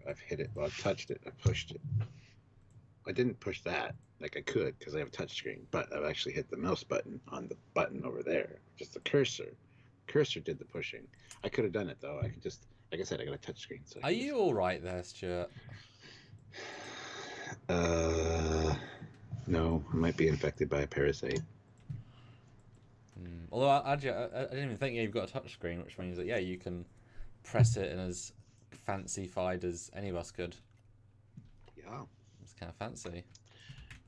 I've hit it. Well, I've touched it. I've pushed it. I didn't push that like I could because I have a touch screen, but I've actually hit the mouse button on the button over there, just the cursor. Cursor did the pushing. I could have done it though. I could just, like I said, I got a touch screen. So Are you all right there, Stuart? No, I might be infected by a parasite. Although I didn't even think you've got a touch screen, which means that you can press it in as fancy-fied as any of us could. Yeah, It's kind of fancy.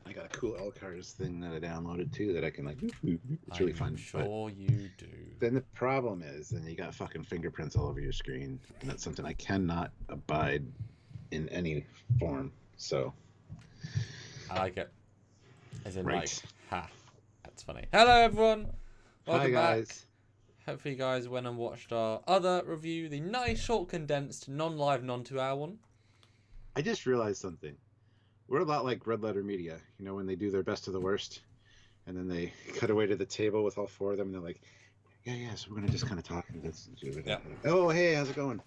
I got a cool L-Cars thing that I downloaded too that I can like. It's really fun. I'm sure you do. Then the problem is, then you got fucking fingerprints all over your screen, and that's something I cannot abide in any form. So. I like it. As in, right. That's funny. Hello, everyone. Welcome Hi, guys. back. Hopefully, you guys went and watched our other review, the nice, short, condensed, non-live, non-2-hour one. I just realized something. We're a lot like Red Letter Media, you know, when they do their best of the worst, and then they cut away to the table with all four of them, and they're like, yeah, so we're going to just kind of talk. And Yeah. Oh, hey, how's it going?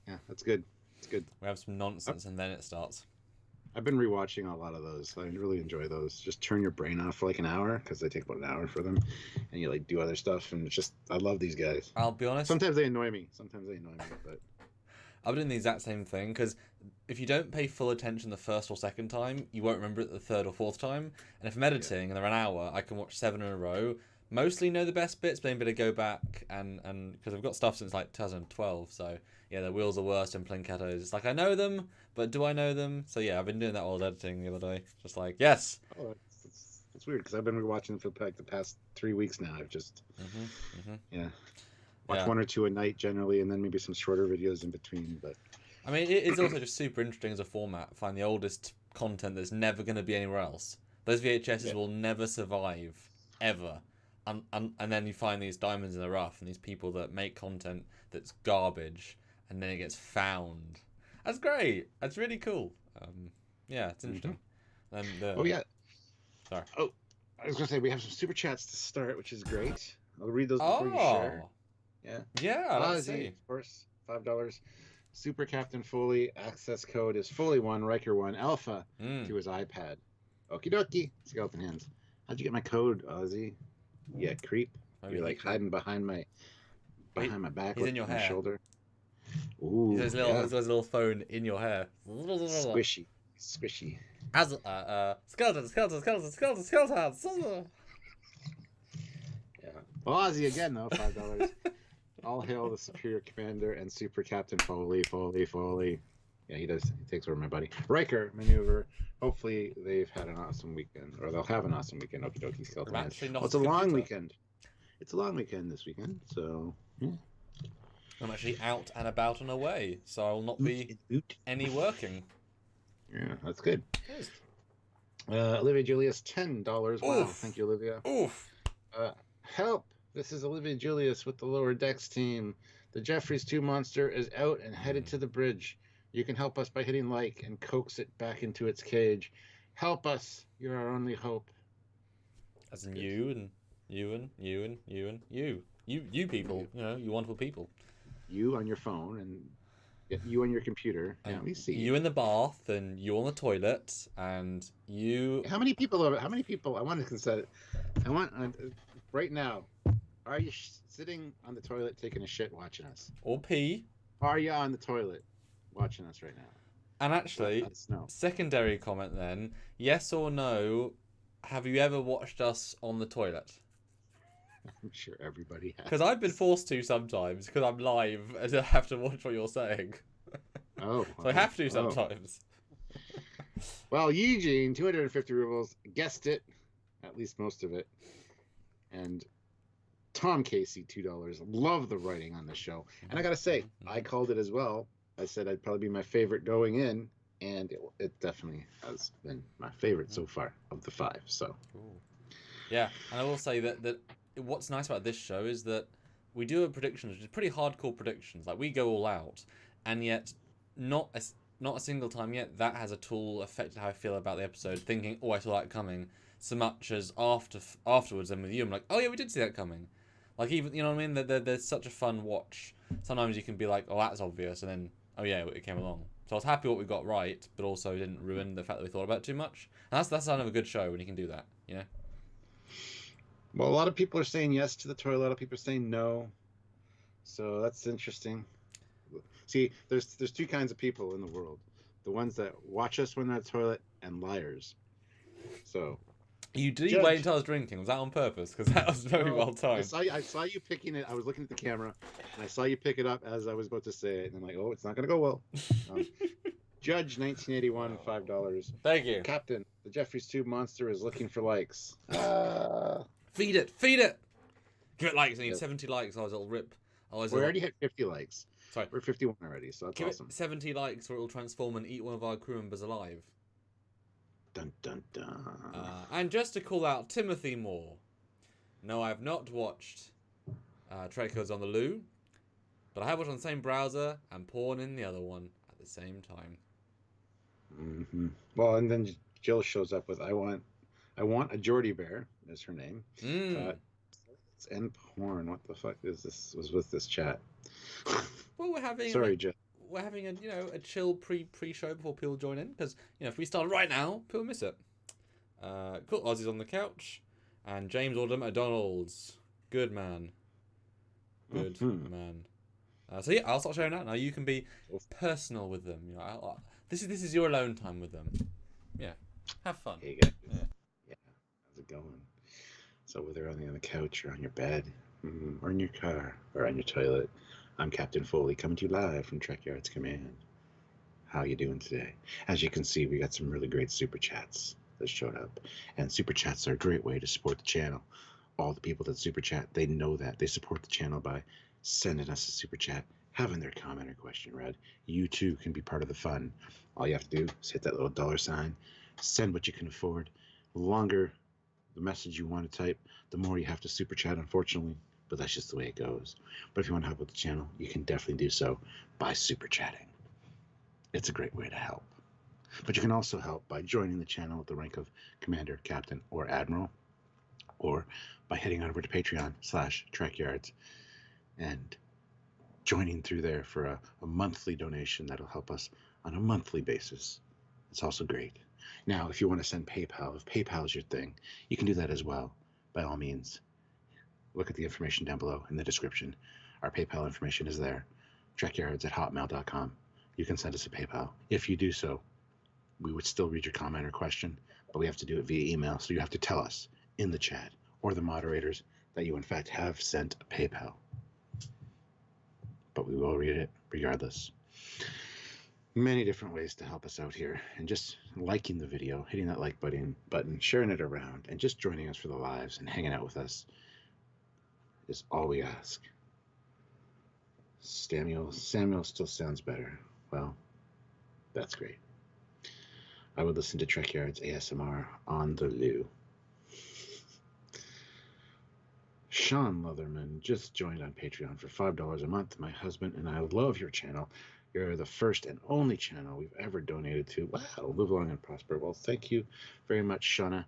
Yeah, that's good. It's good. We have some nonsense, and then it starts. I've been rewatching a lot of those. I really enjoy those. Just turn your brain off for like an hour, because they take about an hour for them, and you like do other stuff, and it's just, I love these guys. I'll be honest. Sometimes they annoy me, but... I'm doing the exact same thing, because if you don't pay full attention the first or second time, you won't remember it the third or fourth time. And if I'm editing and they're an hour, I can watch 7 in a row. Mostly know the best bits, but then better go back and because I've got stuff since like 2012. So yeah, the Wheels are Worst and Plinkettos. It's like I know them, but do I know them? So yeah, I've been doing that while I was editing the other day. Just like yes. Oh, it's weird because I've been rewatching them for like the past 3 weeks now. I've just watch one or two a night generally, and then maybe some shorter videos in between. But I mean, it's also just super interesting as a format. Find the oldest content that's never going to be anywhere else. Those VHSs will never survive, ever. And then you find these diamonds in the rough, and these people that make content that's garbage, and then it gets found. That's great. That's really cool. Yeah, it's interesting. And Sorry. Oh, I was gonna say we have some super chats to start, which is great. I'll read those before you share. Yeah. Let's see. Of course, $5. Super Captain Foley. Access code is Foley1 Riker1 Alpha to his iPad. Okie dokie. Skeleton hands. How'd you get my code, Ozzy? Yeah, creep. You're like hiding behind my back. He's in your hair. Shoulder. Ooh. There's a little phone in your hair. Squishy. As skeleton. Yeah. Well, Ozzy again though, $5. All hail the superior commander and super captain Foley. Yeah, he takes over my buddy. Riker maneuver. Hopefully they've had an awesome weekend, or they'll have an awesome weekend. Okie dokie, skeleton. It's a long weekend. It's a long weekend this weekend, so yeah. I'm actually out and about and away, so I will not be any working. Yeah, that's good. Olivia Julius, $10. Wow, thank you, Olivia. Oof. Help! This is Olivia Julius with the Lower Decks team. The Jeffries 2 monster is out and headed to the bridge. You can help us by hitting like and coax it back into its cage. Help us! You're our only hope. As in you people. You know, you wonderful people. You on your phone and you on your computer. And we see you in the bath and you on the toilet and you. How many people? I want to consider. Right now. Are you sitting on the toilet taking a shit watching us? Or pee? Are you on the toilet watching us right now? And actually, secondary comment then, yes or no, have you ever watched us on the toilet? I'm sure everybody has. Because I've been forced to sometimes, because I'm live and I have to watch what you're saying. Oh. So I have to sometimes. Well, Eugene, 250 rubles, guessed it, at least most of it. And Tom Casey, $2. Love the writing on the show. And I got to say, I called it as well. I said I'd probably be my favorite going in, and it definitely has been my favorite so far of the 5. So, cool. Yeah, and I will say that what's nice about this show is that we do a predictions, which is pretty hardcore predictions. Like we go all out, and yet not a single time yet that has at all affected how I feel about the episode. Thinking, oh, I saw that coming. So much as afterwards, and with you, I'm like, oh yeah, we did see that coming. Like even, you know what I mean? There's such a fun watch. Sometimes you can be like, oh, that's obvious, and then, oh yeah, it came along. So I was happy what we got right, but also didn't ruin the fact that we thought about it too much. And that's the sign of a good show when you can do that, you know? Well, a lot of people are saying yes to the toilet. A lot of people are saying no. So that's interesting. See, there's two kinds of people in the world: the ones that watch us when they're at the toilet, and liars. So Did you Judge. wait until I was drinking? Was that on purpose? Because that was very well timed. I saw you picking it. I was looking at the camera, and I saw you pick it up as I was about to say it, and I'm like, oh, it's not going to go well. Judge 1981, $5. Thank you. Captain, the Jeffries Tube monster is looking for likes. Feed it, feed it. Give it likes. I need 70 likes. It'll rip. We already hit 50 likes. Sorry, we're 51 already, so that's awesome. It 70 likes, or it'll transform and eat one of our crew members alive. Dun dun dun. And just to call out Timothy Moore. No, I have not watched Trekyards on the loo, but I have watched on the same browser and porn in the other one at the same time. Mm-hmm. Well, and then Jill shows up with I want a Geordie bear is her name. And porn. What the fuck is this? Was with this chat? Well, we're having Jill. We're having a chill pre-show before people join in, because if we start right now, people miss it. Cool. Ozzy's on the couch, and James ordered McDonald's. Good man. Good man. So yeah, I'll start sharing that now. You can be personal with them. This is your alone time with them. Yeah, have fun. Hey guys. Yeah. How's it going? So whether on the couch or on your bed, or in your car, or on your toilet, I'm Captain Foley coming to you live from Trekyards Command. How you doing today? As you can see, we got some really great super chats that showed up, and super chats are a great way to support the channel. All the people that super chat, they know that they support the channel by sending us a super chat, having their comment or question read. You too can be part of the fun. All you have to do is hit that little $sign, send what you can afford. The longer the message you want to type, the more you have to super chat, unfortunately, but that's just the way it goes. But if you want to help with the channel, you can definitely do so by super chatting. It's a great way to help. But you can also help by joining the channel at the rank of Commander, Captain, or Admiral, or by heading on over to Patreon/Trekyards and joining through there for a monthly donation that'll help us on a monthly basis. It's also great. Now, if you want to send PayPal, if PayPal is your thing, you can do that as well. By all means, look at the information down below in the description. Our PayPal information is there, trekyards@hotmail.com. You can send us a PayPal. If you do so, we would still read your comment or question, but we have to do it via email, so you have to tell us in the chat or the moderators that you in fact have sent a PayPal. But we will read it regardless. Many different ways to help us out here, and just liking the video, hitting that like button, sharing it around, and just joining us for the lives and hanging out with us is all we ask. Samuel still sounds better. Well, that's great. I would listen to Trekyards ASMR on the loo. Sean Leatherman just joined on Patreon for $5 a month. My husband and I love your channel. You're the first and only channel we've ever donated to. Wow, live long and prosper. Well, thank you very much, Shauna.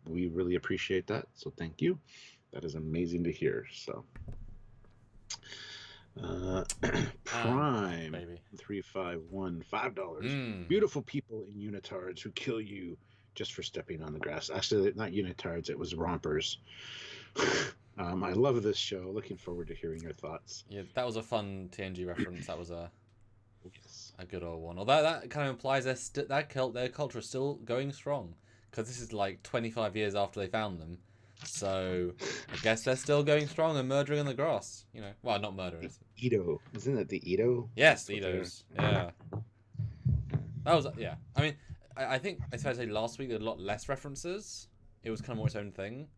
We really appreciate that, so thank you. That is amazing to hear. So, Prime 351, $5. Beautiful people in unitards who kill you just for stepping on the grass. Actually, not unitards, it was rompers. I love this show. Looking forward to hearing your thoughts. Yeah, that was a fun TNG reference. That was a good old one. Although that kind of implies their culture is still going strong, because this is like 25 years after they found them. So I guess they're still going strong and murdering in the grass. Well, not murderers. Ito, isn't it the Ito? Yes, the Itos. Yeah. That was I mean, I think it's fair to say last week there were a lot less references. It was kind of more its own thing.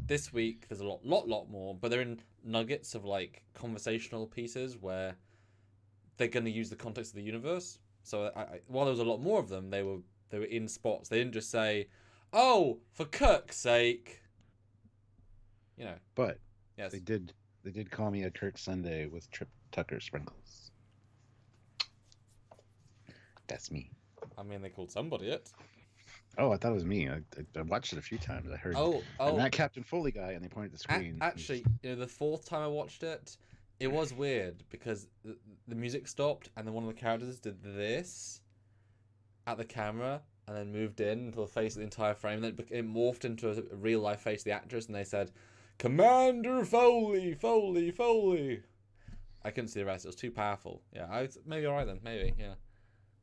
This week there's a lot more, but they're in nuggets of like conversational pieces where they're going to use the context of the universe. So while there was a lot more of them, they were in spots. They didn't just say, "Oh, for Kirk's sake," But yes, they did call me a Kirk Sunday with Trip Tucker sprinkles. That's me. I mean, they called somebody it. Oh, I thought it was me. I watched it a few times. I heard. Oh, I'm that Captain Foley guy, and they pointed at the screen. Actually, the fourth time I watched it, It was weird because the music stopped and then one of the characters did this at the camera and then moved in into the face of the entire frame. Then it morphed into a real life face of the actress, and they said, "Commander Foley, Foley, Foley." I couldn't see the rest. It was too powerful. Yeah, maybe alright then. Maybe, yeah.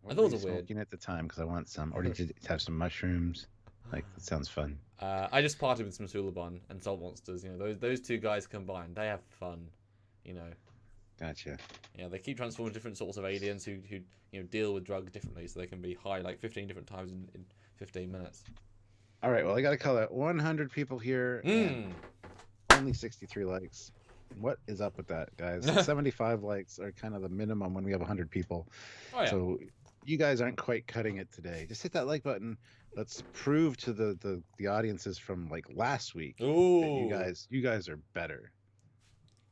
What I thought were it was you weird. smoking at the time? Because I want some. Or did you have some mushrooms? Like, that sounds fun. I just partied with some Suliban and Salt Monsters. You know, those two guys combined, they have fun. You know. Gotcha. Yeah, they keep transforming different sorts of aliens who deal with drugs differently, so they can be high like 15 different times in 15 minutes. All right, well, I got to call it 100 people here and only 63 likes. What is up with that, guys? 75 likes are kind of the minimum when we have 100 people. Oh, yeah. So you guys aren't quite cutting it today. Just hit that like button. Let's prove to the audiences from like last week that you guys are better.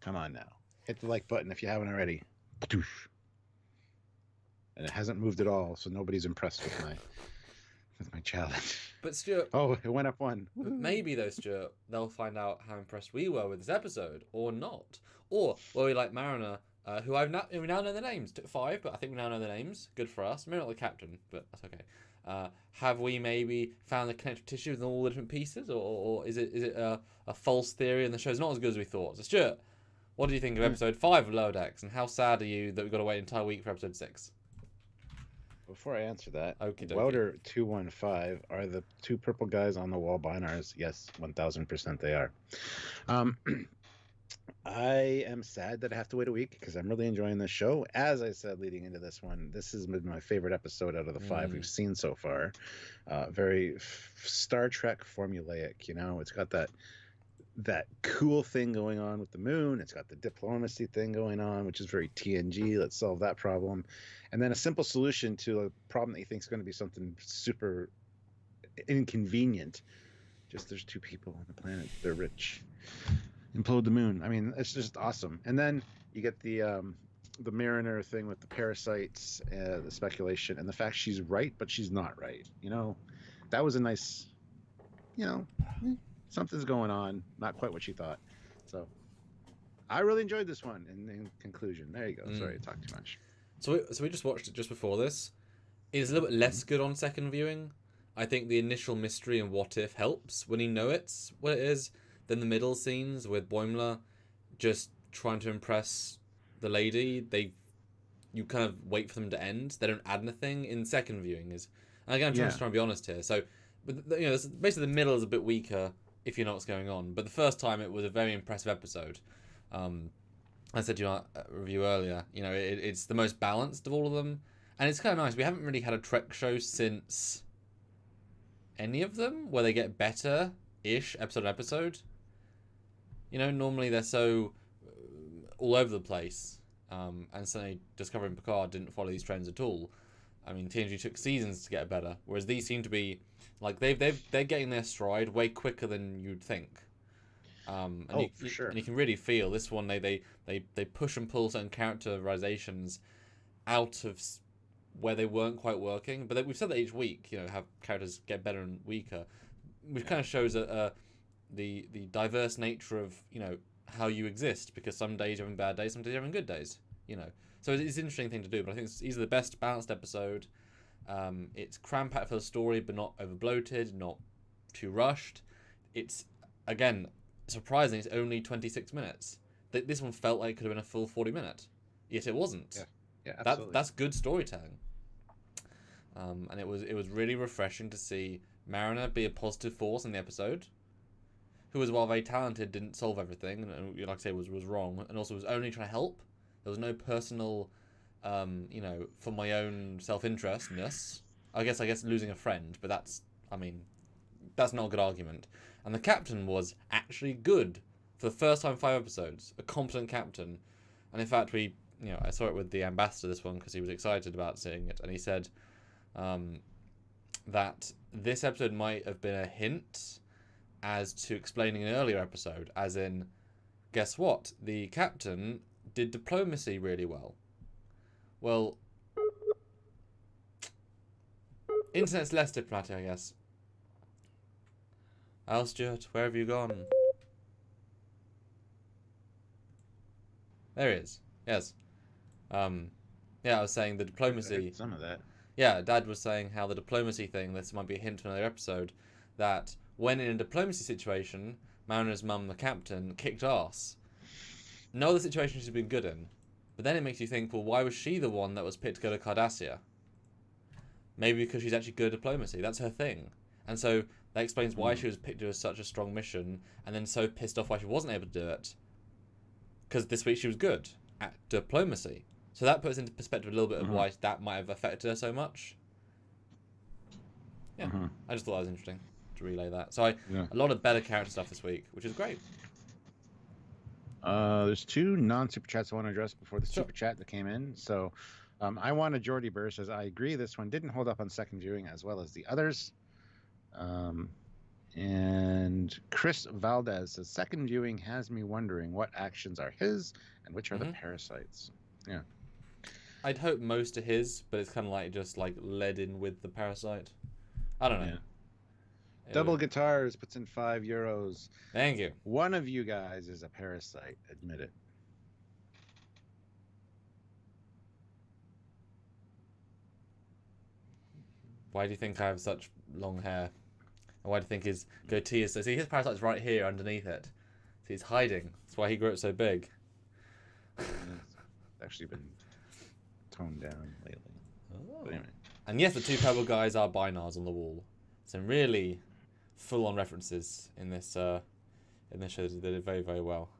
Come on now. Hit the like button if you haven't already. And it hasn't moved at all, so nobody's impressed with my challenge. But Stuart, oh, it went up one. Maybe though, Stuart, they'll find out how impressed we were with this episode, or not, or will we like Mariner, who we now know the names. Took 5, but I think we now know the names. Good for us. Maybe not the captain, but that's okay. Have we maybe found the connective tissue with all the different pieces, or is it a false theory and the show's not as good as we thought? So Stuart, what do you think of episode 5 of Lower Decks, and how sad are you that we've got to wait an entire week for episode 6? Before I answer that, Okey-dokey. Welder215 are the 2 purple guys on the wall behind ours. Yes, 1000% they are. I am sad that I have to wait a week because I'm really enjoying this show. As I said leading into this one, this has been my favorite episode out of the 5 we've seen so far. Very Star Trek formulaic, you know. It's got that cool thing going on with the moon. It's got the diplomacy thing going on, which is very TNG. Let's solve that problem. And then a simple solution to a problem that you think is going to be something super inconvenient. Just there's 2 people on the planet. They're rich. Implode the moon. I mean, it's just awesome. And then you get the Mariner thing with the parasites, the speculation, and the fact she's right, but she's not right. You know, that was a nice, you know, something's going on. Not quite what she thought. So I really enjoyed this one. In conclusion, there you go. Sorry, I talked too much. So we just watched it just before this. It's a little bit less good on second viewing. I think the initial mystery and what if helps when you know it's what it is. Then the middle scenes with Boimler just trying to impress the lady, you kind of wait for them to end. They don't add anything in second viewing. And again, I'm trying to be honest here. So, but you know, basically the middle is a bit weaker if you know what's going on. But the first time it was a very impressive episode. I said to you in a review earlier, you know, it's the most balanced of all of them. And it's kind of nice. We haven't really had a Trek show since any of them where they get better-ish episode to episode. You know, normally they're so all over the place. And certainly Discovery and Picard didn't follow these trends at all. I mean, TNG took seasons to get better, whereas these seem to be like they're getting their stride way quicker than you'd think. For sure. And you can really feel this one. They push and pull certain characterizations out of where they weren't quite working. But we've said that each week. You know, how characters get better and weaker, which kind of shows the diverse nature of, you know, how you exist. Because some days you're having bad days, some days you're having good days. You know, so it's an interesting thing to do. But I think it's easily the best balanced episode. It's cram-packed for the story, but not over bloated, not too rushed. It's again. Surprising, it's only 26 minutes. This one felt like it could have been a full 40 minutes, yet it wasn't. Yeah, absolutely. That's good storytelling. And it was really refreshing to see Mariner be a positive force in the episode, who was, while very talented, didn't solve everything, and like I say, was wrong, and also was only trying to help. There was no personal, you know, for my own self-interestness. I guess losing a friend, but that's not a good argument. And the captain was actually good for the first time in 5 episodes, a competent captain. And in fact, I saw it with the ambassador this one because he was excited about seeing it, and he said that this episode might have been a hint as to explaining an earlier episode, as in, guess what? The captain did diplomacy really well. Well, internet's less diplomatic, I guess. Al Stuart, where have you gone? There he is. Yes. Yeah, I was saying the diplomacy. Some of that. Yeah, Dad was saying how the diplomacy thing, this might be a hint to another episode, that when in a diplomacy situation, Mariner's mum, the captain, kicked ass. No other situation she's been good in. But then it makes you think, well, why was she the one that was picked to go to Cardassia? Maybe because she's actually good at diplomacy. That's her thing. And so that explains why she was picked to do such a strong mission and then so pissed off why she wasn't able to do it. Because this week she was good at diplomacy. So that puts into perspective a little bit of why that might have affected her so much. Yeah, I just thought that was interesting to relay that. So a lot of better character stuff this week, which is great. There's two non-super chats I want to address before the super chat that came in. So I wanted Jordy Burr says, I agree this one didn't hold up on second viewing as well as the others. And Chris Valdez says, second viewing has me wondering what actions are his and which are the parasites. Yeah. I'd hope most are his, but it's kind of like just like led in with the parasite. I don't know. Yeah. Double Guitars puts in €5. Thank you. One of you guys is a parasite. Admit it. Why do you think I have such long hair? And why do you think his goatee is so... See, his parasite's right here underneath it. See, he's hiding. That's why he grew it so big. It's actually been toned down lately. Oh. But anyway. And yes, the two purple guys are binars on the wall. Some really full-on references in this show. They did very, very well.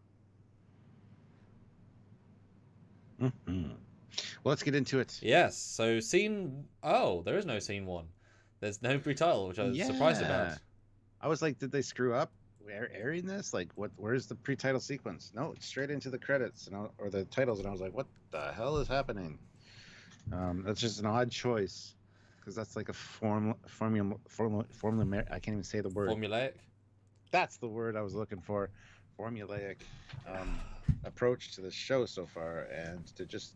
Well, let's get into it. Yes. So scene... Oh, there is no scene 1. There's no pre-title, which I was surprised about. I was like, did they screw up airing this? Like, where's the pre-title sequence? No, it's straight into the credits or the titles, and I was like, what the hell is happening? That's just an odd choice, because that's like a formula. I can't even say the word. Formulaic? That's the word I was looking for. Formulaic approach to the show so far, and to just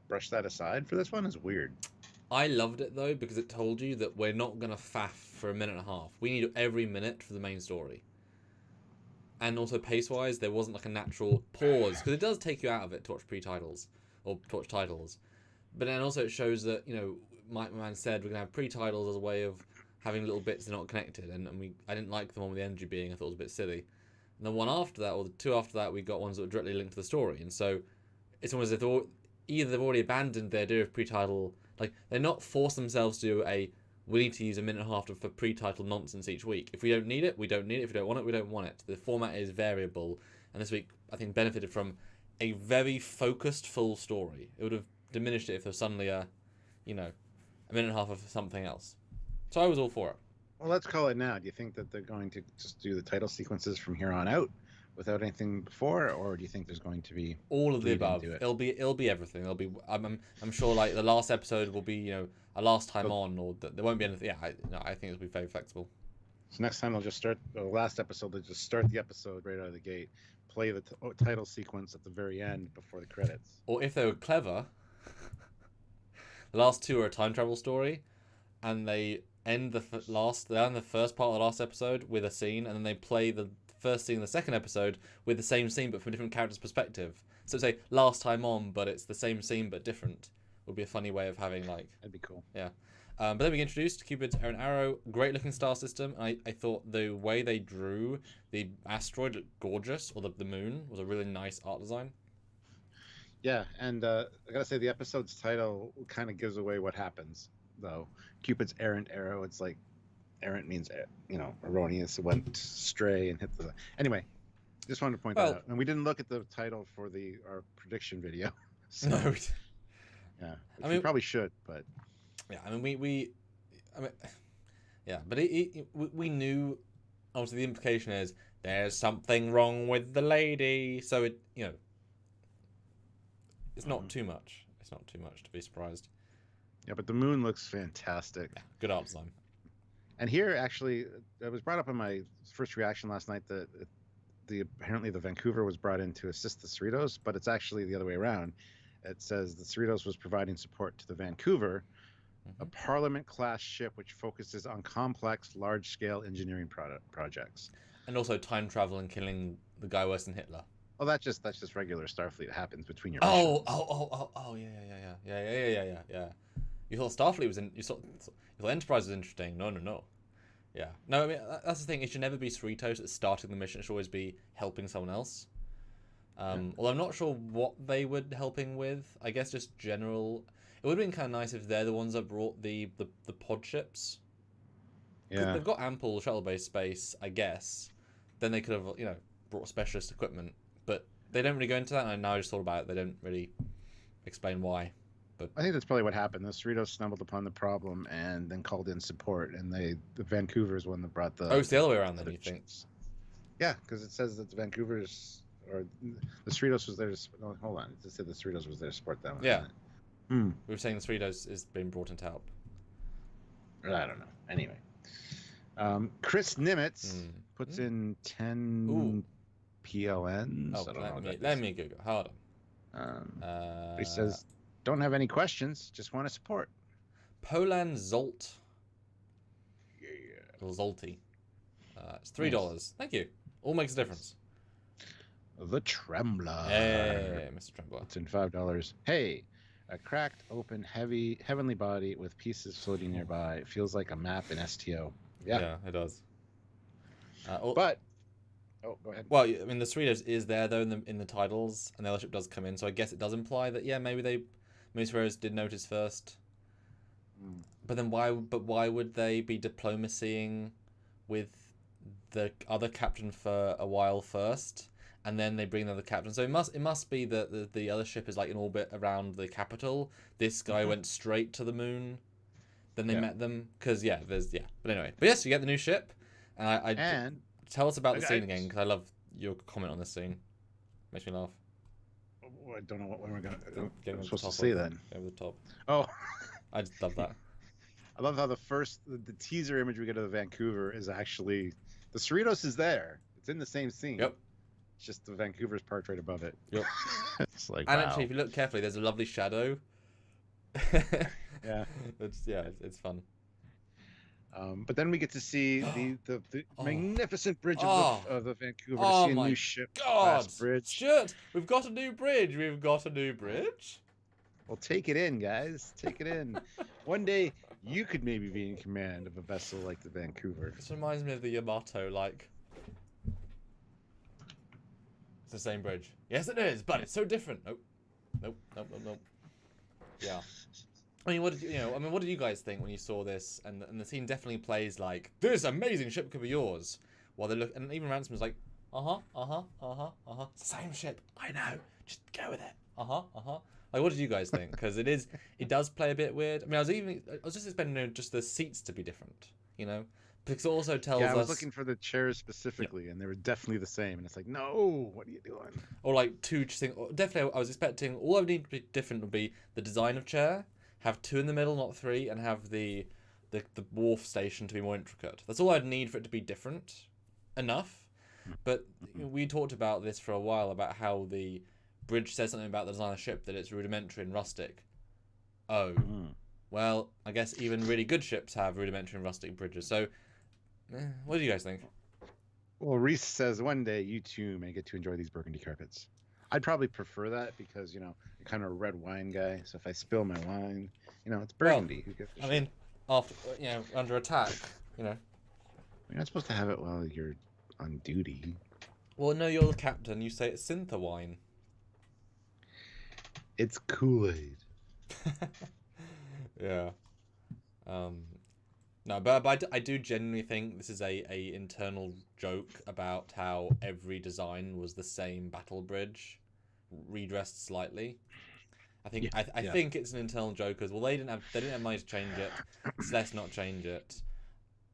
brush that aside for this one is weird. I loved it though, because it told you that we're not gonna faff for a minute and a half. We need every minute for the main story. And also pace-wise, there wasn't like a natural pause, because it does take you out of it to watch pre-titles or to watch titles. But then also it shows that, you know, Mike Man said we're gonna have pre-titles as a way of having little bits that are not connected, and I didn't like the one with the energy being. I thought it was a bit silly. And the one after that, or the two after that, we got ones that were directly linked to the story, and so it's almost as if either they've already abandoned the idea of pre-title, like they're not forced themselves to do we need to use a minute and a half for pre-title nonsense each week. If we don't need it, we don't need it. If we don't want it, we don't want it. The format is variable, and this week I think benefited from a very focused full story. It would have diminished it if there was suddenly a minute and a half of something else. So I was all for it. Well, let's call it now. Do you think that they're going to just do the title sequences from here on out without anything before, or do you think there's going to be all of the above? It'll be everything. It'll be I'm sure like the last episode will be a last time on, or there won't be anything. Yeah, I think it'll be very flexible. So next time they'll just start the last episode. They'll just start the episode right out of the gate, play the title sequence at the very end before the credits. Or if they were clever, the last two are a time travel story, and they end the first part of the last episode with a scene, and then they play the first scene in the second episode with the same scene but from a different character's perspective. So say last time on, but it's the same scene but different. Would be a funny way of having that'd be cool. Yeah. But then we get introduced to Cupid's Errant Arrow, great looking star system. I thought the way they drew the asteroid looked gorgeous, or the moon was a really nice art design. Yeah, and I gotta say the episode's title kind of gives away what happens, though. Cupid's Errant Arrow. It's like errant means erroneous, went stray and hit the. Anyway, just wanted to point that out. And we didn't look at the title for our prediction video. So, no. Yeah, we probably should, but. Yeah, I mean but we knew. Obviously, the implication is there's something wrong with the lady, so it's not too much. It's not too much to be surprised. Yeah, but the moon looks fantastic. Yeah, good art design. And here, actually, it was brought up in my first reaction last night that apparently the Vancouver was brought in to assist the Cerritos, but it's actually the other way around. It says the Cerritos was providing support to the Vancouver, a Parliament-class ship which focuses on complex, large-scale engineering projects. And also time travel and killing the guy worse than Hitler. Well, that's just regular Starfleet. It happens between your Oh, missions. yeah. You thought Starfleet was you thought Enterprise was interesting. No. Yeah. No, I mean that's the thing. It should never be Cerritos at starting the mission. It should always be helping someone else. Although I'm not sure what they were helping with. I guess just general. It would have been kind of nice if they're the ones that brought the pod ships. Yeah. They've got ample shuttle-based space, I guess. Then they could have, brought specialist equipment. But they don't really go into that, and now I just thought about it. They don't really explain why. But I think that's probably what happened. The Cerritos stumbled upon the problem and then called in support, and the Vancouver's one that brought the. it's the other way around then, you think? Yeah, because it says that the Vancouver's or the Cerritos was there. No, hold on, it just said the Cerritos was there to support them. Yeah. We were saying the Cerritos is being brought in to help. I don't know. Anyway, Chris Nimitz puts in 10 PLNs. Oh, let me Google. Hold on. He says, "Don't have any questions, just want to support." Poland Zolt. Yeah. Zolty. It's $3. Nice. Thank you. All makes a difference. The Trembler. Hey, Mr. Trembler. It's in $5. Hey, a cracked, open, heavenly body with pieces floating nearby. It feels like a map in STO. Yeah, it does. But go ahead. Well, I mean, the Cerritos is there though in the titles, and the other ship does come in, so I guess it does imply that maybe Cerritos did notice first. But then why would they be diplomacying with the other captain for a while first, and then they bring the other captain? So it must be that the other ship is like in orbit around the capital. This guy went straight to the moon. Then they met them because But anyway, yes, you get the new ship, and tell us about the scene again, because I love your comment on this scene. Makes me laugh. I don't know what we're I'm supposed to say then. Over the top. Oh, I just love that. I love how the teaser image we get of the Vancouver is actually the Cerritos is there. It's in the same scene. Yep. It's just the Vancouver's parked right above it. Yep. It's like, and actually, if you look carefully, there's a lovely shadow. Yeah. It's fun. But then we get to see the magnificent bridge of the Vancouver. Oh, to see a my new ship. God, bridge. Stuart, we've got a new bridge. Well, take it in, guys. Take it in. One day, you could maybe be in command of a vessel like the Vancouver. This reminds me of the Yamato, like. It's the same bridge. Yes, it is, but it's so different. Nope. Yeah. I mean, what did you guys think when you saw this? And the scene definitely plays like, this amazing ship could be yours. While they look, and even Ransom was like, same ship. I know. Just go with it. Like, what did you guys think? Because it does play a bit weird. I mean, I was just expecting just the seats to be different, because it also tells us. Yeah, I was looking for the chairs specifically, and they were definitely the same. And it's like, no, what are you doing? Or like two things. Definitely, I was expecting all I would need to be different would be the design of chair, have two in the middle, not three, and have the wharf station to be more intricate. That's all I'd need for it to be different enough. But we talked about this for a while about how the bridge says something about the design of the ship, that it's rudimentary and rustic. Well, I guess even really good ships have rudimentary and rustic bridges. So, what do you guys think? Well, Reese says one day you too may get to enjoy these burgundy carpets. I'd probably prefer that because, I'm kind of a red wine guy. So if I spill my wine, it's burgundy. Well, I mean, after under attack, You're not supposed to have it while you're on duty. Well, no, you're the captain. You say it's Syntha wine. It's Kool-Aid. Yeah. No, but I do genuinely think this is a internal joke about how every design was the same battle bridge, redressed slightly. I think I think it's an internal joke because they didn't have money to change it, so let's not change it.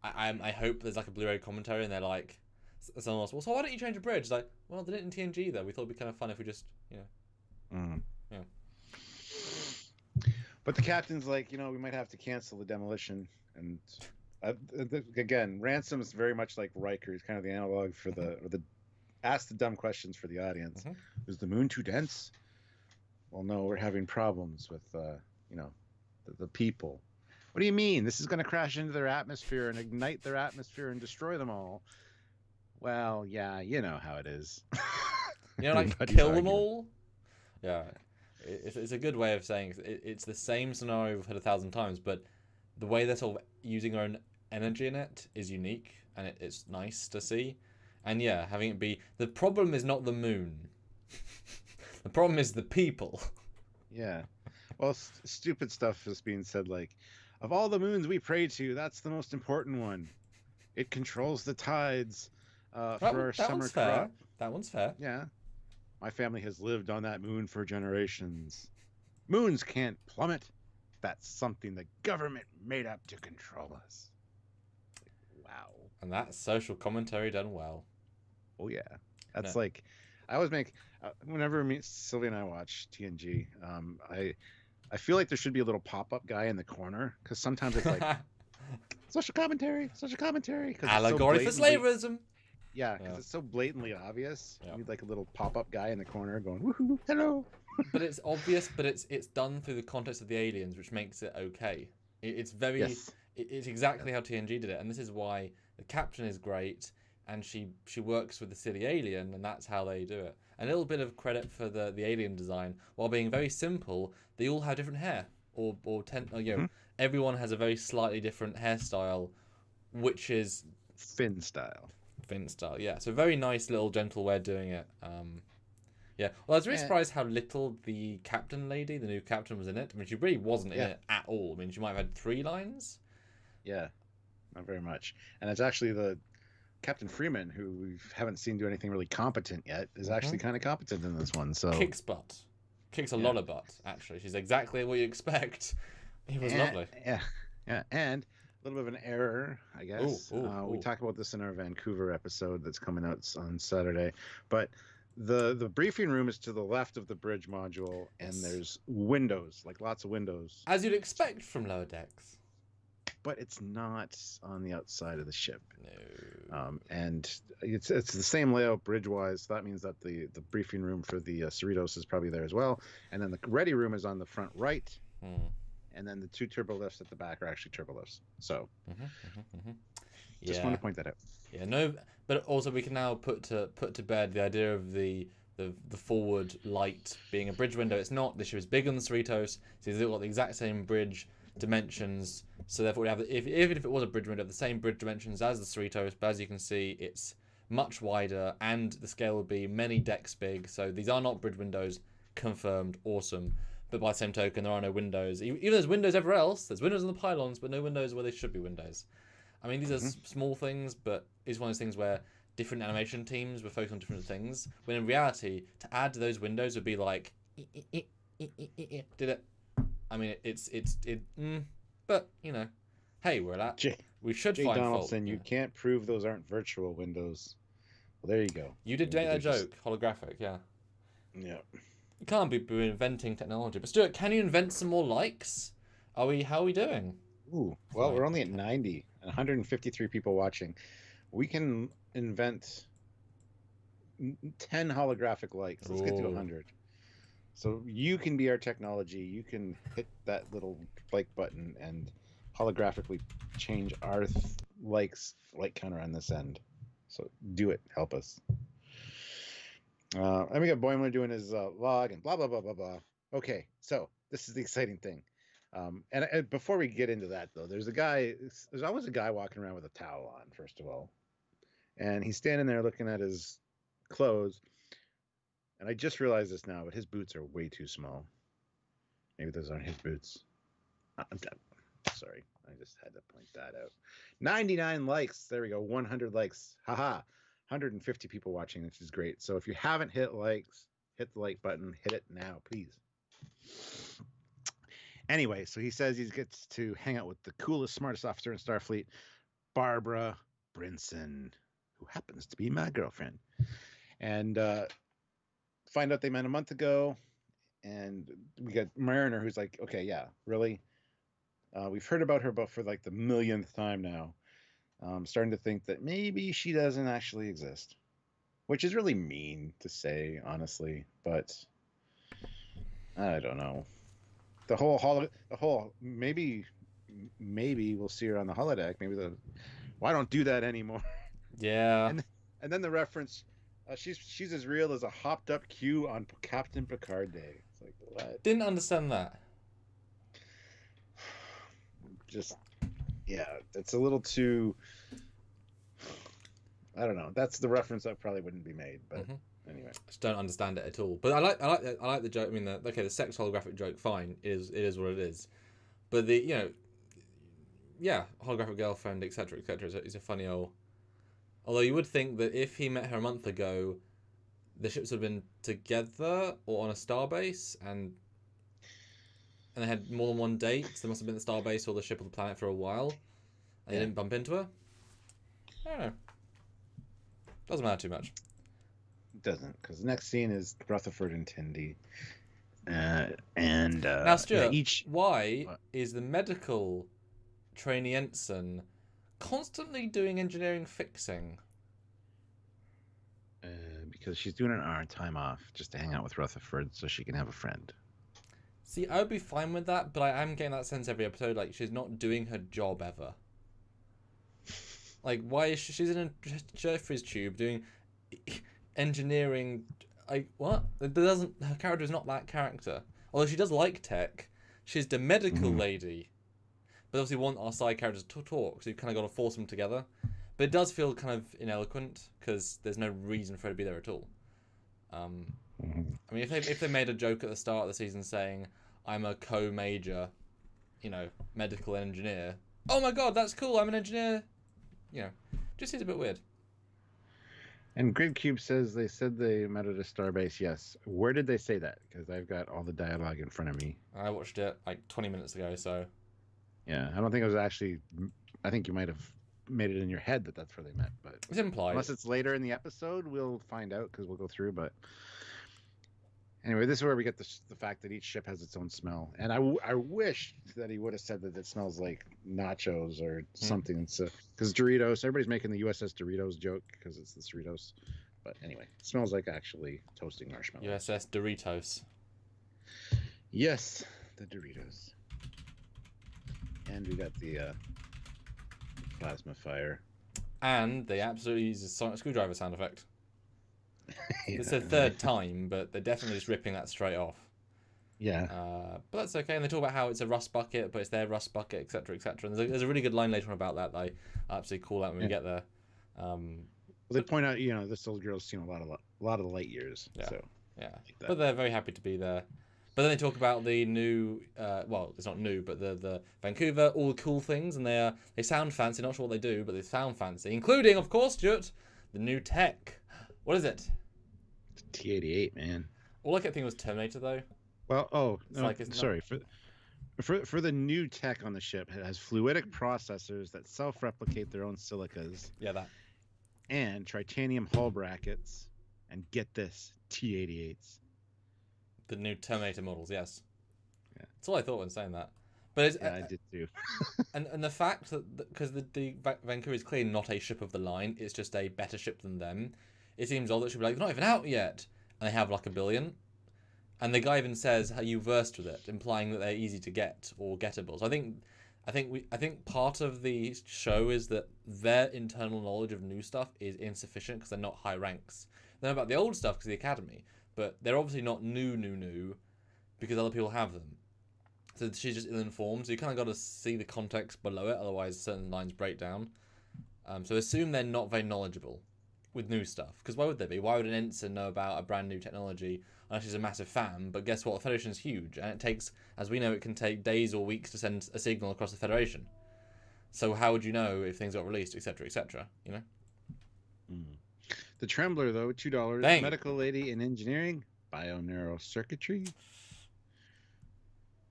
I hope there's like a Blu-ray commentary and they're like, someone else, well, so why don't you change the bridge? It's like, well, they did it in TNG though. We thought it'd be kind of fun if we just Yeah. But the captain's like, we might have to cancel the demolition. And again, Ransom's very much like Riker. He's kind of the analog for the ask the dumb questions for the audience. Mm-hmm. Is the moon too dense? Well, no, we're having problems with, the people. What do you mean? This is going to crash into their atmosphere and ignite their atmosphere and destroy them all. Well, yeah, you know how it is. You know, like Everybody's kill them arguing. all. Yeah, it's a good way of saying it's the same scenario we've heard 1,000 times, but the way they're sort of using their own energy in it is unique, and it's nice to see. And yeah, having it be the problem is not the moon. The problem is the people. Yeah. Well, stupid stuff is being said like, of all the moons we pray to, that's the most important one. It controls the tides for our That summer one's fair. crop. That one's fair. Yeah. My family has lived on that moon for generations. Moons can't plummet. That's something the government made up to control us. Wow. And that's social commentary done well. Oh yeah. That's No. like, I always make whenever Sylvia and I watch TNG, I feel like there should be a little pop-up guy in the corner because sometimes it's like social commentary, because Allegory for slaverism. Yeah, because it's so blatantly obvious. Yeah. You need like a little pop-up guy in the corner going, woohoo, hello. But it's obvious, but it's done through the context of the aliens, which makes it okay. It's very, Yes. it's exactly how TNG did it, and this is why the captain is great, and she works with the silly alien, and that's how they do it. A little bit of credit for the alien design, while being very simple. They all have different hair, or everyone has a very slightly different hairstyle, which is Finn style. Finn style. Yeah, so very nice little gentle way of doing it. Yeah, well, I was really surprised how little the captain lady, the new captain, was in it. I mean, she really wasn't in it at all. I mean, she might have had 3 lines. Yeah, not very much. And it's actually the Captain Freeman, who we haven't seen do anything really competent yet, is actually kind of competent in this one. So kicks butt, kicks a lot of butt. Actually, she's exactly what you expect. It was lovely. Yeah, and a little bit of an error, I guess. We talked about this in our Vancouver episode that's coming out on Saturday, but the briefing room is to the left of the bridge module, and there's windows, like lots of windows, as you'd expect from lower decks. But it's not on the outside of the ship. No. And it's the same layout bridge-wise. So that means that the briefing room for the Cerritos is probably there as well. And then the ready room is on the front right. And then the 2 turbo lifts at the back are actually turbo lifts. So just want to point that out. Yeah, no, but also we can now put to bed the idea of the forward light being a bridge window. It's not. The ship is bigger than the Cerritos. So they've got the exact same bridge dimensions, so therefore we have even if it was a bridge window, the same bridge dimensions as the Cerritos, but as you can see, it's much wider and the scale would be many decks big. So these are not bridge windows, confirmed. Awesome. But by the same token, there are no windows. Even there's windows everywhere else. There's windows on the pylons, but no windows where they should be windows. I mean, these are small things, but it's one of those things where different animation teams were focused on different things, when in reality, to add to those windows would be like did it. I mean, but you know, hey, we're at. We should find Donaldson, fault. you can't prove those aren't virtual windows. Well, there you go. You did make that joke, holographic, yeah. Yeah. You can't be inventing technology. But Stuart, can you invent some more likes? How are we doing? Ooh, well, we're only at 90 and 153 people watching. We can invent 10 holographic likes. Let's get to 100. So you can be our technology. You can hit that little like button and holographically change our like counter on this end. So do it. Help us. And we got Boimler doing his log and blah, blah, blah, blah, blah. Okay, so this is the exciting thing. And before we get into that, though, there's always a guy walking around with a towel on, first of all. And he's standing there looking at his clothes. And I just realized this now, but his boots are way too small. Maybe those aren't his boots. I'm sorry. I just had to point that out. 99 likes. There we go. 100 likes. Haha. 150 people watching, which is great. So if you haven't hit likes, hit the like button. Hit it now, please. Anyway, so he says he gets to hang out with the coolest, smartest officer in Starfleet, Barbara Brinson, who happens to be my girlfriend. And find out they met a month ago, and we got Mariner, who's like, okay, yeah, really? We've heard about her for like the millionth time now. I'm starting to think that maybe she doesn't actually exist, which is really mean to say, honestly, but I don't know. The whole maybe we'll see her on the holodeck. Maybe why don't do that anymore? Yeah. And then the reference, She's as real as a hopped up Q on Captain Picard Day. It's like what? Didn't understand that. Just yeah, it's a little too. I don't know. That's the reference that probably wouldn't be made, but anyway. Just don't understand it at all. But I like the joke. I mean, the sex holographic joke, fine, it is what it is. But the holographic girlfriend, etc., etc., is a funny old. Although you would think that if he met her a month ago, the ships would have been together or on a starbase, and they had more than one date. So they must have been at the starbase or the ship or the planet for a while. And they didn't bump into her. I don't know. Doesn't matter too much. It doesn't, because the next scene is Rutherford and Tindy. Now, Stuart, why is the medical trainee ensign constantly doing engineering fixing? Because she's doing an hour time off just to hang out with Rutherford so she can have a friend. See, I would be fine with that, but I am getting that sense every episode, like, she's not doing her job ever. Like, why is she's in a Jeffries tube doing engineering? Like, what? Her character is not that character. Although she does like tech, she's the medical lady. But obviously, want our side characters to talk, so you kind of got to force them together. But it does feel kind of ineloquent because there's no reason for her to be there at all. I mean, if they made a joke at the start of the season saying, "I'm a co-major, medical engineer," oh my god, that's cool. I'm an engineer. Just seems a bit weird. And GridCube says they said they met at a starbase. Yes. Where did they say that? Because I've got all the dialogue in front of me. I watched it like 20 minutes ago, so. Yeah, I don't think it was actually. I think you might have made it in your head that that's where they met, but it's implied. Unless it's later in the episode, we'll find out because we'll go through. But anyway, this is where we get the fact that each ship has its own smell, and I wish that he would have said that it smells like nachos or something. So because Doritos, everybody's making the USS Doritos joke because it's the Doritos, but anyway, it smells like actually toasting marshmallows. USS Doritos. Yes, the Doritos. And we got the plasma fire. And they absolutely use a sonic screwdriver sound effect. It's the third time, but they're definitely just ripping that straight off. Yeah. But that's okay. And they talk about how it's a rust bucket, but it's their rust bucket, etc., etc. And there's a really good line later on about that I absolutely call out when we get there. Well, they point out, this old girl's seen a lot of the light years. Yeah. So, yeah. But they're very happy to be there. But then they talk about the new, it's not new, but the Vancouver, all the cool things, and they sound fancy. Not sure what they do, but they sound fancy, including, of course, Stuart, the new tech. What is it? T-88, man. All I kept thinking was Terminator, though. Well, sorry. For the new tech on the ship, it has fluidic processors that self-replicate their own silicas. Yeah, that. And titanium hull brackets, and get this, T-88s. The new Terminator models, yes. Yeah. That's all I thought when saying that. But I did too. and the fact that because the Vancouver is clearly not a ship of the line, it's just a better ship than them. It seems odd that it should be like, they're not even out yet, and they have like 1 billion. And the guy even says, "Are you versed with it?" implying that they're easy to get or gettable. So I think part of the show is that their internal knowledge of new stuff is insufficient because they're not high ranks. They know about the old stuff because of the academy. But they're obviously not new because other people have them. So she's just ill-informed. So you kind of got to see the context below it. Otherwise, certain lines break down. So assume they're not very knowledgeable with new stuff. Because why would they be? Why would an ensign know about a brand new technology unless she's a massive fan? But guess what? The Federation is huge. And it takes, as we know, it can take days or weeks to send a signal across the Federation. So how would you know if things got released, etc., etc., The Trembler, though, $2. Dang. Medical lady in engineering, bioneurosurgery.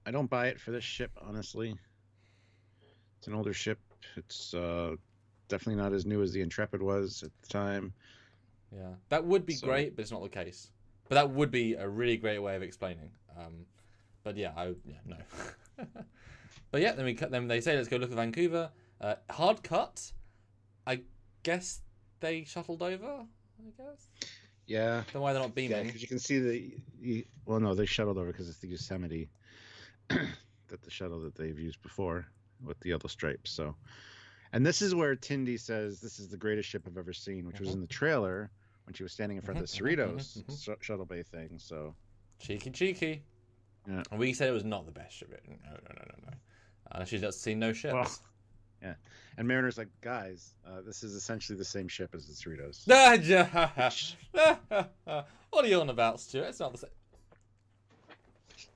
I don't buy it for this ship, honestly. It's an older ship. It's definitely not as new as the Intrepid was at the time. Yeah, that would be great, but it's not the case. But that would be a really great way of explaining. But no. But yeah, then they say let's go look at Vancouver. Hard cut. I guess they shuttled over. Yeah. Then why they're not beaming? Yeah, because you can see they shuttled over because it's the Yosemite that the shuttle that they've used before with the yellow stripes. So, and this is where Tindy says this is the greatest ship I've ever seen, which was in the trailer when she was standing in front of the Cerritos shuttle bay thing. So cheeky. Yeah. And we said it was not the best ship. No. She's just seen no ships. Well, yeah. And Mariner's like, guys, this is essentially the same ship as the Cerritos. What are you on about, Stuart? It's not the same.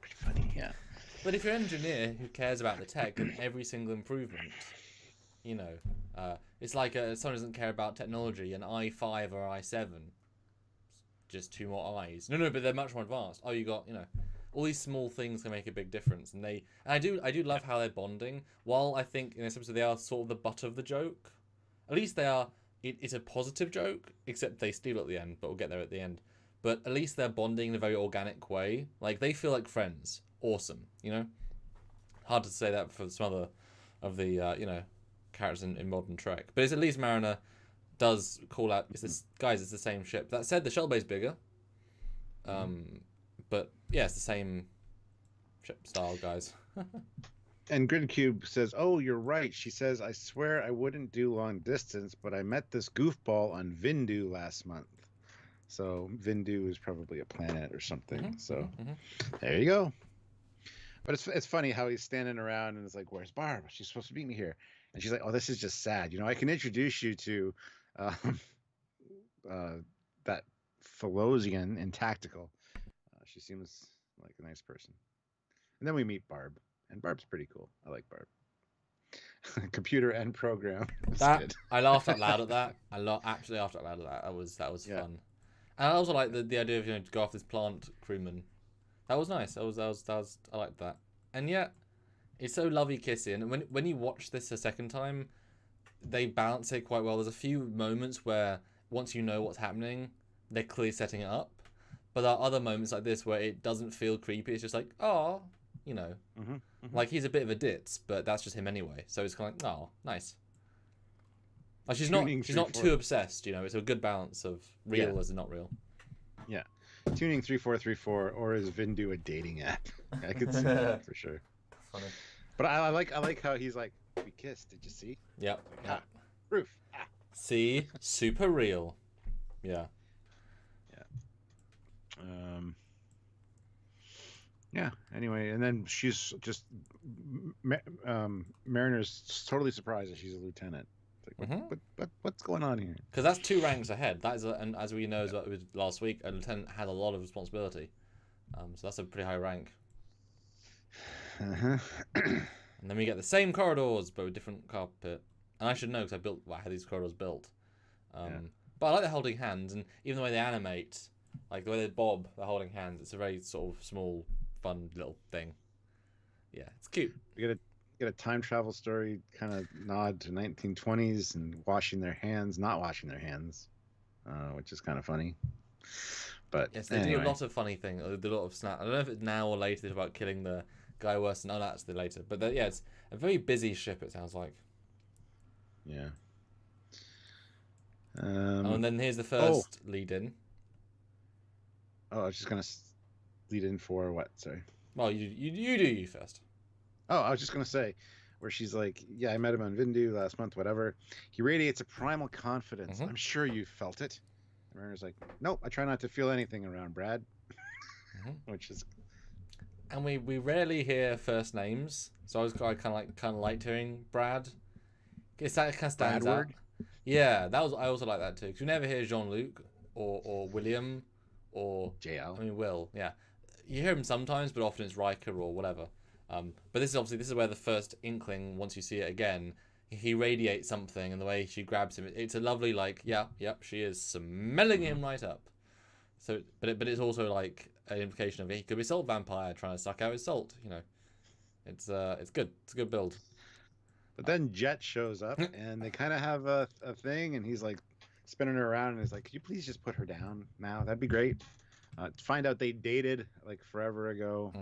Pretty funny, yeah. But if you're an engineer who cares about the tech and every single improvement, you know, it's like someone doesn't care about technology, an i5 or i7, just 2 more I's. No, but they're much more advanced. Oh, you got, you know, all these small things can make a big difference, and I do love how they're bonding. While I think in this episode they are sort of the butt of the joke, at least they are. It's a positive joke, except they steal at the end, but we'll get there at the end. But at least they're bonding in a very organic way. Like, they feel like friends. Awesome, you know? Hard to say that for some other of the, you know, characters in modern Trek. But it's at least Mariner does call out, guys, it's the same ship. That said, the shuttle bay's bigger. But, yeah, it's the same ship style, guys. And Gridcube says, oh, you're right. She says, I swear I wouldn't do long distance, but I met this goofball on Vindu last month. So Vindu is probably a planet or something. There you go. But it's funny how he's standing around and it's like, where's Barb? She's supposed to meet me here. And she's like, oh, this is just sad. You know, I can introduce you to that Felosian in Tactical. She seems like a nice person. And then we meet Barb. And Barb's pretty cool. I like Barb. Computer and program. I laughed out loud at that. Absolutely laughed out loud at that. That was fun. And I also like the idea of, you know, to go off this plant crewman. That was nice. I liked that. And yet, it's so lovey kissy. And when you watch this a second time, they balance it quite well. There's a few moments where once you know what's happening, they're clearly setting it up. But there are other moments like this where it doesn't feel creepy. It's just like, oh, you know, like he's a bit of a ditz, but that's just him anyway. So it's kind of like, oh, nice. Like she's not too obsessed, you know. It's a good balance of real as not real. Yeah, tuning 3434, or is Vindu a dating app? I could see that for sure. Funny. But I like how he's like, we kissed. Did you see? Yep. Proof. See, super real. Yeah. Yeah. Anyway, and then she's just Mariner's totally surprised that she's a lieutenant. It's like, what's going on here? Because that's 2 ranks ahead. That is, and as we know, last week, a lieutenant had a lot of responsibility. So that's a pretty high rank. And then we get the same corridors, but with different carpet. And I should know because I had these corridors built. But I like the holding hands, and even the way they animate, like the way they bob, the holding hands. It's a very sort of small, fun little thing. Yeah, it's cute. We get a time travel story kind of nod to 1920s and not washing their hands, which is kind of funny. But yes, they do a lot of funny things. They do a lot of snap. I don't know if it's now or later about killing the guy worse. No, that's the later. But yeah, it's a very busy ship. It sounds like. Yeah. And then here's the first lead in. Oh, I was just gonna lead in for what? Sorry. Well, you do you first. Oh, I was just gonna say, where she's like, yeah, I met him on Vindu last month, whatever. He radiates a primal confidence. I'm sure you felt it. And Mariner's like, nope, I try not to feel anything around Brad. Which is. And we rarely hear first names, so I kind of liked hearing Brad. Guess that kind of stands out. Yeah, I also like that too, because you never hear Jean-Luc or William or JL. I mean Will. Yeah, you hear him sometimes, but often it's Riker or whatever. But this is where the first inkling, once you see it again, he radiates something, and the way she grabs him, it's a lovely she is smelling him right up. So, but it's also like an implication of he could be a salt vampire trying to suck out his salt. You know, it's good. It's a good build. But then Jet shows up, and they kind of have a thing, and he's like spinning her around, and he's like, "Could you please just put her down now? That'd be great." Find out they dated like forever ago.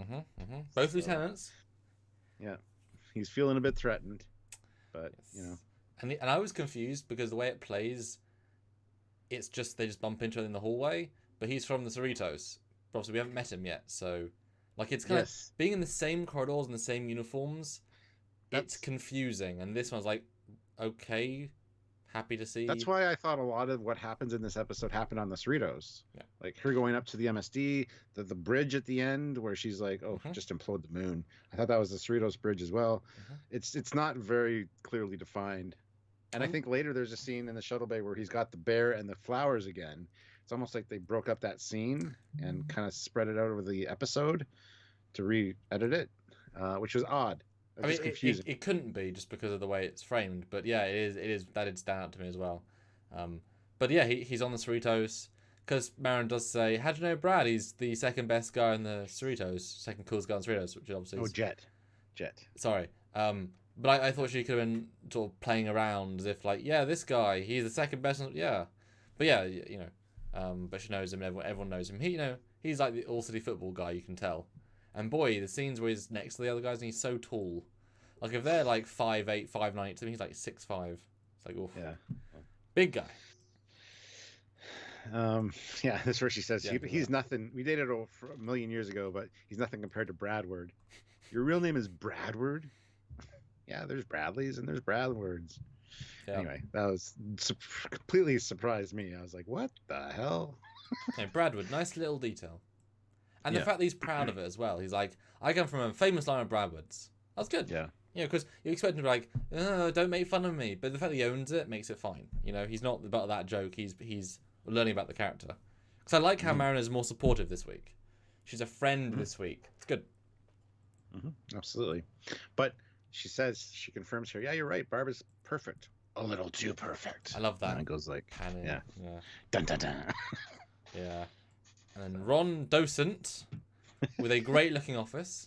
Both lieutenants. Yeah, he's feeling a bit threatened, but you know. And I was confused because the way it plays, it's just they just bump into it in the hallway. But he's from the Cerritos. But obviously we haven't met him yet, so like it's kind of being in the same corridors and the same uniforms. It's confusing, and this one's like, okay, Happy to see. That's why I thought a lot of what happens in this episode happened on the Cerritos. Yeah. Like her going up to the MSD, the bridge at the end where she's like, "Oh, just implode the moon." I thought that was the Cerritos bridge as well. It's not very clearly defined. And I think later there's a scene in the shuttle bay where he's got the bear and the flowers again. It's almost like they broke up that scene and kind of spread it out over the episode to re-edit it, which was odd. I mean, it couldn't be just because of the way it's framed, but yeah, it is. That did stand out to me as well. But yeah, he's on the Cerritos because Marin does say, "How do you know Brad? He's the second best guy in the Cerritos, second coolest guy in the Cerritos," which obviously is... Jet. Sorry. But I thought she could have been sort of playing around as if like, yeah, this guy, he's the second best. Yeah, but yeah, you know, but she knows him. Everyone knows him. He's like the All City football guy. You can tell. And boy, the scenes where he's next to the other guys and he's so tall. Like if they're like 5'8", 5'9", to me he's like 6'5". It's like, oof. Yeah. Big guy. Yeah, that's where she says he's nothing. We dated a million years ago, but he's nothing compared to Bradward. Your real name is Bradward? Yeah, there's Bradleys and there's Bradwards. Yeah. Anyway, that was completely surprised me. I was like, what the hell? Hey, Bradward, nice little detail. And the fact that he's proud of it as well. He's like, I come from a famous line of Bradwards. That's good. Yeah. You know, because you expect him to be like, oh, don't make fun of me. But the fact that he owns it makes it fine. You know, he's not the butt of that joke. He's learning about the character. Because I like how Marin is more supportive this week. She's a friend this week. It's good. Absolutely. But she says, she confirms here, yeah, you're right. Barb is perfect. A little too perfect. I love that. And it goes like, Canon. Yeah. Dun, dun, dun. Yeah. And then Ron Docent with a great looking office.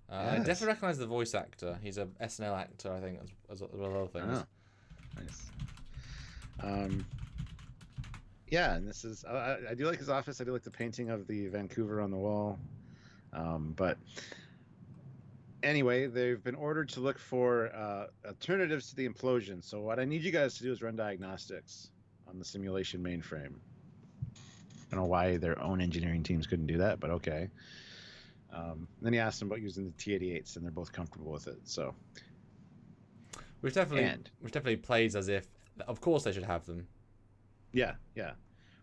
I definitely recognise the voice actor. He's a SNL actor, I think, as well as other things. Oh, nice. Yeah, and this is I do like his office. I do like the painting of the Vancouver on the wall. But anyway, they've been ordered to look for alternatives to the implosion. So what I need you guys to do is run diagnostics on the simulation mainframe. I don't know why their own engineering teams couldn't do that, but okay. Then he asked them about using the T-88s, and they're both comfortable with it. So, which definitely plays as if, of course, they should have them. Yeah.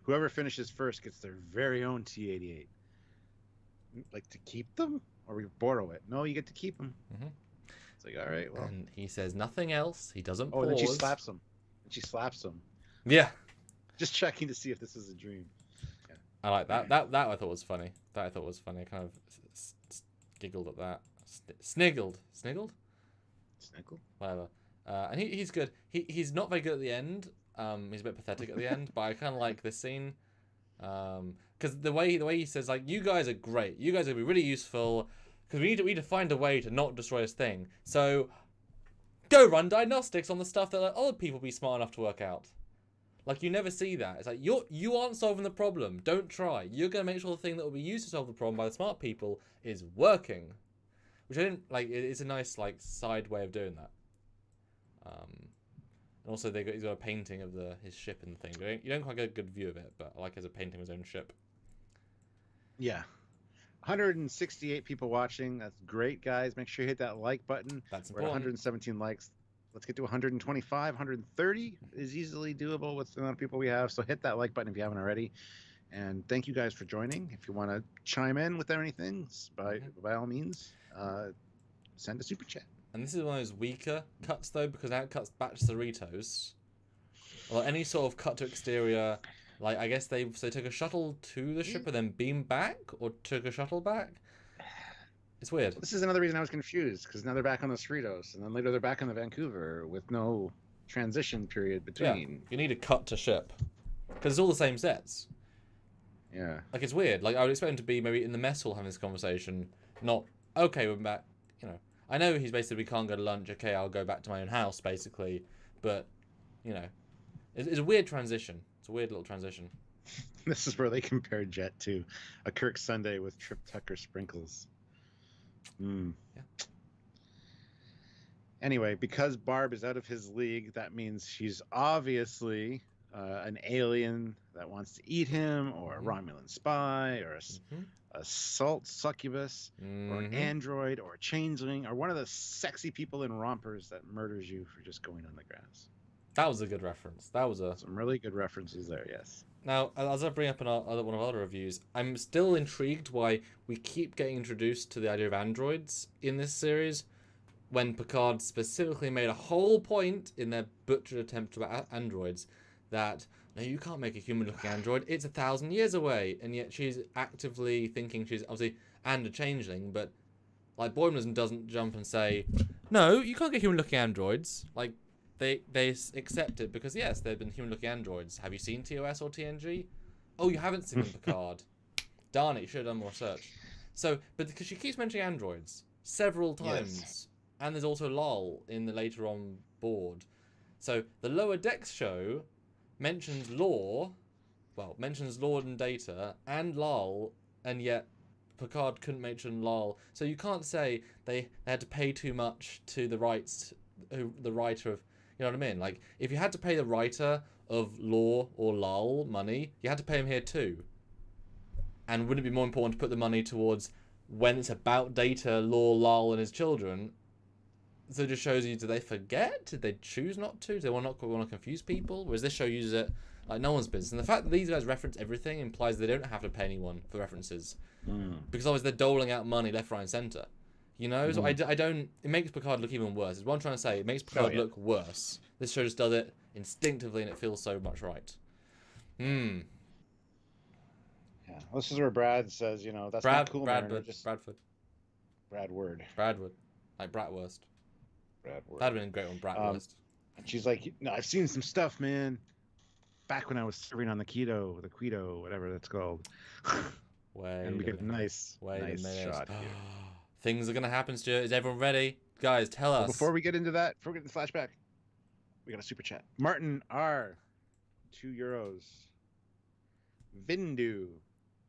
Whoever finishes first gets their very own T-88. Like to keep them, or we borrow it? No, you get to keep them. It's like, all right, well. And he says nothing else. He doesn't. Oh, then she slaps him. Yeah. Just checking to see if this is a dream. I like that. That I thought was funny. I kind of giggled at that. Sniggled. Whatever. And he's good. He's not very good at the end. He's a bit pathetic at the end, but I kind of like this scene. Because the way he says, like, you guys are great. You guys are going to be really useful. Because we need to find a way to not destroy this thing. So go run diagnostics on the stuff that like, other people be smart enough to work out. Like, you never see that. It's like, you aren't solving the problem. Don't try. You're going to make sure the thing that will be used to solve the problem by the smart people is working. Which I didn't, like, it's a nice, like, side way of doing that. And also, he's got a painting of his ship and the thing. You don't quite get a good view of it, but I like as a painting of his own ship. Yeah. 168 people watching. That's great, guys. Make sure you hit that like button. That's important. We're at 117 likes. Let's get to 125, 130 is easily doable with the amount of people we have. So hit that like button if you haven't already. And thank you guys for joining. If you want to chime in with anything, by all means, send a super chat. And this is one of those weaker cuts, though, because now it cuts back to Cerritos. Or any sort of cut to exterior, like, I guess they took a shuttle to the ship and then beamed back, or took a shuttle back. It's weird. This is another reason I was confused, because now they're back on the Cerritos, and then later they're back on the Vancouver with no transition period between. Yeah, you need a cut to ship, because it's all the same sets. Yeah. Like, it's weird. Like, I would expect him to be maybe in the mess hall having this conversation, not, okay, we're back, you know. I know he's basically, we can't go to lunch, okay, I'll go back to my own house, basically, but, you know, it's a weird transition. It's a weird little transition. This is where they compare Jet to a Kirk Sunday with Trip Tucker sprinkles. Yeah. Anyway, because Barb is out of his league, that means she's obviously an alien that wants to eat him, or a Romulan spy, or a salt succubus, or an android, or a changeling, or one of the sexy people in rompers that murders you for just going on the grass. That was a good reference. That was a... Some really good references there, yes. Now, as I bring up in one of our other reviews, I'm still intrigued why we keep getting introduced to the idea of androids in this series, when Picard specifically made a whole point in their butchered attempt about androids that, no, you can't make a human-looking android, it's 1,000 years away, and yet she's actively thinking she's obviously and a changeling, but like Boimler doesn't jump and say, no, you can't get human-looking androids. Like, they accept it because, yes, they've been human-looking androids. Have you seen TOS or TNG? Oh, you haven't seen them, Picard. Darn it, you should have done more research. So, but because she keeps mentioning androids several times, yes. And there's also Lol in the later on board. So, the Lower Decks show mentions mentions Lord and Data and Lol, and yet Picard couldn't mention Lol. So you can't say they had to pay too much to the writer of, you know what I mean? Like, if you had to pay the writer of Law or Lol money, you had to pay him here too. And wouldn't it be more important to put the money towards when it's about Data, Law, Lol, and his children? So it just shows you, do they forget? Did they choose not to? Do they want to confuse people? Whereas this show uses it like no one's business. And the fact that these guys reference everything implies they don't have to pay anyone for references. Because obviously they're doling out money left, right, and centre. You know? So I don't... It makes Picard look even worse. Is what I'm trying to say. It makes Picard look worse. This show just does it instinctively and it feels so much right. Yeah. Well, this is where Brad says, that's not cool, Bradwood. Bradwood. Like Bratwurst. Bradwood. That'd have been a great one, Bratwurst. And she's like, no, I've seen some stuff, man. Back when I was serving on the Quito, whatever that's called. And we get a nice shot here. Things are going to happen, Stuart. Is everyone ready? Guys, tell us. Before we get into that, before we get into the flashback, we got a super chat. Martin R. €2. Vindu.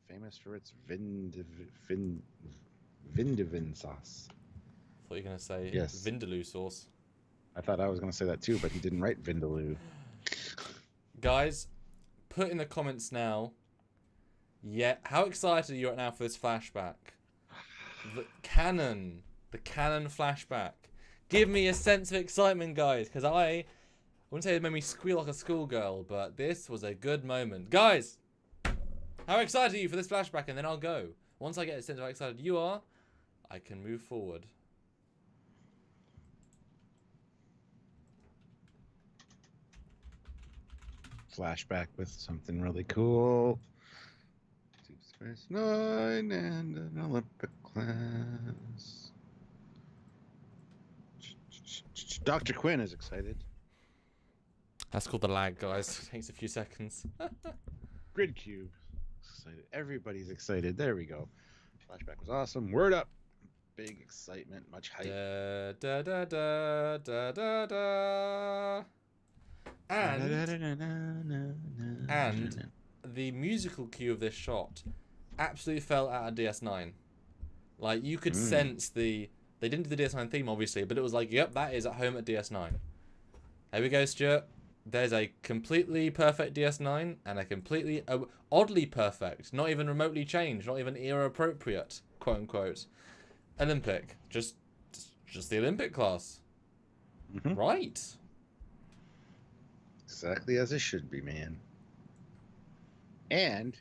Famous for its Vindivin sauce. I thought you were going to say Vindaloo sauce. I thought I was going to say that too, but he didn't write Vindaloo. Guys, put in the comments now. Yeah, how excited are you right now for this flashback? The Canon flashback. Give me a sense of excitement, guys, because I wouldn't say it made me squeal like a schoolgirl, but this was a good moment. Guys, how excited are you for this flashback? And then I'll go. Once I get a sense of how excited you are, I can move forward. Flashback with something really cool. Deep Space Nine and an Olympic class. Dr. Quinn is excited. That's called the lag, guys. It takes a few seconds. Grid Cube. Excited. Everybody's excited. There we go. Flashback was awesome. Word up. Big excitement. Much hype. Da, da, da, da, da, da, da. And the musical cue of this shot absolutely fell out of DS9. Like, you could sense they didn't do the DS9 theme, obviously, but it was like, yep, that is at home at DS9. There we go, Stuart. There's a completely perfect DS9 and a completely oddly perfect, not even remotely changed, not even era appropriate, quote unquote, Olympic. Just the Olympic class. Right. Exactly as it should be, man. And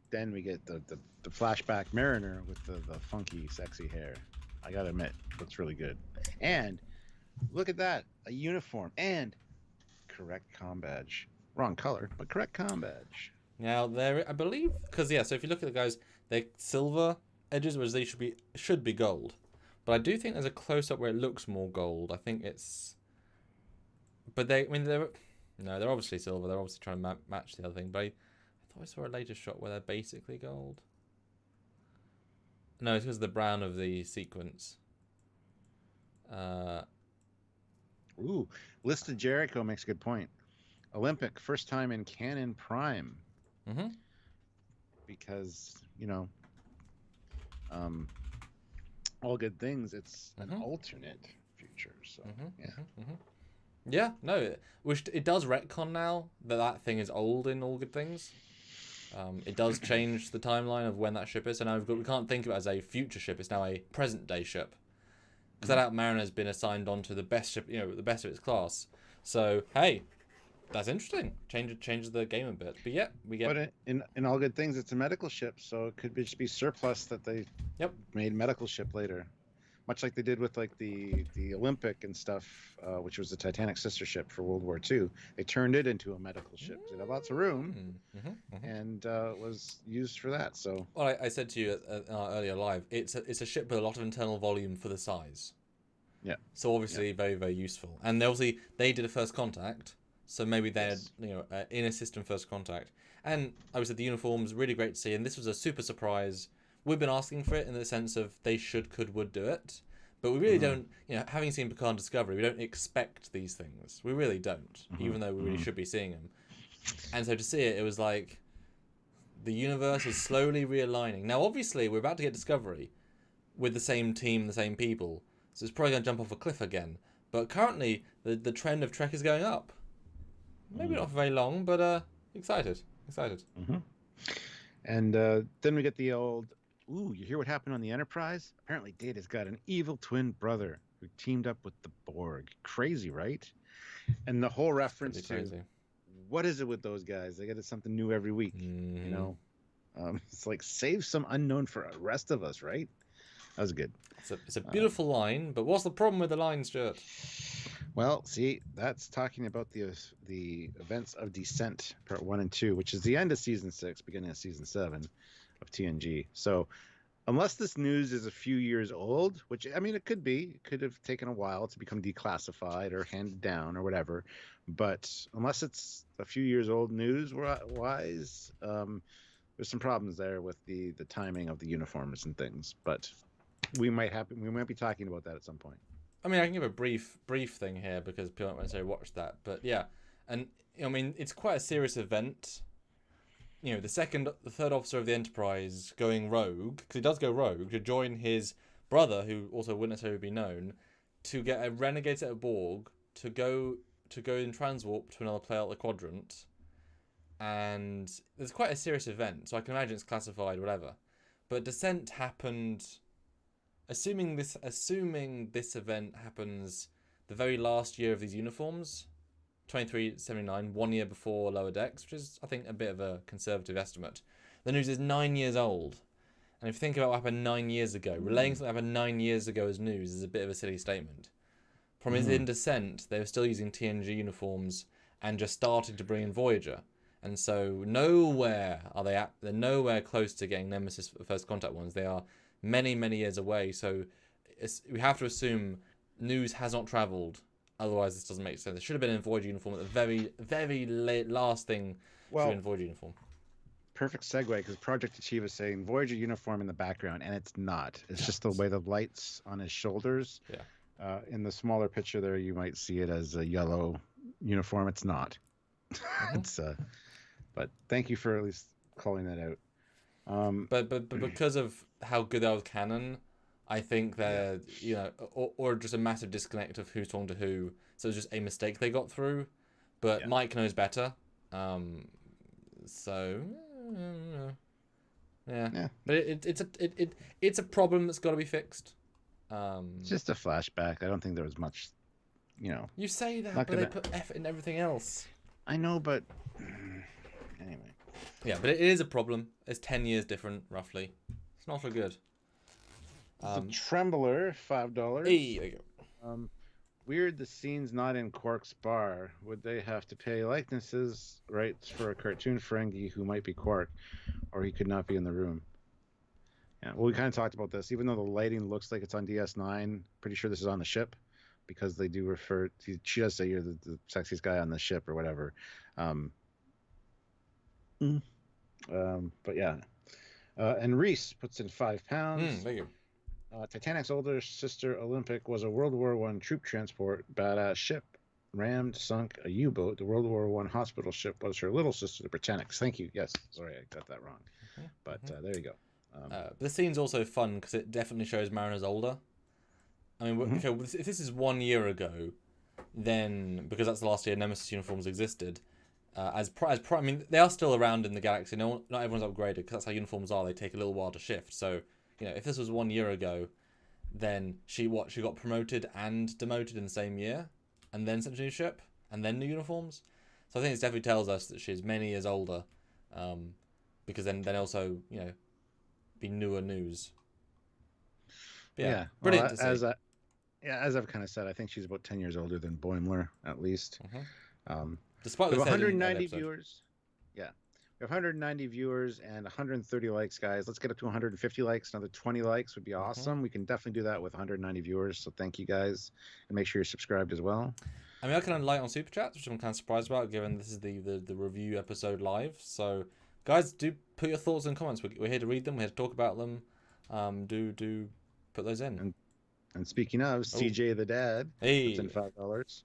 then we get the flashback Mariner with the funky, sexy hair. I gotta admit, looks really good. And look at that, a uniform and correct comm badge. Wrong color, but correct comm badge. Now there, I believe, because so if you look at the guys, they're silver edges, whereas they should be gold. But I do think there's a close up where it looks more gold. I think it's, but they're obviously silver. They're obviously trying to match the other thing. But I thought I saw a later shot where they're basically gold. No, it's because of the brown of the sequence. List of Jericho makes a good point. Olympic, first time in Canon Prime. Because, all good things, it's an alternate future. So, Yeah, no, which it does retcon now that thing is old in All Good Things. It does change the timeline of when that ship is, so now we can't think of it as a future ship. It's now a present day ship. Because that Mariner has been assigned onto the best ship, the best of its class. So hey, that's interesting. Changes the game a bit. But yeah, we get. But in all good things, it's a medical ship, so it could just be surplus that they made medical ship later, much like they did with like the Olympic and stuff, which was the Titanic sister ship for World War II. They turned it into a medical ship. It had lots of room, and was used for that. So well, I said to you in our earlier live, it's a ship with a lot of internal volume for the size. Yeah. So obviously very, very useful. And obviously they did a first contact, so maybe they're in a system first contact. And I said the uniforms really great to see, and this was a super surprise. We've been asking for it in the sense of they should, could, would do it, but we really don't. Having seen Picard Discovery, we don't expect these things. We really don't, even though we really should be seeing them. And so to see it, it was like the universe is slowly realigning. Now, obviously, we're about to get Discovery with the same team, the same people. So it's probably going to jump off a cliff again. But currently, the trend of Trek is going up. Maybe not for very long, but excited. And then we get the old, ooh, you hear what happened on the Enterprise? Apparently Data's got an evil twin brother who teamed up with the Borg. Crazy, right? And the whole reference to, what is it with those guys? They get something new every week, you know? It's like, save some unknown for the rest of us, right? That was good. It's a beautiful line, but what's the problem with the line, Stuart? Well, see, that's talking about the events of Descent, part 1 and 2, which is the end of season 6, beginning of season 7 of TNG. So, unless this news is a few years old, which I mean, it could be, it could have taken a while to become declassified or handed down or whatever. But unless it's a few years old news-wise, there's some problems there with the timing of the uniforms and things. But we might be talking about that at some point. I mean, I can give a brief thing here because people won't necessarily watch that. But yeah, and I mean, it's quite a serious event. The third officer of the Enterprise going rogue, because he does go rogue, to join his brother, who also wouldn't necessarily be known, to get a renegade set of Borg to go in transwarp to another planet, the Quadrant. And it's quite a serious event, so I can imagine it's classified, whatever. But Descent happened. Assuming this event happens the very last year of these uniforms, 2379, 1 year before Lower Decks, which is, I think, a bit of a conservative estimate. The news is 9 years old. And if you think about what happened 9 years ago, relaying something that happened 9 years ago as news is a bit of a silly statement. From in Descent, they were still using TNG uniforms and just starting to bring in Voyager. And so nowhere are they at. They're nowhere close to getting Nemesis First Contact ones. They are many, many years away, so we have to assume news has not travelled. Otherwise, this doesn't make sense. It should have been in Voyager uniform at the very, very last thing. Well, in Voyager uniform. Perfect segue, because Project Achieve is saying Voyager uniform in the background, and it's not. It's just the way the lights on his shoulders. Yeah. In the smaller picture there, you might see it as a yellow uniform. It's not. It's but thank you for at least calling that out. But because of how good that was Canon, I think they're or just a massive disconnect of who's talking to who. So it was just a mistake they got through. But Mike knows better. So yeah. But it's a problem that's got to be fixed. It's just a flashback. I don't think there was much. You say that, but they put effort in everything else. I know, but anyway. Yeah, but it is a problem. It's 10 years different, roughly. It's not so good. The Trembler, $5. Hey, there you go. Weird the scene's not in Quark's bar. Would they have to pay likenesses rights for a cartoon Ferengi who might be Quark, or he could not be in the room? Yeah, well, we kind of talked about this. Even though the lighting looks like it's on DS9, pretty sure this is on the ship, because they do refer to, she does say you're the sexiest guy on the ship or whatever. But yeah. And Reese puts in £5. Thank you. Titanic's older sister Olympic was a World War I troop transport badass ship, rammed, sunk a U-boat. The World War I hospital ship was her little sister, the Britannics. Thank you. Yes, sorry, I got that wrong. But there you go. The scene's also fun because it definitely shows Mariner's older. I mean, okay, if this is 1 year ago, then because that's the last year Nemesis uniforms existed, I mean, they are still around in the galaxy. No, not everyone's upgraded because that's how uniforms are. They take a little while to shift. So, if this was 1 year ago, then she got promoted and demoted in the same year, and then sent to a new ship. and then new uniforms. So I think it definitely tells us that she's many years older, because then also be newer news. But yeah, brilliant to see. As I've kind of said, I think she's about 10 years older than Boimler, at least. Despite we the have 190 episode. viewers. Yeah. We have 190 viewers and 130 likes, guys. Let's get up to 150 likes. Another 20 likes would be awesome. We can definitely do that with 190 viewers. So thank you, guys. And make sure you're subscribed as well. I mean, I can light on Super Chats, which I'm kind of surprised about, given this is the review episode live. So, guys, do put your thoughts in comments. We're here to read them. We're here to talk about them. Do put those in. And speaking of, CJ the Dad, it's in $5.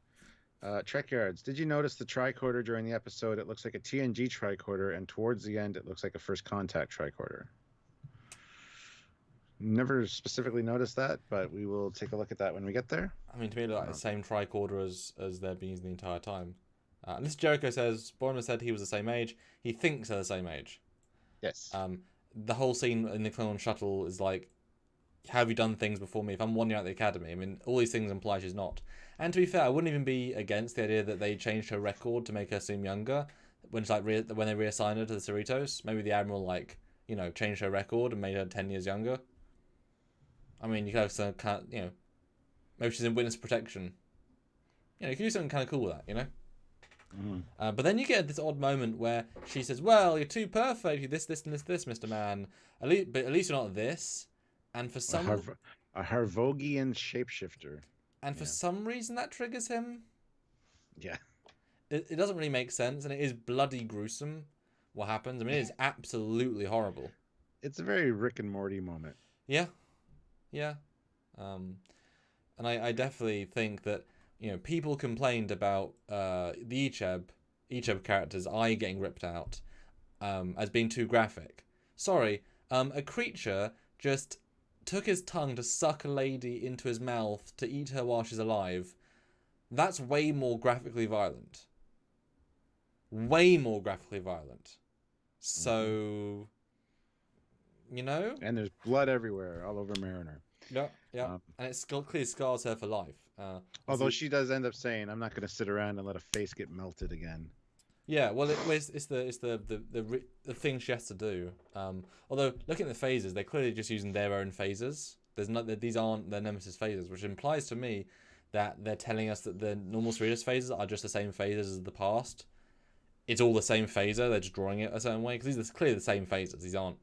Trekyards, did you notice the tricorder during the episode? It looks like a TNG tricorder, and towards the end, it looks like a first contact tricorder. Never specifically noticed that, but we will take a look at that when we get there. I mean, to me, it looked like the same tricorder as they've been using the entire time. And this Jericho says, Boimler said he was the same age. He thinks they're the same age. Yes. The whole scene in the Klingon shuttle is like, have you done things before me? If I'm 1 year at the academy, I mean, all these things imply she's not. And to be fair, I wouldn't even be against the idea that they changed her record to make her seem younger. When it's like when they reassigned her to the Cerritos, maybe the Admiral changed her record and made her 10 years younger. I mean, you could have some kind of, maybe she's in witness protection. You could do something kind of cool with that, But then you get this odd moment where she says, "Well, you're too perfect. You're this, and this, Mr. Man. But at least you're not this." And for some a Harvogian shapeshifter. And for some reason that triggers him. Yeah. It doesn't really make sense, and it is bloody gruesome what happens. I mean, it is absolutely horrible. It's a very Rick and Morty moment. Yeah. Yeah. And I definitely think that, people complained about the Icheb character's eye getting ripped out as being too graphic. Sorry, a creature just took his tongue to suck a lady into his mouth to eat her while she's alive. That's way more graphically violent. Way more graphically violent. So, And there's blood everywhere, all over Mariner. Yeah. And it clearly scars her for life. Although she does end up saying, "I'm not going to sit around and let a face get melted again." Yeah, well, it's the thing she has to do. Although looking at the phasers, they're clearly just using their own phasers. These aren't their Nemesis phasers, which implies to me that they're telling us that the normal Cerritos phasers are just the same phasers as the past. It's all the same phaser. They're just drawing it a certain way because these are clearly the same phasers. These aren't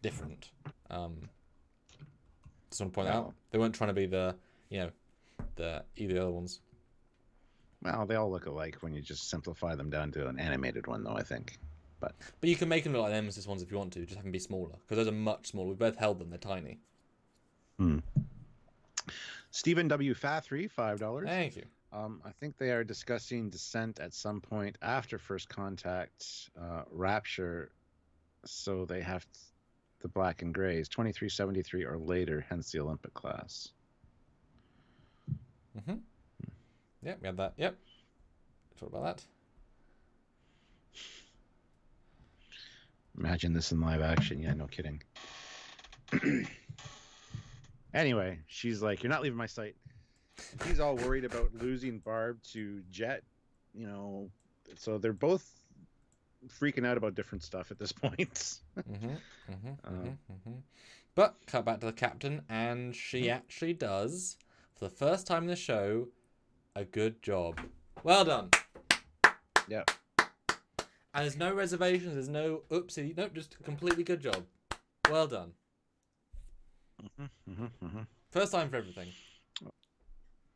different. Just want to point out they weren't trying to be either the other ones. Well, they all look alike when you just simplify them down to an animated one, though, I think. But you can make them look like the Nemesis ones if you want to, just have them be smaller, because those are much smaller. We both held them, they're tiny. Stephen W. Fathry, $5. Thank you. I think they are discussing Descent at some point after First Contact, Rapture, so they have the black and grays, 2373 or later, hence the Olympic class. Yeah, we had that. Yep. Talk about that. Imagine this in live action. Yeah, no kidding. Anyway, she's like, "You're not leaving my sight." He's all worried about losing Barb to Jet, so they're both freaking out about different stuff at this point. But cut back to the captain, and she actually does, for the first time in the show, a good job. Well done. Yeah. And there's no reservations, there's no oopsie, nope, just a completely good job. Well done. First time for everything.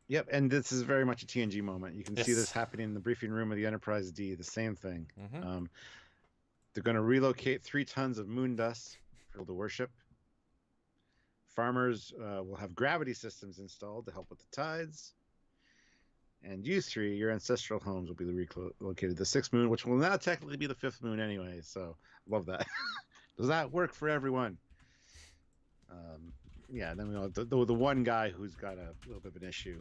Yep, and this is very much a TNG moment. You can see this happening in the briefing room of the Enterprise D, the same thing. They're going to relocate 3 tons of moon dust for the worship. Farmers will have gravity systems installed to help with the tides. And you 3, your ancestral homes will be relocated. The 6th moon, which will now technically be the 5th moon anyway, so love that. Does that work for everyone? Yeah, then we know the one guy who's got a little bit of an issue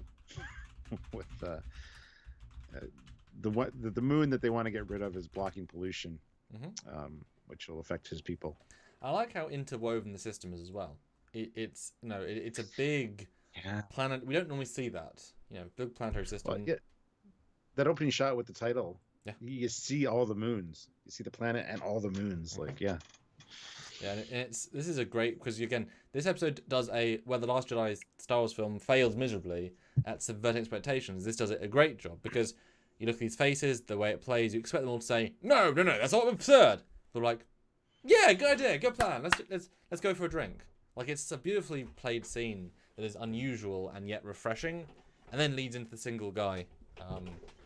with the moon that they want to get rid of is blocking pollution, which will affect his people. I like how interwoven the system is as well. It's a big planet. We don't normally see that. Big planetary system. Well, that opening shot with the title. Yeah. You see all the moons. You see the planet and all the moons. Like, yeah. Yeah, and this is a great, because again, this episode does where the Last Jedi Star Wars film fails miserably at subverting expectations. This does it a great job, because you look at these faces, the way it plays, you expect them all to say, no, that's all absurd. They're like, yeah, good idea, good plan. Let's go for a drink. Like, it's a beautifully played scene that is unusual and yet refreshing, and then leads into the single guy.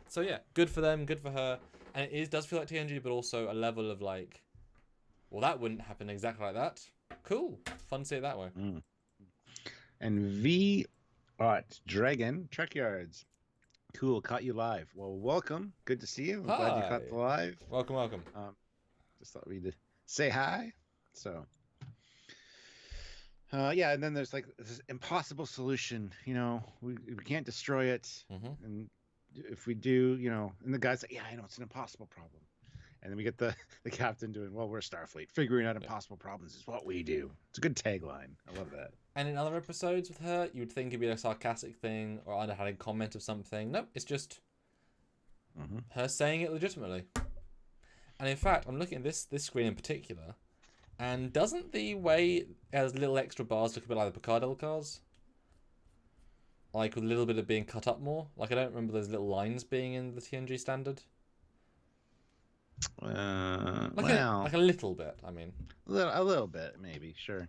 So yeah, good for them, good for her, and it does feel like TNG, but also a level of like, well, that wouldn't happen exactly like that. Cool, fun to see it that way. And V. Dragon Trekyards. Cool, caught you live. Well, welcome. Good to see you. I'm glad you caught the live. Welcome. Just thought we'd say hi. So, yeah, and then there's like this impossible solution. You know, we can't destroy it, and if we do, you know, and the guy's like, yeah, I know it's an impossible problem. And then we get the captain doing, well, we're Starfleet. Figuring out impossible problems is what we do. It's a good tagline. I love that. And in other episodes with her, you would think it'd be a sarcastic thing or underhanded comment of something. Nope, it's just her saying it legitimately. And in fact, I'm looking at this screen in particular, and doesn't the way it has little extra bars look a bit like the Picard cars? Like with a little bit of being cut up more? Like I don't remember those little lines being in the TNG standard. Like a little bit, I mean. A little bit, maybe, sure.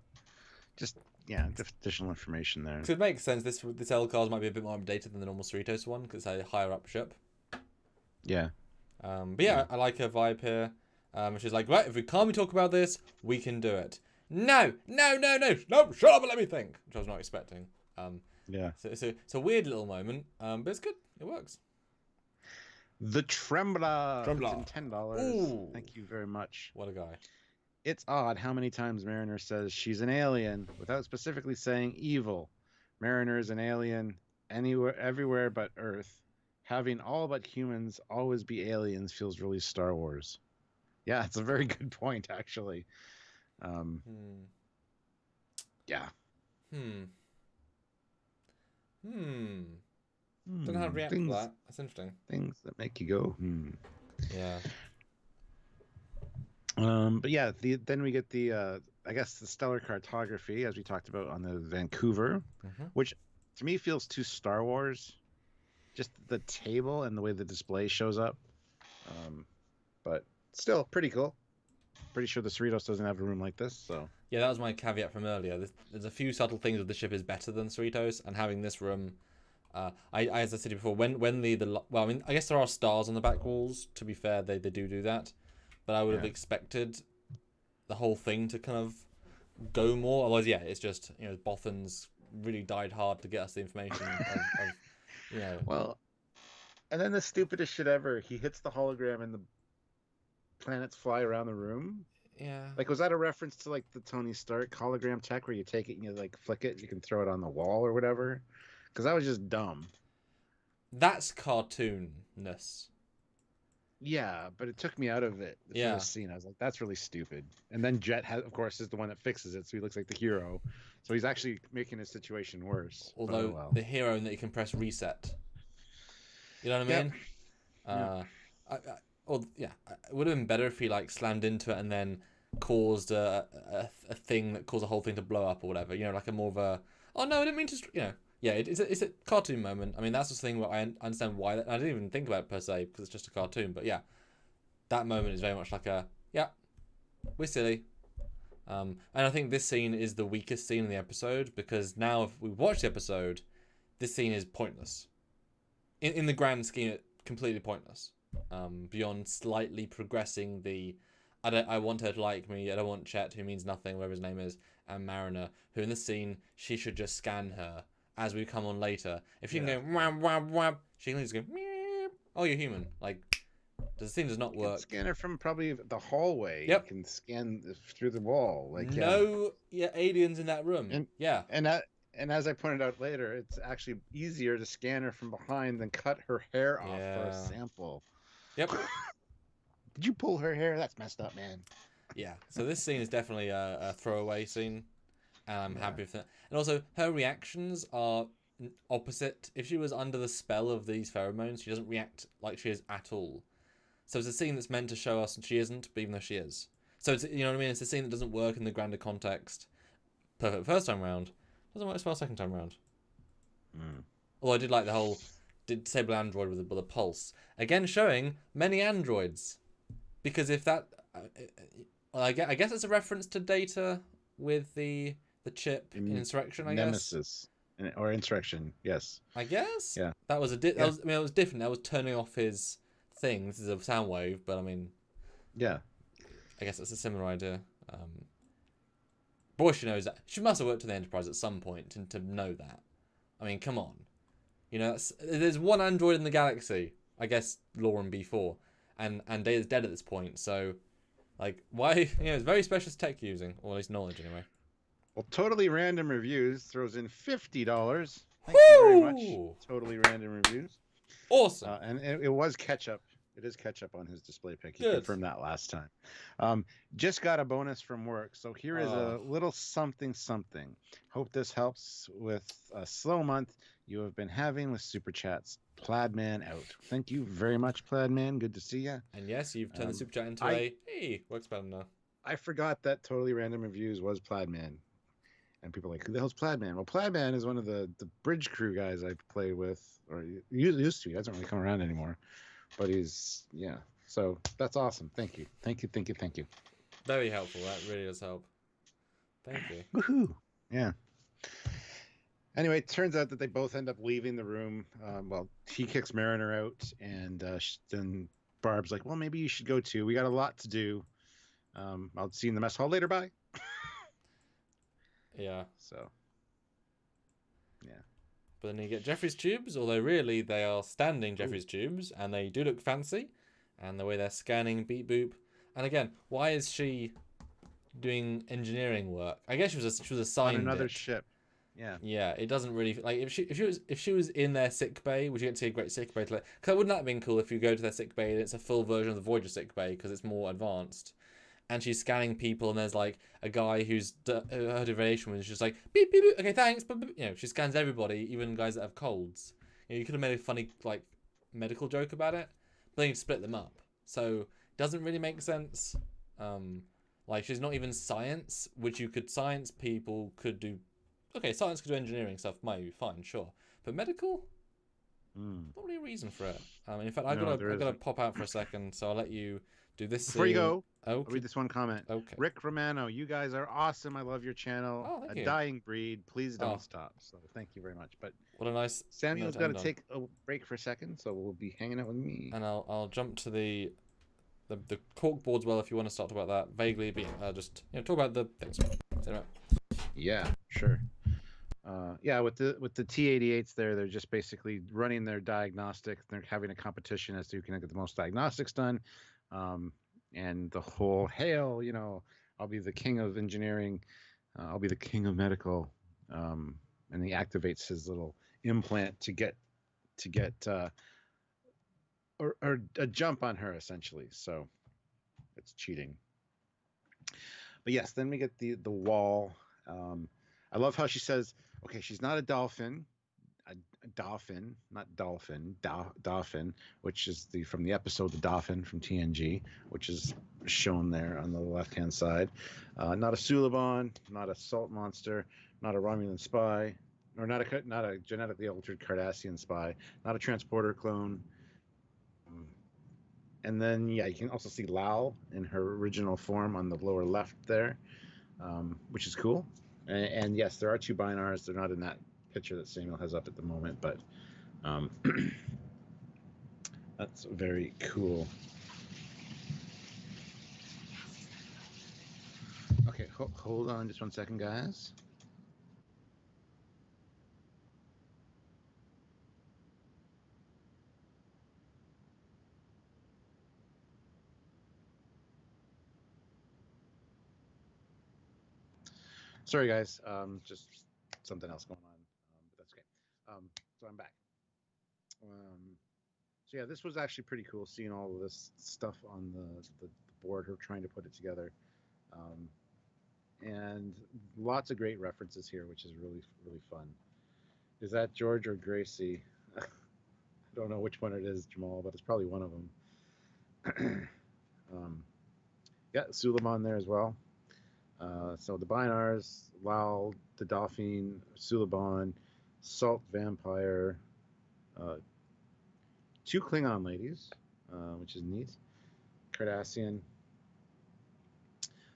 Just, yeah, additional information there. So it makes sense. This L-Cars might be a bit more updated than the normal Cerritos one, because it's a higher up ship. Yeah. But yeah, I like her vibe here. She's like, right, if we calmly talk about this, we can do it. No, shut up and let me think, which I was not expecting. Yeah. So it's a weird little moment, but it's good. It works. The Trembler. $10. Ooh. Thank you very much. What a guy. It's odd how many times Mariner says she's an alien without specifically saying evil. Mariner is an alien everywhere but Earth. Having all but humans always be aliens feels really Star Wars. Yeah, it's a very good point, actually. Yeah. Don't know how to react to that. That's interesting. Things that make you go, Yeah. But yeah, then we get the I guess the stellar cartography, as we talked about on the Vancouver, which to me feels too Star Wars. Just the table and the way the display shows up. But still pretty cool. Pretty sure the Cerritos doesn't have a room like this, so. Yeah, that was my caveat from earlier. There's a few subtle things with the ship is better than Cerritos, and having this room, as I said before, when well, I mean, I guess there are stars on the back walls. To be fair, they do that, but I would have expected the whole thing to kind of go more. Otherwise, yeah, it's just, you know, Bothan's really died hard to get us the information of you know. Well, and then the stupidest shit ever. He hits the hologram and the planets fly around the room. Yeah. Like, was that a reference to like the Tony Stark hologram tech where you take it and you like flick it, you can throw it on the wall or whatever? Because that was just dumb. That's cartoonness. Yeah, but it took me out of it. The first scene, I was like, that's really stupid. And then Jet, of course, is the one that fixes it, so he looks like the hero. So he's actually making his situation worse. Although the hero in that you can press reset. You know what I mean? It would have been better if he like slammed into it and then caused a thing that caused the whole thing to blow up or whatever. You know, like a more of a, oh no, I didn't mean to. You know, yeah, it's a cartoon moment. I mean, that's the thing where I understand why. I didn't even think about it per se because it's just a cartoon. But yeah, that moment is very much like a we're silly. And I think this scene is the weakest scene in the episode because now if we watch the episode, this scene is pointless. In the grand scheme, it's completely pointless. Beyond slightly progressing the, I want her to like me. I don't want Chet, who means nothing, whatever his name is, and Mariner, who in the scene she should just scan her as we come on later. If she can go wham wham wham, she can just go meow. Oh, you're human. Like, the scene does not work. Scan her from probably the hallway. Yep. You can scan through the wall. Like no, aliens in that room. And as I pointed out later, it's actually easier to scan her from behind than cut her hair off for a sample. Yep. Did you pull her hair? That's messed up, man. Yeah. So this scene is definitely a throwaway scene. And I'm happy with that. And also, her reactions are opposite. If she was under the spell of these pheromones, she doesn't react like she is at all. So it's a scene that's meant to show us she isn't, but even though she is. So it's, you know what I mean? It's a scene that doesn't work in the grander context. Perfect first time round. Doesn't work as well second time round. Although I did like the whole disable android with a pulse. Again, showing many androids. Because if that... I guess it's a reference to Data with the chip in Insurrection, I guess. Nemesis. Or Insurrection, yes. I guess? Yeah. That was it was different. That was turning off his thing. This is a sound wave, but I mean... Yeah. I guess it's a similar idea. Boy, she knows that. She must have worked in the Enterprise at some point to know that. I mean, come on. You know, there's one android in the galaxy. I guess Lauren B4. And Data's dead at this point, so... Like, why? You know, it's very specialist tech using. Or at least knowledge, anyway. Well, Totally Random Reviews throws in $50. Thank you very much. Totally Random Reviews. Awesome. And it was ketchup. It is ketchup on his display pic. He Good. confirmed that last time. Just got a bonus from work. So here is a little something. Hope this helps with a slow month you have been having with Super Chats. Plaidman out. Thank you very much, Plaidman. Good to see you. And yes, you've turned the Super Chat into hey, works better now. I forgot that Totally Random Reviews was Plaidman. And people are like, who the hell's Plaidman? Well, Plaidman is one of the bridge crew guys I play with, or used to. He doesn't really come around anymore. But he's, yeah. So that's awesome. Thank you. Very helpful. That really does help. Thank you. Woohoo. Yeah. Anyway, it turns out that they both end up leaving the room. Well, he kicks Mariner out, and then Barb's like, well, maybe you should go too. We got a lot to do. I'll see you in the mess hall later. Bye. Yeah. So, yeah. But then you get Jeffrey's tubes, although really they are standing Jeffrey's tubes, and they do look fancy, and the way they're scanning beep boop. And again, why is she doing engineering work? I guess she was assigned on another ship. Yeah. Yeah, it doesn't really like if she was in their sick bay, would you get to see a great sick bay? Because wouldn't that have been cool if you go to their sick bay and it's a full version of the Voyager sick bay because it's more advanced. And she's scanning people, and there's like a guy who's heard of radiation, and she's just like beep beep beep. Okay, thanks. But you know, she scans everybody, even guys that have colds. You know, you could have made a funny like medical joke about it, but then you split them up. So it doesn't really make sense. Like she's not even science, which science people could do. Okay, science could do engineering stuff, might be fine, sure, but medical, not really a reason for it. In fact, I gotta pop out for a second, so I'll let you do this. Before you go, okay. I'll read this one comment. Okay. Rick Romano, you guys are awesome. I love your channel. Oh, thank you. Dying breed. Please don't stop. So thank you very much. But what a nice. Samuel's got to take a break for a second, so we'll be hanging out with me. And I'll jump to the cork boards. Well, if you want to start about that vaguely, but just talk about the things. Yeah, sure. With the T-88s they're just basically running their diagnostics. They're having a competition as to who can get the most diagnostics done. And the whole hail, I'll be the king of engineering. I'll be the king of medical. And he activates his little implant to get or a jump on her essentially. So it's cheating. But yes, then we get the wall. I love how she says, okay, she's not a dolphin, not dolphin, dolphin, which is from the episode The Dolphin from TNG, which is shown there on the left-hand side. Not a Suliban, not a salt monster, not a Romulan spy, or not a genetically altered Cardassian spy, not a transporter clone. And then, you can also see Lal in her original form on the lower left there, which is cool. And yes, there are two binars. They're not in that picture that Samuel has up at the moment, but that's very cool. Okay, hold on just 1 second, guys. Sorry, guys. Just something else going on, but that's okay. So I'm back. So yeah, this was actually pretty cool seeing all of this stuff on the board, her trying to put it together, and lots of great references here, which is really, really fun. Is that George or Gracie? I don't know which one it is, Jamal, but it's probably one of them. Yeah, Suleiman there as well. So the Binars, Lal, the Dauphine, Suliban, Salt Vampire, uh, two Klingon ladies, which is neat. Cardassian.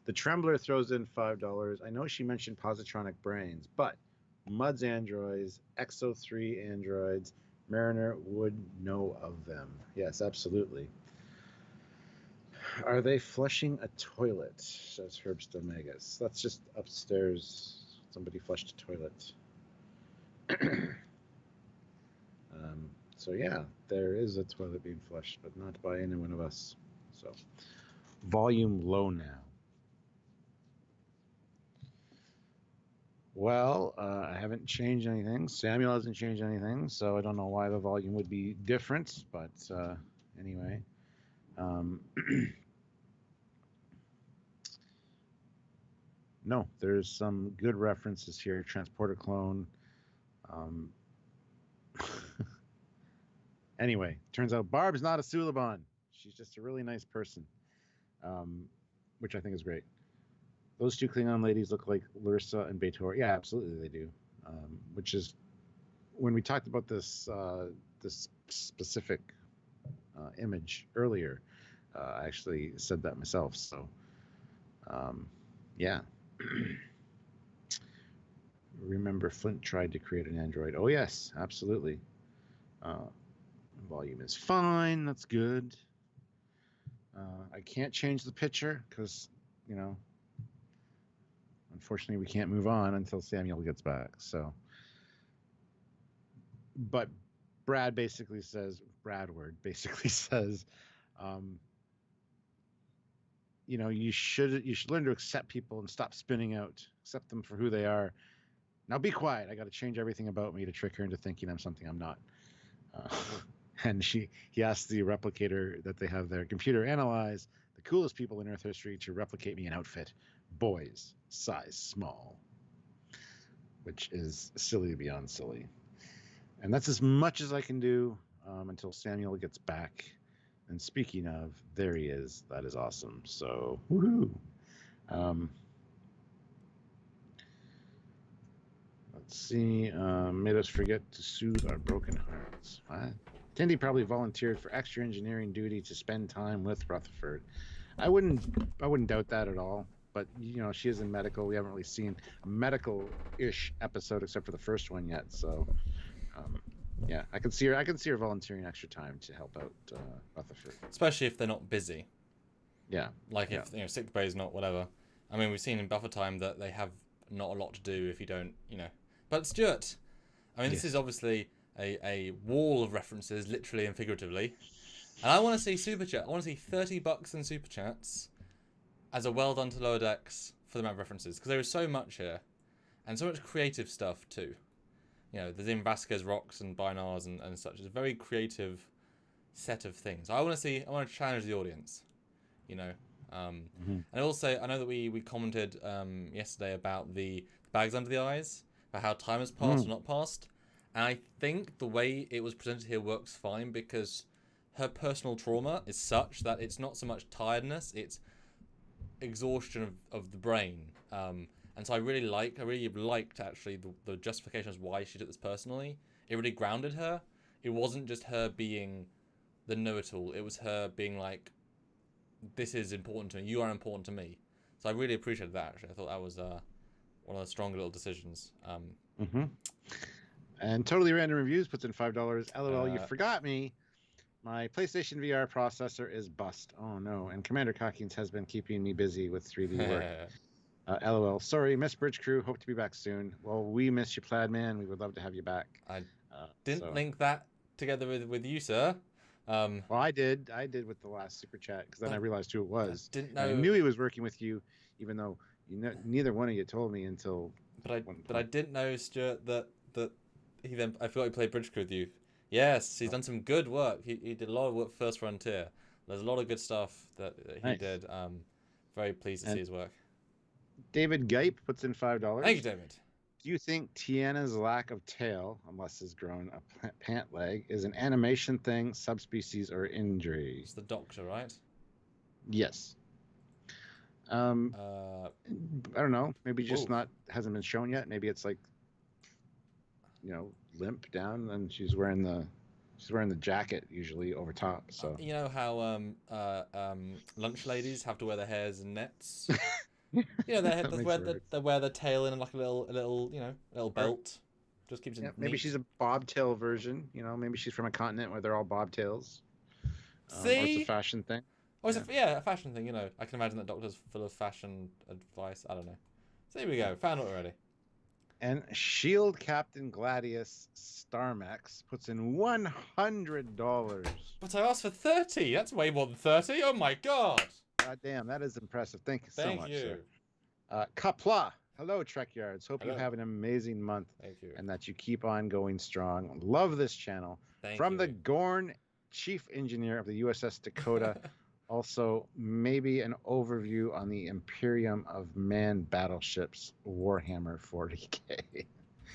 The Trembler throws in $5. I know she mentioned positronic brains, but Mud's androids, Exo 3 androids, Mariner would know of them. Yes, absolutely. Are they flushing a toilet? Says Herbst Omegas. That's just upstairs. Somebody flushed a toilet. So yeah, there is a toilet being flushed, but not by any one of us. So volume low now. Well, I haven't changed anything. Samuel hasn't changed anything, so I don't know why the volume would be different. But anyway. No, there's some good references here. Transporter clone. Anyway, turns out Barb's not a Suliban. She's just a really nice person, which I think is great. Those two Klingon ladies look like Lursa and B'Etor. Yeah, absolutely they do. Which is when we talked about this this specific image earlier. I actually said that myself. So, yeah. Remember, Flint tried to create an android. Oh yes, absolutely. Volume is fine. That's good. I can't change the picture because, you know, unfortunately we can't move on until Samuel gets back. So, but Bradward basically says, you know, you should learn to accept people and stop spinning out, accept them for who they are. Now be quiet. I got to change everything about me to trick her into thinking I'm something I'm not. And he asked the replicator that they have their computer analyze the coolest people in Earth history to replicate me an outfit. Boys, size small. Which is silly beyond silly. And that's as much as I can do until Samuel gets back. And speaking of, there he is. That is awesome. So, woohoo. Let's see. Made us forget to soothe our broken hearts. What? Tindy probably volunteered for extra engineering duty to spend time with Rutherford. I wouldn't doubt that at all. But you know, she is in medical. We haven't really seen a medical-ish episode except for the first one yet. So, yeah, I can see her volunteering extra time to help out Rutherford, especially if they're not busy. Yeah, like if you know, sick bay is not whatever. I mean, we've seen in Buffer Time that they have not a lot to do if you don't, you know. But Stuart, I mean, this is obviously a wall of references, literally and figuratively. And I want to see Super Chat. I want to see $30 in Super Chats as a well done to Lower Decks for the amount of references. Because there is so much here. And so much creative stuff, too. You know, there's in Vasquez rocks and binars and such. It's a very creative set of things. I want to challenge the audience, you know. And also, I know that we commented yesterday about the bags under the eyes, about how time has passed or not passed. And I think the way it was presented here works fine because her personal trauma is such that it's not so much tiredness, it's exhaustion of the brain. And so I really liked actually the justification as why she did this personally. It really grounded her. It wasn't just her being the know-it-all. It was her being like, this is important to me. You are important to me. So I really appreciated that, actually. I thought that was one of the stronger little decisions. And Totally Random Reviews puts in $5. LOL, you forgot me. My PlayStation VR processor is bust. Oh, no. And Commander Cockings has been keeping me busy with 3D work. LOL. Sorry, miss Bridge Crew. Hope to be back soon. Well, we miss you, Plaid Man. We would love to have you back. I didn't link that together with you, sir. Well, I did with the last super chat because then I realized who it was. I didn't know. I knew he was working with you, even though neither one of you told me until. But I didn't know, Stuart, that he then. I forgot he played Bridge Crew with you. Yes, he's done some good work. He did a lot of work for First Frontier. There's a lot of good stuff that he did. Very pleased to see his work. David Gipe puts in $5. Thank you, David. Do you think Tiana's lack of tail, unless it's grown a pant leg, is an animation thing, subspecies, or injury? It's the Doctor, right? Yes. I don't know. Maybe just Ooh. hasn't been shown yet. Maybe it's like, limp down, and she's wearing the jacket usually over top. So You know how lunch ladies have to wear their hairs in nets? that makes it they wear their tail in like a little little Or, belt. Just keeps it maybe neat. she's a bobtail version. Maybe she's from a continent where they're all bobtails. Or it's a See? fashion thing. Oh, it's a fashion thing, I can imagine that Doctor's full of fashion advice. I don't know. So here we go. Found it already. And Shield Captain Gladius Starmax puts in $100. But I asked for 30. That's way more than 30. Oh my god. God damn, that is impressive. Thank you so much, you. sir. Kapla. Hello, Trekyards. Hope Hello. you have an amazing month. Thank you. And that you keep on going strong. Love this channel. From the Gorn, Chief Engineer of the USS Dakota. Also, maybe an overview on the Imperium of manned battleships, Warhammer 40K.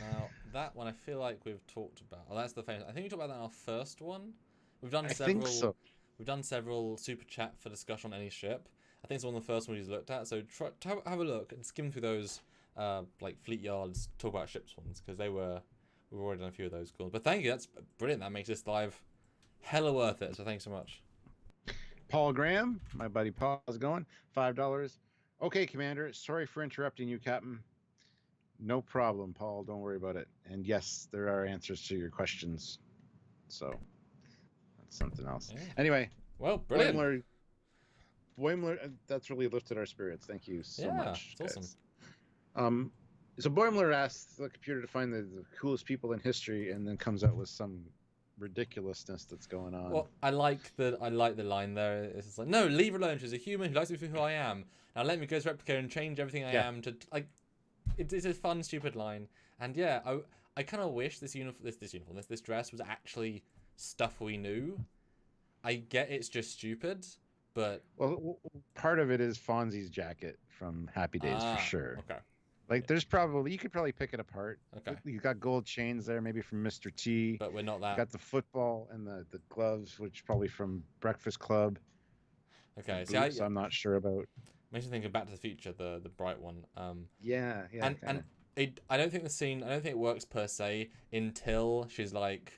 Now, that one I feel like we've talked about. Oh, that's the famous. I think we talked about that in our first one. We've done several. I think so. We've done several super chat for discussion on any ship. I think it's one of the first ones we looked at. So have a look and skim through those, like Fleet Yards talk about ships ones, because we've already done a few of those calls. But thank you, that's brilliant. That makes this live hella worth it. So thanks so much. Paul Graham, my buddy Paul, is going $5. Okay, Commander. Sorry for interrupting you, Captain. No problem, Paul. Don't worry about it. And yes, there are answers to your questions. So that's something else. Yeah. Anyway, well, brilliant. Boimler, that's really lifted our spirits. Thank you so much. It's guys. awesome. So Boimler asks the computer to find the coolest people in history, and then comes out with some ridiculousness that's going on. Well, I like the line there. It's just like, no, leave her alone. She's a human who likes me for who I am. Now let me go to Replica and change everything I am to like. It's a fun, stupid line, and yeah, I kind of wish this dress was actually stuff we knew. I get it's just stupid, but part of it is Fonzie's jacket from Happy Days for sure. Okay. Like, you could probably pick it apart. Okay. You got gold chains there, maybe from Mr. T. But we're not that. You got the football and the gloves, which probably from Breakfast Club. Okay. So I'm not sure about. Makes me think of Back to the Future, the bright one. Yeah. And I don't think it works per se until she's like,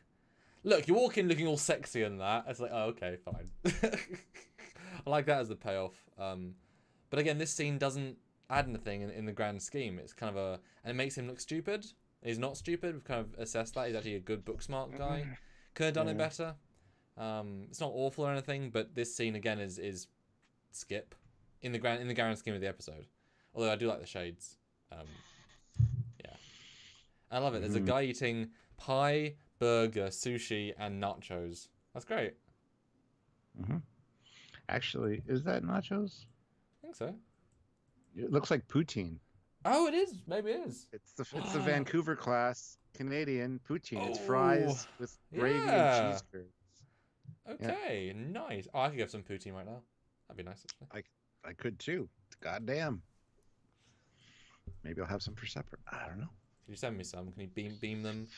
look, you walk in looking all sexy and that. It's like, oh, okay, fine. I like that as the payoff. But again, this scene doesn't add anything in the grand scheme. It's kind of and it makes him look stupid. He's not stupid. We've kind of assessed that. He's actually a good book smart guy. Could have done it better. It's not awful or anything, but this scene again is skip in the grand scheme of the episode. Although I do like the shades. Yeah, I love it. There's a guy eating pie, burger, sushi, and nachos. That's great. Actually, is that nachos? I think so. It looks like poutine. Oh, it is. Maybe it is. It's the Vancouver class Canadian poutine. It's fries with gravy and cheese curds. Okay, nice. Oh, I could have some poutine right now. That'd be nice, actually. I could too. God damn. Maybe I'll have some for supper. I don't know. Can you send me some? Can you beam them?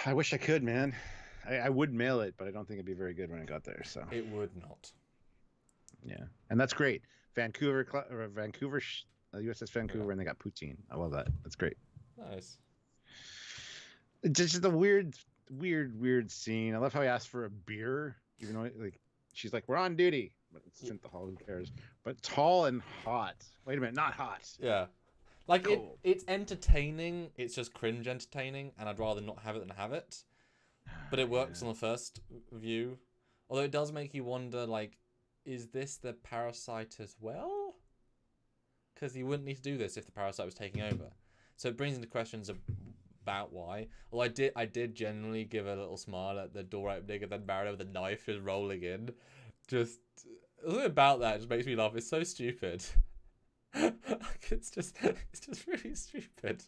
I wish I could, man. I would mail it, but I don't think it'd be very good when it got there. So it would not. Yeah, and that's great. Vancouver, USS Vancouver, and they got poutine. I love that. That's great. Nice. It's just a weird scene. I love how he asked for a beer, even though she's like, we're on duty, but it's synthahol. Who cares? But tall and hot. Wait a minute, not hot. Yeah. Like it's entertaining. It's just cringe entertaining, and I'd rather not have it than have it. But it works on the first view. Although it does make you wonder, like, is this the parasite as well? Because you wouldn't need to do this if the parasite was taking over. So it brings into questions about why. Well, I did generally give a little smile at the door opening and then Mariner with a knife just rolling in. Just something about that just makes me laugh. It's so stupid. it's just really stupid.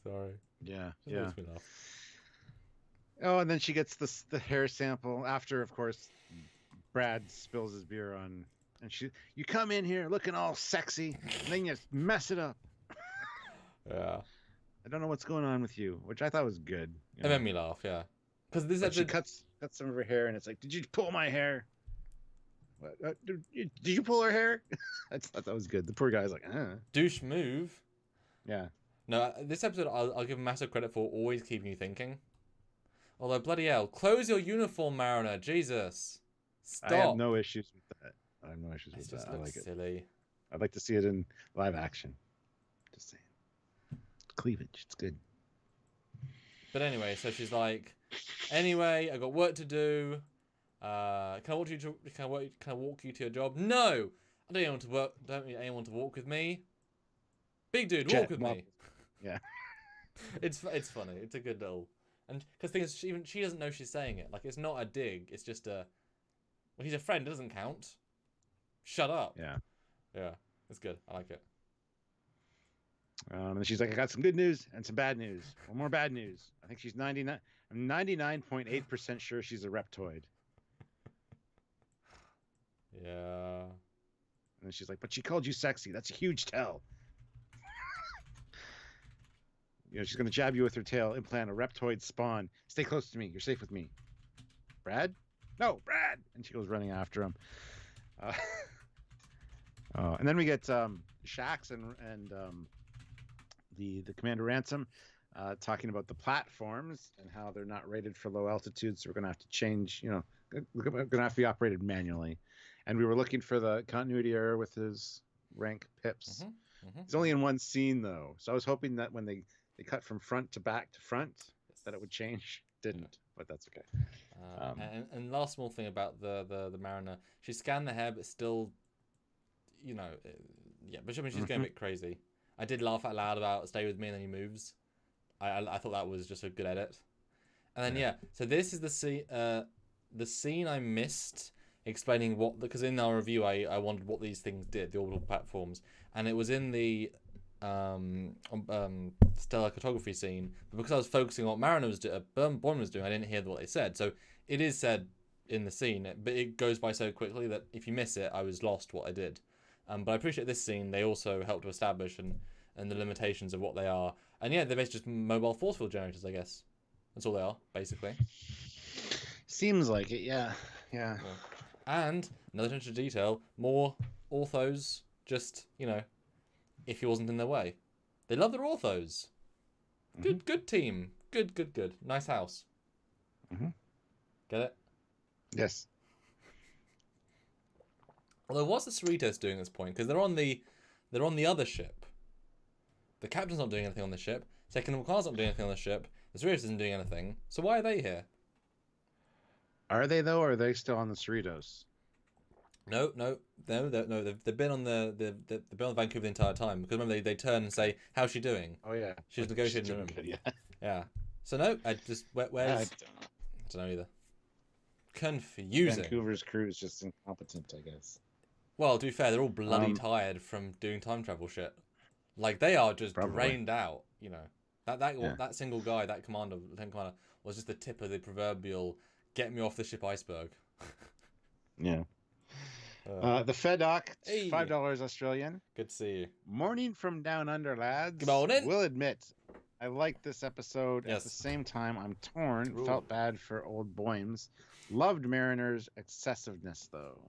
Sorry. Yeah. Just makes me laugh. Oh, and then she gets the hair sample after, of course, Brad spills his beer on, and you come in here looking all sexy, and then you mess it up. Yeah. I don't know what's going on with you, which I thought was good. It made me laugh, yeah. Because this But she episode, cuts some of her hair, and it's like, did you pull my hair? What, did you pull her hair? I thought that was good. The poor guy's like, douche move. yeah. No, this episode I'll give him massive credit for always keeping you thinking. Although, bloody hell, close your uniform, Mariner. Jesus. Stop. I have no issues with that. I have no issues with Just that. I looks like silly. it. I'd like to see it in live action. Just saying. Cleavage, it's good. But anyway, so she's like, anyway, I got work to do. Can I walk you to your job? No, I don't want to work. Don't need anyone to walk with me. Big dude, walk with me. Yeah. It's funny. It's a good little, and because thing is, she doesn't know she's saying it. Like it's not a dig. It's just a. Well, he's a friend. It doesn't count. Shut up. Yeah. Yeah, it's good. I like it. And she's like, I got some good news and some bad news. One more bad news. I think she's 99. I'm 99.8% sure she's a reptoid. Yeah. And she's like, but she called you sexy. That's a huge tell. She's going to jab you with her tail, implant a reptoid spawn. Stay close to me. You're safe with me. Brad? No, Brad! And she goes running after him. And then we get Shax and the Commander Ransom talking about the platforms and how they're not rated for low altitude, so we're going to have to change, we're going to have to be operated manually. And we were looking for the continuity error with his rank pips. He's only in one scene, though, so I was hoping that when they cut from front to back to front, that it would change. Didn't, but that's okay. And last small thing about the Mariner, she scanned the hair, but still, but she's going a bit crazy. I did laugh out loud about "Stay with me" and then he moves. I thought that was just a good edit. And then so this is the scene I missed explaining because in our review I wondered what these things did, the orbital platforms, and it was in the stellar cartography scene. But because I was focusing on what Mariner was Bond was doing, I didn't hear what they said. So it is said in the scene, but it goes by so quickly that if you miss it, I was lost what I did. But I appreciate this scene. They also help to establish and the limitations of what they are. And yeah, they're basically just mobile force field generators, I guess. That's all they are, basically. Seems like it, yeah. And another attention to detail, more orthos, just, if he wasn't in their way. They love their orthos. Good team. Good. Nice house. Get it? Yes. Although, what's the Cerritos doing at this point? Because they're on the other ship. The captain's not doing anything on the ship. Second Car's not doing anything on the ship. The Cerritos isn't doing anything. So why are they here? Are they though, or are they still on the Cerritos? No. They've been on they've been on Vancouver the entire time. Because remember they turn and say, "How's she doing?" Oh yeah, she's negotiating with him. Yeah. So no, I just where's I don't know either. Confusing. Vancouver's crew is just incompetent, I guess. Well, to be fair, they're all bloody tired from doing time travel shit. Like they are just drained out. That single guy, that lieutenant commander, was just the tip of the proverbial "get me off the ship" iceberg. Yeah. The FedDoc, $5 Australian. Good to see you. Morning from down under, lads. Good morning. Will admit, I liked this episode. At the same time, I'm torn. Ooh. Felt bad for old Boymes. Loved Mariner's excessiveness, though.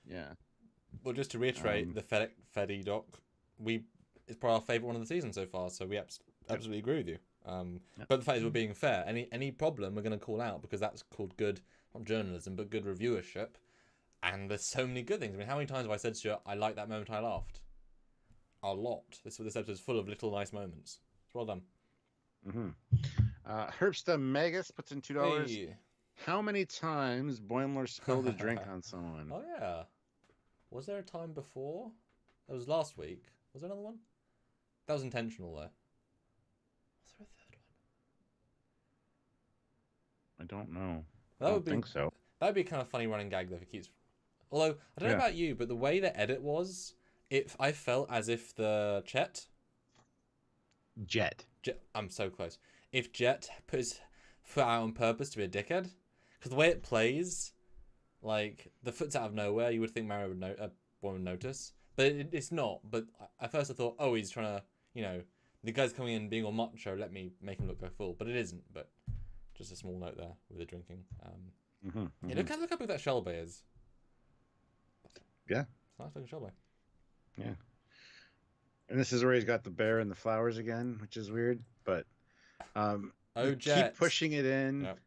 Yeah. Well, just to reiterate, the Feddy doc, it's probably our favourite one of the season so far, so we absolutely agree with you. But the fact is we're being fair. Any problem we're going to call out because that's called good, not journalism, but good reviewership. And there's so many good things. I mean, how many times have I said to you, I like that moment I laughed? A lot. This episode is full of little nice moments. It's well done. Herbsta Magus puts in $2. Hey. How many times Boimler spilled a drink on someone? Oh, yeah. Was there a time before? That was last week. Was there another one? That was intentional, though. Was there a third one? I don't know. I don't think so. That would be a kind of funny running gag, though, if it keeps... Although, I don't know about you, but the way the edit was, I felt as if the Jet, I'm so close. If Jet put his foot out on purpose to be a dickhead, because the way it plays, like, the foot's out of nowhere, you would think Mario would notice. But it's not. But at first I thought, oh, he's trying to, The guy's coming in being all macho. Let me make him look go full, but it isn't. But just a small note there with the drinking. Yeah, look how big that shell bay is. Yeah. It's a nice looking shell bay. Yeah. And this is where he's got the bear and the flowers again, which is weird. But Jet. keep pushing it in. Yep.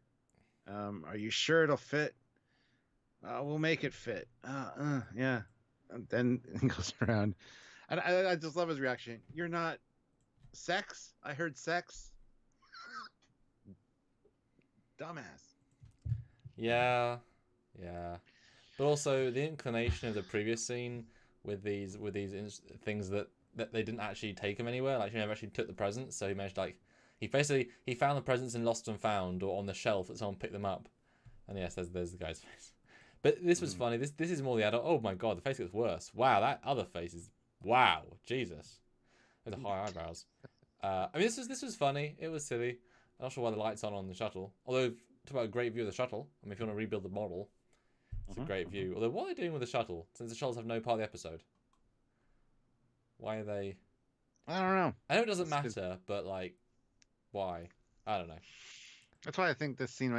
Are you sure it'll fit? We'll make it fit. Yeah. And then he goes around. And I just love his reaction. You're not sex? I heard sex. Dumbass. Yeah. But also the inclination of the previous scene with these things that they didn't actually take him anywhere. Like, she never actually took the presents, so he managed to, like, he found the presents in Lost and Found or on the shelf that someone picked them up. And yes, there's the guy's face. But this was funny. This is more the adult. Oh my god, the face gets worse. Wow, that other face is Jesus. With the high eyebrows. I mean, this was funny. It was silly. I'm not sure why the lights aren't on the shuttle. Although, talk about a great view of the shuttle. I mean, if you want to rebuild the model, it's a great view. Although, what are they doing with the shuttle? Since the shuttles have no part of the episode. Why are they... I don't know. I know it doesn't matter, but, like, why? I don't know. That's why I think this scene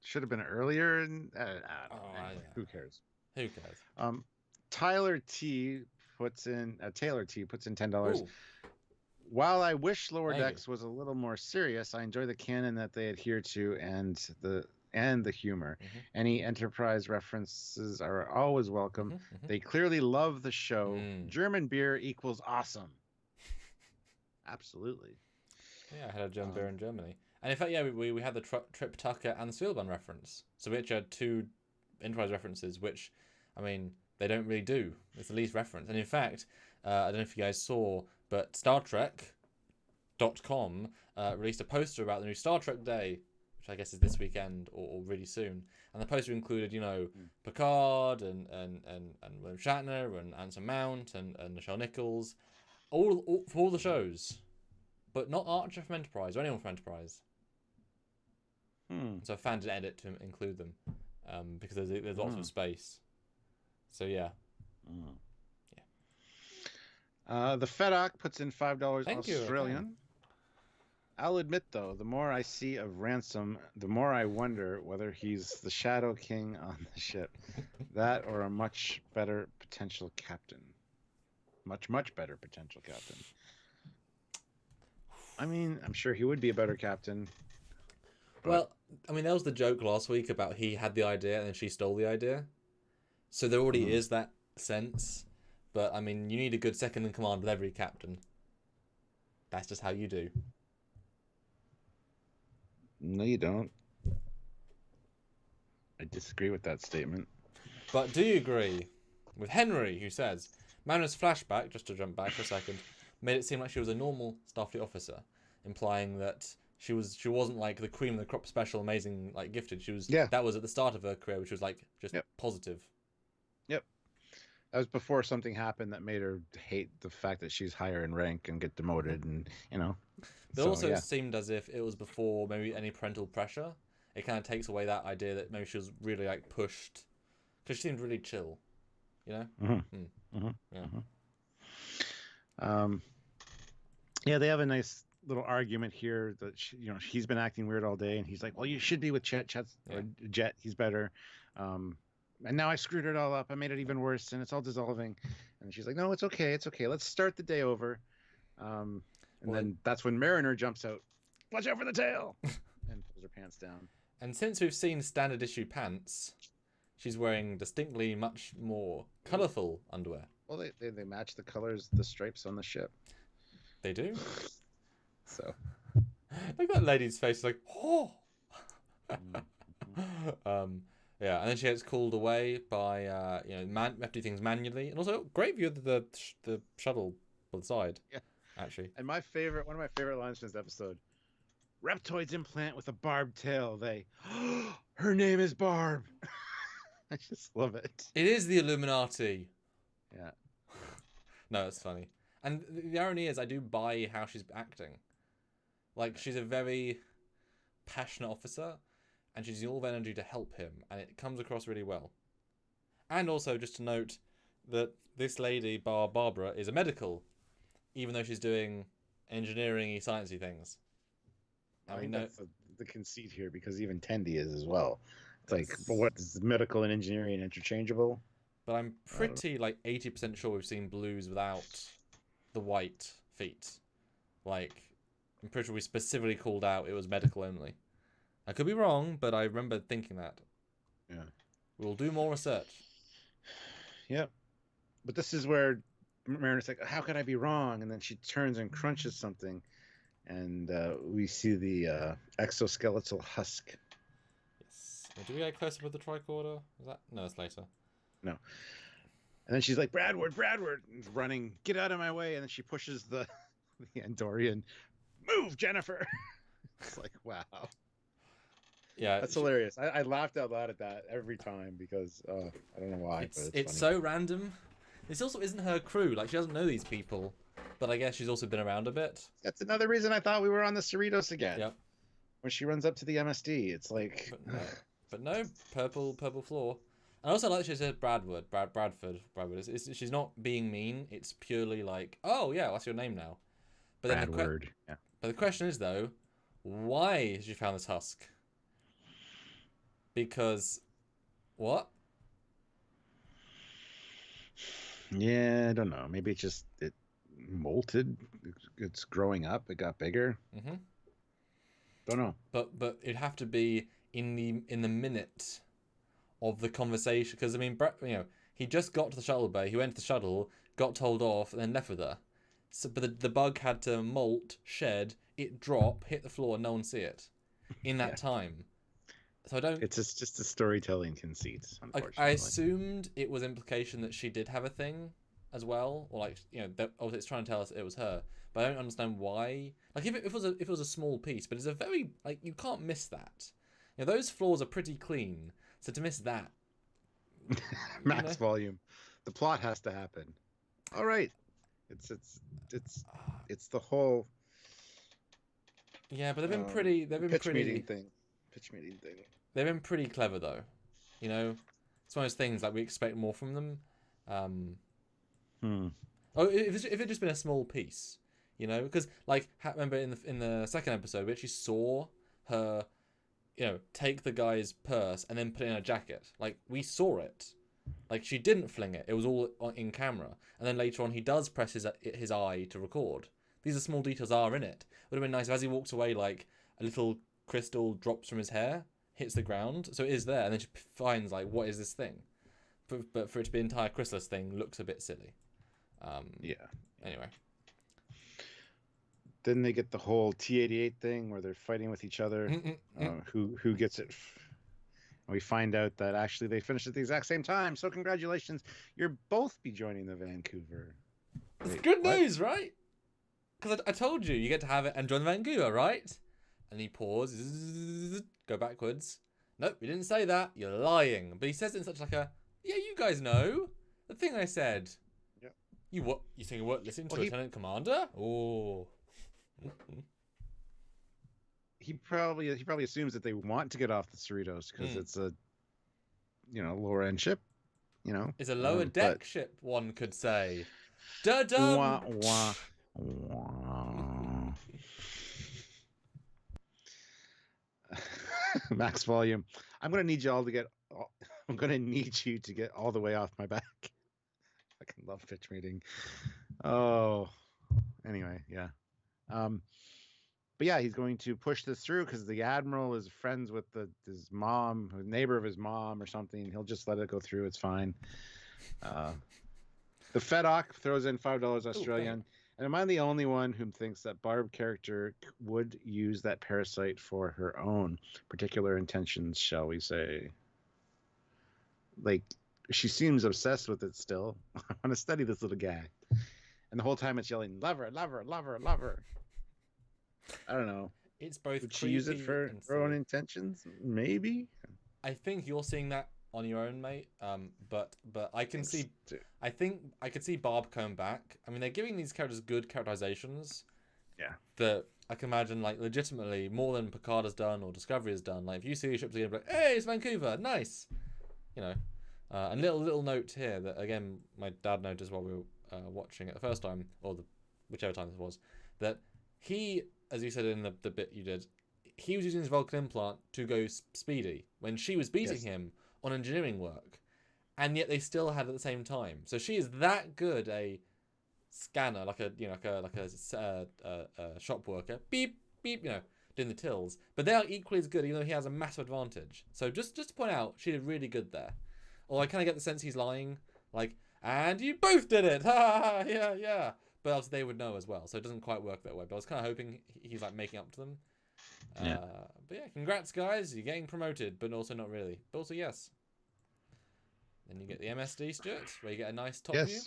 should have been earlier. And who cares? Who cares? Taylor T puts in $10. Ooh. While I wish Lower Decks was a little more serious, I enjoy the canon that they adhere to and the humor. Any Enterprise references are always welcome. They clearly love the show. German beer equals awesome. Absolutely. Yeah, I had a German beer in Germany. And in fact, yeah, we had the Trip Tucker and the Spielberg reference. So we actually had two Enterprise references, which, I mean, they don't really do. It's the least reference. And in fact, I don't know if you guys saw, but Star Trek.com released a poster about the new Star Trek Day, which I guess is this weekend or really soon. And the poster included, Picard and William Shatner and Anson Mount and Nichelle Nichols, all for all the shows, but not Archer from Enterprise or anyone from Enterprise. So I found an edit to include them because there's lots of space. So yeah. The FedOc puts in $5 Thank Australian. You. I'll admit, though, the more I see of Ransom, the more I wonder whether he's the Shadow King on the ship. That or a much better potential captain. Much better potential captain. I mean, I'm sure he would be a better captain. Well, I mean, that was the joke last week about he had the idea and then she stole the idea. So there already is that sense. But, I mean, you need a good second in command with every captain. That's just how you do. No, you don't. I disagree with that statement. But do you agree with Henry, who says, Mana's flashback, just to jump back for a second, made it seem like she was a normal Starfleet officer, implying that she wasn't like the cream of the crop, special, amazing, like gifted. She was that was at the start of her career, which was like just positive. Yep. That was before something happened that made her hate the fact that she's higher in rank and get demoted, and But also it seemed as if it was before maybe any parental pressure. It kind of takes away that idea that maybe she was really like pushed, because she seemed really chill, Yeah, they have a nice little argument here that she's been acting weird all day, and he's like, "Well, you should be with Jet. Jet, he's better." And now I screwed it all up. I made it even worse, and it's all dissolving. And she's like, "No, it's okay. It's okay. Let's start the day over." Then that's when Mariner jumps out. Watch out for the tail! And pulls her pants down. And since we've seen standard issue pants, she's wearing distinctly much more colourful underwear. Well, they match the colors, the stripes on the ship. They do. So, look at that lady's face, like, oh. Yeah, and then she gets called away by we have to do things manually, and also great view of the shuttle on the side. Yeah, actually. And one of my favorite lines from this episode: "Reptoids implant with a barbed tail. Her name is Barb." I just love it. It is the Illuminati. Yeah. No, it's funny. And the irony is, I do buy how she's acting. Like, she's a very passionate officer, and she's using all of energy to help him, and it comes across really well. And also, just to note that this lady, Barbara, is a medical, even though she's doing engineering-y, sciencey things. I mean, think that's the conceit here, because even Tendi is as well. It's like, what is medical and engineering interchangeable? But I'm pretty like 80% sure we've seen blues without the white feet. Like, I'm pretty sure we specifically called out it was medical only. I could be wrong, but I remember thinking that. Yeah. We'll do more research. Yep. But this is where Mariner's like, how could I be wrong? And then she turns and crunches something, and we see the exoskeletal husk. Yes. Do we get closer with the tricorder? Is that? No, it's later. No. And then she's like, Bradward, and running, get out of my way. And then she pushes the Andorian, move, Jennifer. It's like, wow. Yeah, that's hilarious. I laughed out loud at that every time because I don't know why. It's so random. This also isn't her crew. Like, she doesn't know these people, but I guess she's also been around a bit. That's another reason I thought we were on the Cerritos again. Yep. When she runs up to the MSD, it's like, but no, purple floor. And I also like that she said Bradford. She's not being mean. It's purely like, oh yeah, what's your name now? But then yeah. But the question is though, why has she found this husk? Because what? Yeah, I don't know. Maybe it molted. It's growing up. It got bigger. Mm-hmm. Don't know. But it'd have to be in the minute of the conversation, because I mean, he just got to the shuttle bay. He went to the shuttle, got told off, and then left with her. So, but the bug had to molt, shed, it drop, hit the floor, and no one see it in that time. So I don't. It's just a storytelling conceit. Unfortunately, I assumed it was implication that she did have a thing as well, or like obviously it's trying to tell us it was her. But I don't understand why. Like if it was a small piece, but it's a very like you can't miss that. Those floors are pretty clean, so to miss that. Max volume, the plot has to happen. All right, it's the whole. Yeah, but they've been pretty. Pitch meeting thing. They've been pretty clever though. It's one of those things like we expect more from them. Oh, if it just been a small piece, because like remember in the second episode we actually saw her, take the guy's purse and then put it in her jacket. Like we saw it, like she didn't fling it. It was all in camera, and then later on he does press his eye to record. These are small details are in it. Would have been nice if as he walks away, like a little crystal drops from his hair, hits the ground, so it is there, and then she finds like, what is this thing? But for it to be an entire chrysalis thing looks a bit silly. Yeah. Anyway. Then they get the whole T-88 thing where they're fighting with each other. Who gets it? And we find out that actually they finished at the exact same time. So congratulations, you'll both be joining the Vancouver. It's good news, right? Because I told you get to have it and join the Vancouver, right? And he pauses, go backwards. Nope, we didn't say that. You're lying. But he says it in such like a, yeah, you guys know the thing I said. Yeah. You what? You think you weren't listening to Lieutenant Commander? Oh. He probably assumes that they want to get off the Cerritos because it's a, lower end ship. It's a lower deck ship, one could say. Da-dum! Wah, wah, wah. Max volume. I'm gonna need you to get all the way off my back. I fucking love pitch meeting. Oh, anyway, yeah. But yeah, he's going to push this through because the admiral is friends with his mom, a neighbor of his mom or something. He'll just let it go through. It's fine. The FedOc throws in $5 Australian. And am I the only one who thinks that Barb character would use that parasite for her own particular intentions, shall we say? Like, she seems obsessed with it still. I want to study this little guy. And the whole time it's yelling, lover, lover, lover, lover. I don't know. It's both. Would she use it for her own intentions? Maybe. I think you're seeing that on your own, mate. But I can see. I think I could see Barb coming back. I mean, they're giving these characters good characterizations. Yeah. That I can imagine, like, legitimately more than Picard has done or Discovery has done. Like, if you see these ships again, like, hey, it's Vancouver, nice. And little note here that again my dad noticed while we were watching it the first time, or whichever time this was, that he, as you said in the bit you did, he was using his Vulcan implant to go speedy when she was beating him on engineering work, and yet they still had at the same time. So she is that good a scanner, like a shop worker, beep beep, doing the tills. But they are equally as good, even though he has a massive advantage. So just to point out, she did really good there. Or I kind of get the sense he's lying, like, and you both did it, ha yeah. But else they would know as well, so it doesn't quite work that way. But I was kind of hoping he's like making up to them. But yeah, congrats guys, you're getting promoted, but also not really. But also yes. Then you get the MSD, Stuart, where you get a nice top view.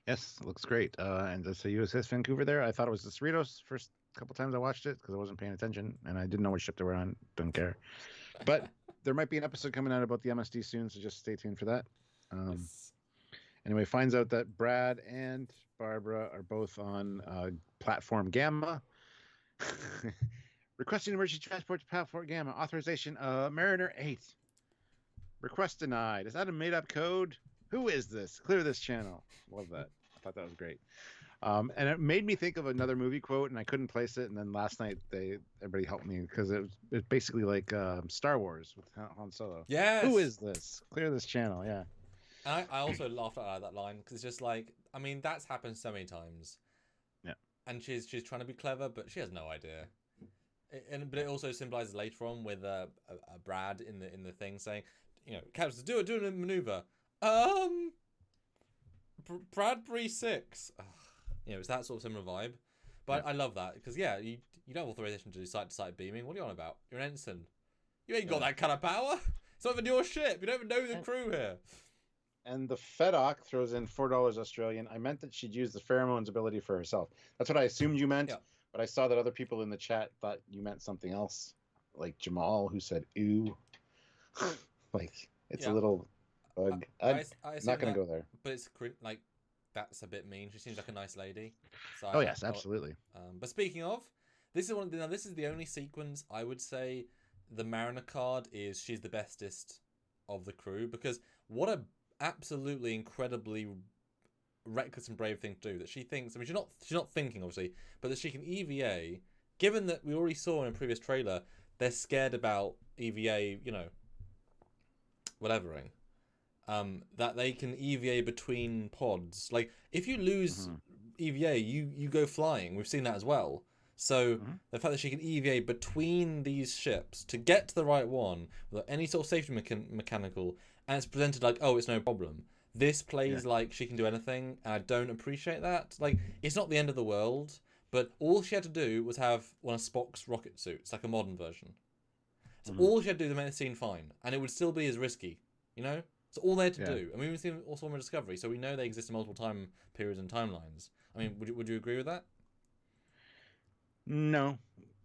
Yes, it looks great. And it's a USS Vancouver there. I thought it was the Cerritos first couple times I watched it because I wasn't paying attention and I didn't know what ship they were on. Don't care. But there might be an episode coming out about the MSD soon, so just stay tuned for that. Yes. Anyway, finds out that Brad and Barbara are both on platform Gamma. Requesting emergency transport to platform Gamma. Authorization Mariner 8. Request denied. Is that a made-up code? Who is this? Clear this channel. Love that. I thought that was great. And it made me think of another movie quote, and I couldn't place it. And then last night, everybody helped me because it was basically like Star Wars with Han Solo. Yes. Who is this? Clear this channel. Yeah. And I also laughed at that line because it's just like, I mean, that's happened so many times. Yeah. And she's trying to be clever, but she has no idea. But it also symbolizes later on with a Brad in the thing saying, Captain, do a maneuver. Bradbury 6. It's that sort of similar vibe. But yeah. I love that because you don't have authorization to do side-to-side beaming. What are you on about? You're an ensign. You ain't got that kind of power. It's not even your ship. You don't even know the crew here. And the FedOc throws in $4 Australian. I meant that she'd use the pheromones ability for herself. That's what I assumed you meant. Yeah. But I saw that other people in the chat thought you meant something else, like Jamal, who said "ooh." Like it's a little bug. I'm not going to go there. But it's like that's a bit mean. She seems like a nice lady. So yes, absolutely. But speaking of, this is the only sequence I would say the Mariner card is she's the bestest of the crew, because what a absolutely incredibly reckless and brave thing to do that she thinks. I mean, she's not thinking obviously, but that she can EVA. Given that we already saw in a previous trailer, they're scared about EVA, whatevering. That they can EVA between pods. Like if you lose EVA, you go flying. We've seen that as well. So the fact that she can EVA between these ships to get to the right one without any sort of safety mechanical, and it's presented like, oh, it's no problem. This plays like she can do anything, and I don't appreciate that. Like, it's not the end of the world, but all she had to do was have one of Spock's rocket suits, like a modern version. So all she had to do to make the scene fine, and it would still be as risky, So all they had to do, and we've seen also on Discovery, so we know they exist in multiple time periods and timelines. I mean, would you agree with that? No.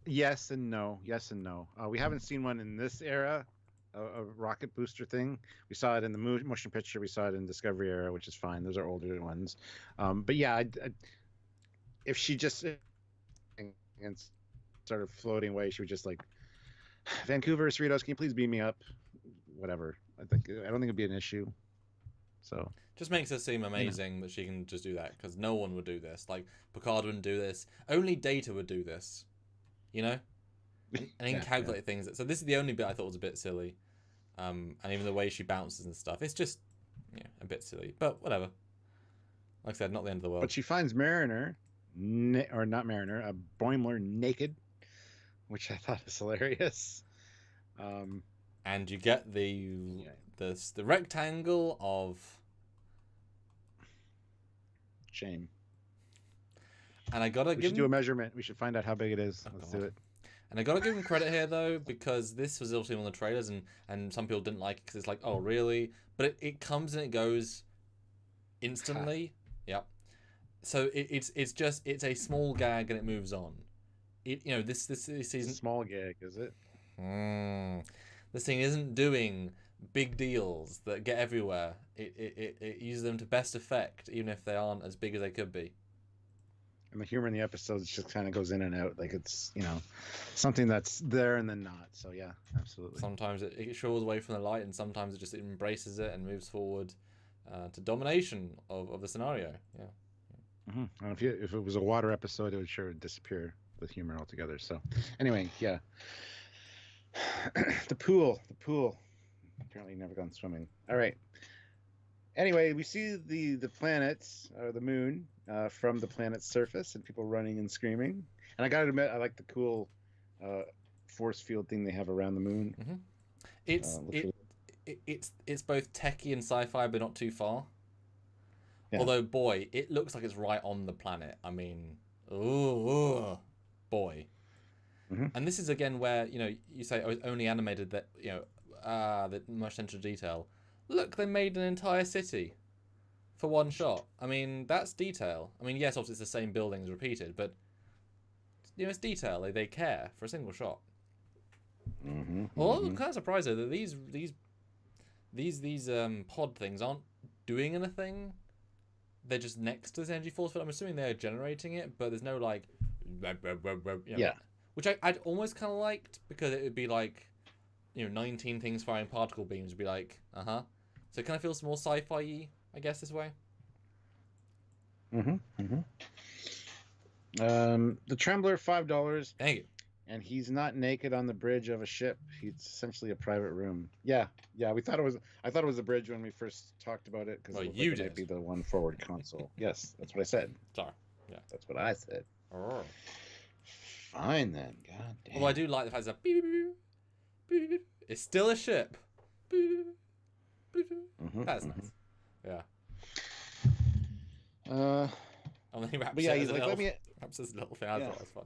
Yes and no. Yes and no. We haven't seen one in this era, a rocket booster thing. We saw it in the motion picture. We saw it in Discovery era, which is fine. Those are older ones. But yeah, if she just and started floating away, she would just like, Vancouver, Cerritos, can you please beam me up? Whatever. I don't think it'd be an issue. So just makes her seem amazing that she can just do that, because no one would do this. Like Picard wouldn't do this. Only Data would do this. And he can calculate things. So this is the only bit I thought was a bit silly. And even the way she bounces and stuff, it's just a bit silly. But whatever. Like I said, not the end of the world. But she finds Mariner, or not Mariner, Boimler naked, which I thought was hilarious. And you get the rectangle of shame. And I gotta we should do a measurement. We should find out how big it is. Let's do it. And I gotta give him credit here though, because this was obviously one of the trailers, and some people didn't like it because it's like, oh really? But it comes and it goes instantly. Yep. So it's a small gag and it moves on. This season. Small gag, is it? This thing isn't doing big deals that get everywhere. It uses them to best effect, even if they aren't as big as they could be. And the humor in the episodes just kind of goes in and out. Like it's, something that's there and then not. So yeah, absolutely. Sometimes it shores away from the light, and sometimes it just embraces it and moves forward to domination of the scenario. Yeah. If it was a water episode, it would sure disappear with humor altogether. So, anyway, yeah. The pool. Apparently, never gone swimming. All right. Anyway, we see the planets or the moon from the planet's surface, and people running and screaming. And I gotta admit, I like the cool force field thing they have around the moon. Mm-hmm. It's both techie and sci-fi, but not too far. Yeah. Although, boy, it looks like it's right on the planet. I mean, boy. Mm-hmm. And this is again where you say, it's only animated that that much attention to detail. Look, they made an entire city for one shot. I mean, that's detail. I mean, yes, obviously it's the same buildings repeated, but it's detail. They care for a single shot. Mm-hmm. Well, I'm kind of surprised though that these pod things aren't doing anything. They're just next to this energy force field. I'm assuming they're generating it, but there's no like, yeah, which I'd almost kind of liked, because it would be like, 19 things firing particle beams would be like, So it kind of feels more sci-fi-y, I guess, this way. The Trembler, $5. Thank you. And he's not naked on the bridge of a ship. He's essentially a private room. Yeah. I thought it was a bridge when we first talked about it, because it might be the one forward console. Yes, that's what I said. Sorry. Yeah. That's what I said. Oh. Fine then. God damn. Well, I do like the fact that beep, beep, beep, beep, beep. It's still a ship. Beep, beep, beep. That's nice. Yeah. And then he raps he's like, raps his little thing. I thought that was fun.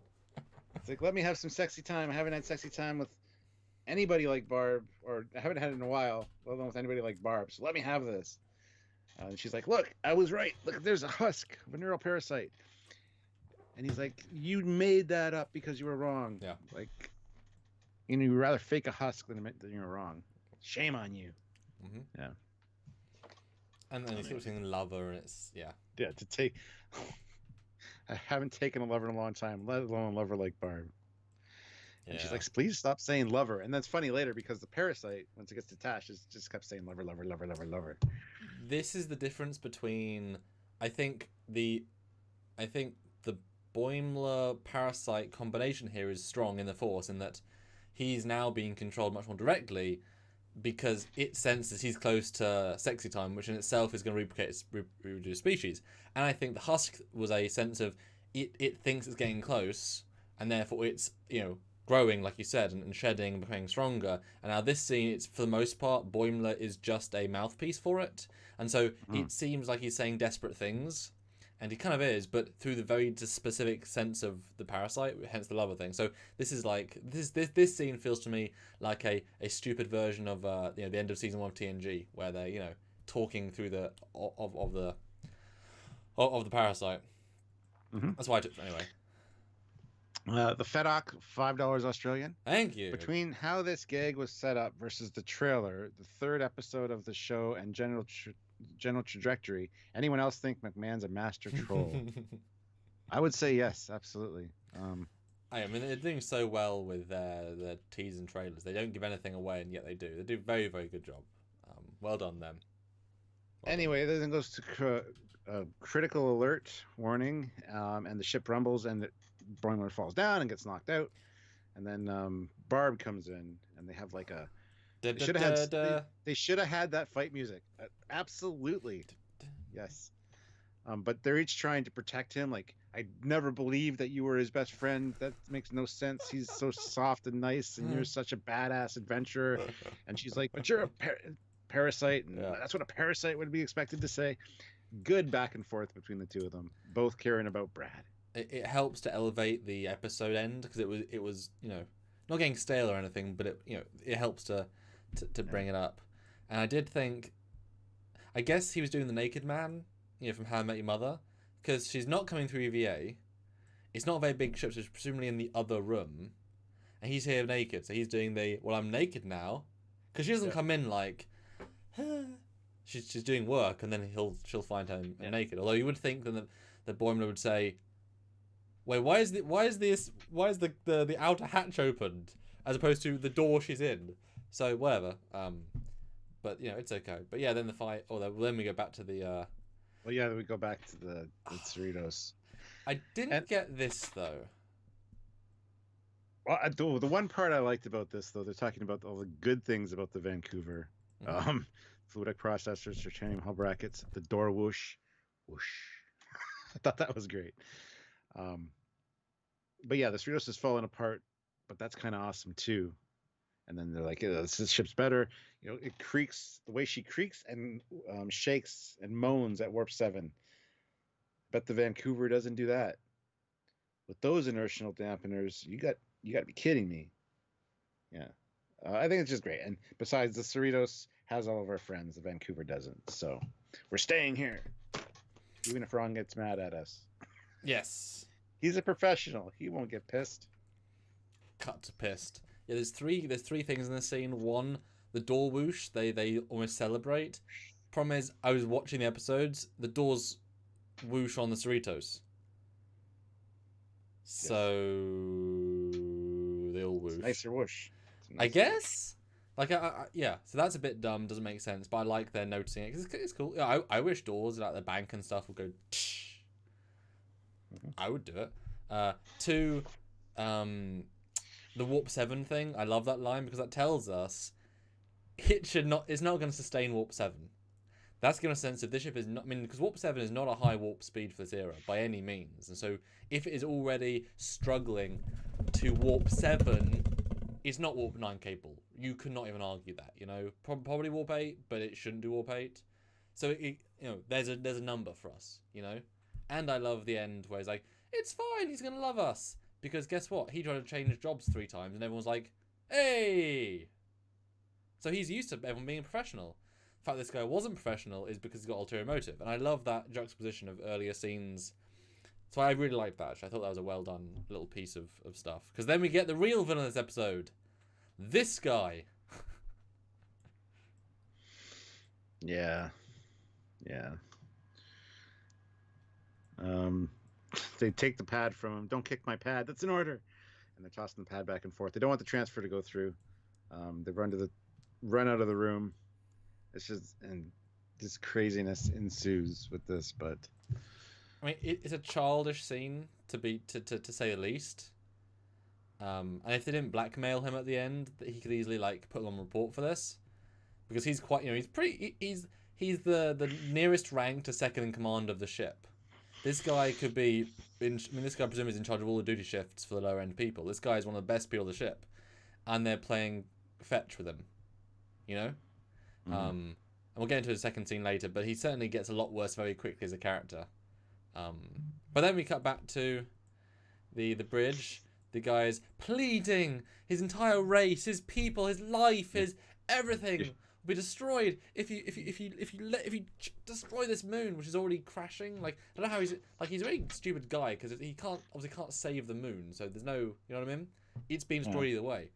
It's like, let me have some sexy time. I haven't had sexy time with anybody like Barb, or I haven't had it in a while, let alone with anybody like Barb. So let me have this. And she's like, look, I was right. Look, there's a husk of a neural parasite. And he's like, you made that up because you were wrong. Yeah. Like, you'd rather fake a husk than you were wrong. Shame on you. Mm-hmm. Yeah. And then he's saying lover, and it's, yeah. Yeah, to take... I haven't taken a lover in a long time, let alone a lover like Barb. And she's like, please stop saying lover. And that's funny later, because the parasite, once it gets detached, just kept saying lover, lover, lover, lover, lover. This is the difference between, I think the Boimler parasite combination here is strong in the Force, in that he's now being controlled much more directly, because it senses he's close to sexy time, which in itself is going to reproduce species. And I think the husk was a sense of it thinks it's getting close, and therefore it's growing, like you said, and shedding and becoming stronger. And now this scene, it's for the most part, Boimler is just a mouthpiece for it, and so it seems like he's saying desperate things, and he kind of is, but through the very specific sense of the parasite, hence the lover thing. So this is like this scene feels to me like a stupid version of the end of season 1 of TNG, where they're talking through the parasite. That's why I took anyway. The FedOc, $5 Australian. Thank you. Between how this gag was set up versus the trailer, the third episode of the show, and general trajectory, anyone else think McMahon's a master troll? I would say yes, absolutely. I mean, they're doing so well with their teas and trailers. They don't give anything away, and yet they do. They do a very, very good job. Well done, them. Anyway, then goes to critical alert warning, and the ship rumbles, and the Boimler falls down and gets knocked out. And then Barb comes in, and they have like a... They should have had that fight music. Absolutely. Yes. But they're each trying to protect him. Like, I never believed that you were his best friend. That makes no sense. He's so soft and nice, and you're such a badass adventurer. And she's like, but you're a parasite, and that's what a parasite would be expected to say. Good back and forth between the two of them, both caring about Brad. It helps to elevate the episode end, because it was not getting stale or anything, but it helps to bring it up. And I did think, I guess he was doing the naked man, from How I Met Your Mother, because she's not coming through EVA. It's not a very big ship, so she's presumably in the other room, and he's here naked, so he's doing the, well, I'm naked now, because she doesn't come in like, she's doing work, and then she'll find her naked. Although you would think that the Boimler would say, wait, why is the outer hatch opened as opposed to the door she's in? So whatever. But it's okay. But yeah, then the fight. Then we go back to the Well, yeah, we go back to the Cerritos. I didn't get this though. Well, the one part I liked about this, though, they're talking about all the good things about the Vancouver. Fluidic processors, titanium hull brackets, the door whoosh. I thought that was great. But yeah, the Cerritos is falling apart, but that's kind of awesome too. And then they're like, this ship's better. It creaks the way she creaks and shakes and moans at warp 7. Bet the Vancouver doesn't do that. With those inertial dampeners, you got to be kidding me. Yeah. I think it's just great. And besides, the Cerritos has all of our friends. The Vancouver doesn't. So we're staying here. Even if Ron gets mad at us. Yes. He's a professional. He won't get pissed. Cut to pissed. Yeah, there's three things in the scene. One, the door whoosh, they almost celebrate. Problem is, I was watching the episodes, the doors whoosh on the Cerritos. So they all whoosh. Nicer whoosh. I guess. Like, yeah. So that's a bit dumb. Doesn't make sense. But I like they're noticing it because it's cool. Yeah, I wish doors like the bank and stuff would go. I would do it. Two, the warp 7 thing. I love that line because that tells us it's not going to sustain warp 7. That's giving a sense of this ship is not. I mean, because warp 7 is not a high warp speed for this era by any means, and so if it is already struggling to warp 7, it's not warp 9 capable. You could not even argue that. Probably warp 8, but it shouldn't do warp 8. So there's a number for us. And I love the end where he's like, it's fine, he's gonna love us. Because guess what? He tried to change jobs 3 times and everyone's like, hey! So he's used to everyone being professional. The fact this guy wasn't professional is because he's got ulterior motive. And I love that juxtaposition of earlier scenes. So I really liked that, actually. I thought that was a well done little piece of stuff. Because then we get the real villain of this episode. This guy. Yeah. They take the pad from him. Don't kick my pad. That's an order. And they're tossing the pad back and forth. They don't want the transfer to go through. They run out of the room. It's just, and this craziness ensues with this. But I mean, it's a childish scene to say the least. And if they didn't blackmail him at the end, he could easily put him on report for this, because he's quite he's the nearest rank to second in command of the ship. This guy could be this guy presumably is in charge of all the duty shifts for the lower end people. This guy is one of the best people of the ship, and they're playing fetch with him. And we'll get into the second scene later, but he certainly gets a lot worse very quickly as a character. But then we cut back to the bridge. The guy's pleading his entire race, his people, his life, his everything will be destroyed if you destroy this moon, which is already crashing. I don't know how he's a very stupid guy, because he obviously can't save the moon, so there's no, you know what I mean? It's being destroyed either way.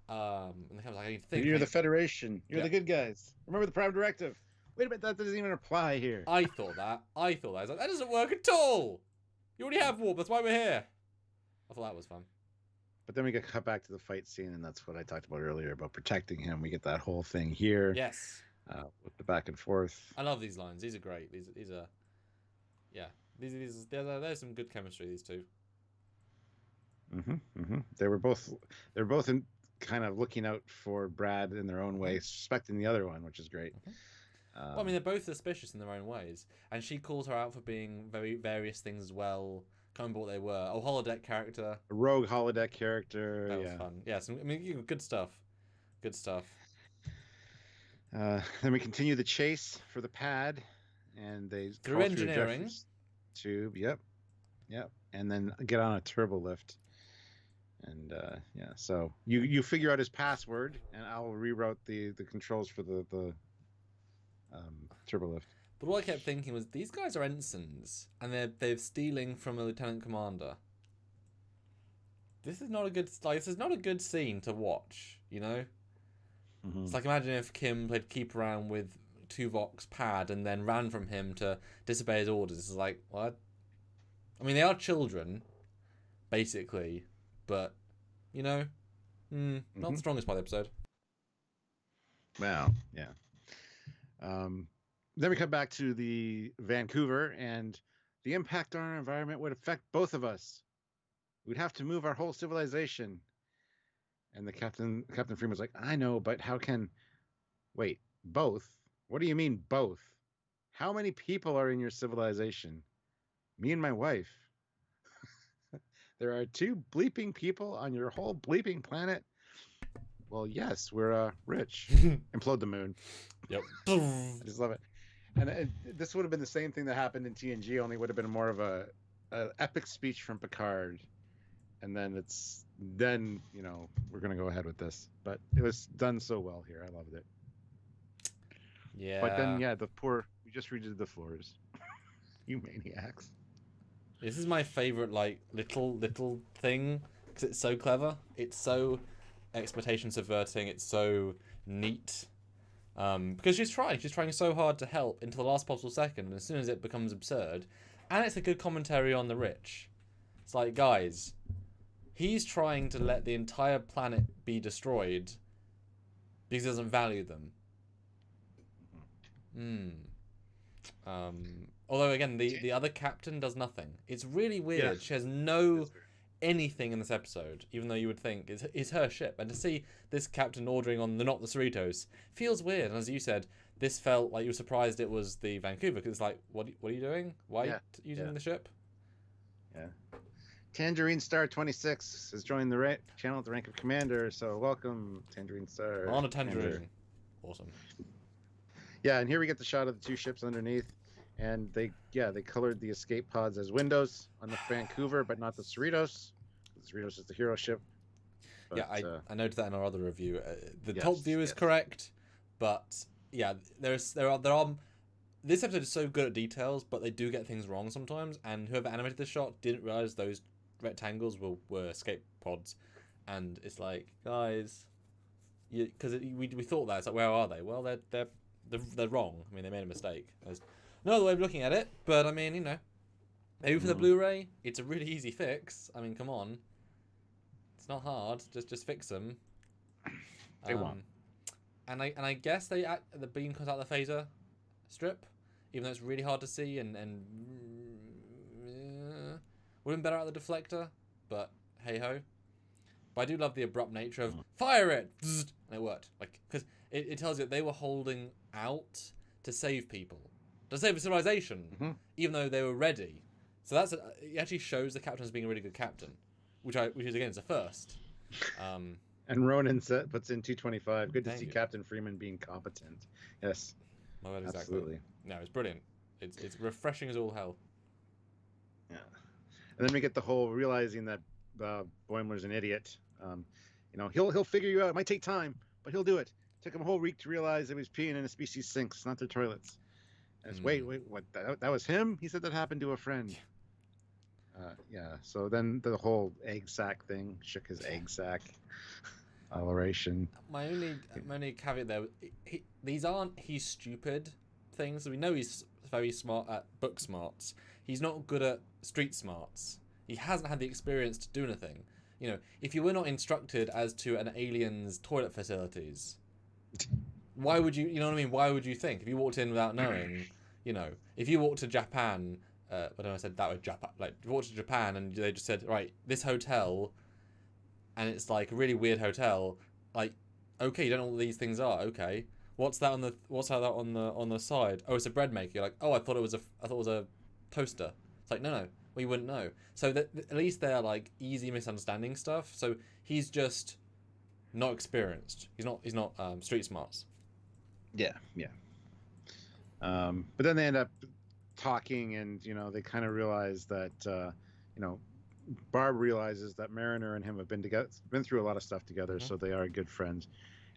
And the guy's like, I need to think. You're the Federation. You're the good guys. Remember the Prime Directive. Wait a minute, that doesn't even apply here. I thought that. I was like, that doesn't work at all. You already have warp. That's why we're here. I thought that was fun. But then we get cut back to the fight scene, and that's what I talked about earlier about protecting him. We get that whole thing here. Yes. With the back and forth. I love these lines. These are great. These are, yeah. There's some good chemistry. These two. They were both in kind of looking out for Brad in their own way, suspecting the other one, which is great. Well, I mean, they're both suspicious in their own ways, and she calls her out for being very various things as well. Can't remember what they were. Oh, holodeck character. A rogue holodeck character. That was fun. Yeah, good stuff. Good stuff. Then we continue the chase for the pad, and they through engineering tube. Yep. And then get on a turbo lift. And so you figure out his password, and I'll reroute the controls for the turbo lift. But what I kept thinking was, these guys are ensigns, and they're stealing from a lieutenant commander. This is not a good scene to watch. It's like, imagine if Kim played keep around with Tuvok's pad and then ran from him to disobey his orders. It's like, what? I mean, they are children, basically, but not the strongest part of the episode. Well, yeah. Then we come back to the Vancouver, and the impact on our environment would affect both of us. We'd have to move our whole civilization. And the Captain Freeman's like, I know, but how can... Wait, both? What do you mean both? How many people are in your civilization? Me and my wife. There are 2 bleeping people on your whole bleeping planet. Well, yes, we're rich. Implode the moon. Yep. I just love it. And this would have been the same thing that happened in TNG, only would have been more of a epic speech from Picard. And then we're going to go ahead with this. But it was done so well here. I loved it. Yeah. But then, we just redid the floors. You maniacs. This is my favorite, like, little thing, because it's so clever. It's so expectation subverting. It's so neat. Because she's trying so hard to help until the last possible second, and as soon as it becomes absurd, and it's a good commentary on the rich. It's like, guys, he's trying to let the entire planet be destroyed because he doesn't value them. Although again, the other captain does nothing. It's really weird. Yeah. She has no anything in this episode, even though you would think it's her ship. And to see this captain ordering on not the Cerritos feels weird. And as you said, this felt like you were surprised it was the Vancouver, because it's like, what are you doing? Why are you using the ship? Yeah. Tangerine Star 26 has joined the channel at the rank of commander. So welcome, Tangerine Star. On a tangerine. Awesome. Yeah, and here we get the shot of the 2 ships underneath. And they colored the escape pods as windows on the Vancouver, but not the Cerritos. The Cerritos is the hero ship. But, yeah, I noted that in our other review. The top view is correct, but yeah, there are. This episode is so good at details, but they do get things wrong sometimes. And whoever animated this shot didn't realize those rectangles were escape pods, and it's like, guys, because we thought that, it's like, where are they? Well, they're wrong. I mean, they made a mistake. There's no other way of looking at it, but I mean, maybe for the Blu-ray, it's a really easy fix. I mean, come on, it's not hard. Just fix them. They won't. And I guess the beam comes out of the phaser strip, even though it's really hard to see, and would have been better out of the deflector, but hey ho. But I do love the abrupt nature of fire it, and it worked. Like, because it tells you that they were holding out to save people, to save a civilization, even though they were ready. So it actually shows the captain as being a really good captain, which is again is a first. And Ronan puts in 225. Good to see Captain Freeman being competent. Yes, Exactly. Absolutely. No, it's brilliant. It's refreshing as all hell. Yeah, and then we get the whole realizing that Boimler's an idiot. He'll figure you out. It might take time, but he'll do it. Took him a whole week to realize that he was peeing in a species sinks, not their toilets. And it's, wait, what? That was him? He said that happened to a friend. Yeah. So then the whole egg sack thing, shook his egg sack. Alliteration. My only caveat there, these aren't he's stupid things. We know he's very smart at book smarts. He's not good at street smarts. He hasn't had the experience to do anything. If you were not instructed as to an alien's toilet facilities, why would you? You know what I mean? Why would you think if you walked in without knowing? If you walked to Japan, I don't know, I said that with Japan. Like, if you walked to Japan and they just said, right, this hotel, and it's like a really weird hotel. Like, okay, you don't know what these things are. Okay, what's that on the side? Oh, it's a bread maker. You're like, oh, I thought it was a toaster. It's like, no, well, you wouldn't know. So at least they're like easy misunderstanding stuff. So he's just not experienced. He's not street smarts. Yeah. But then they end up talking, and they kind of realize that Barb realizes that Mariner and him have been through a lot of stuff together, so they are good friends.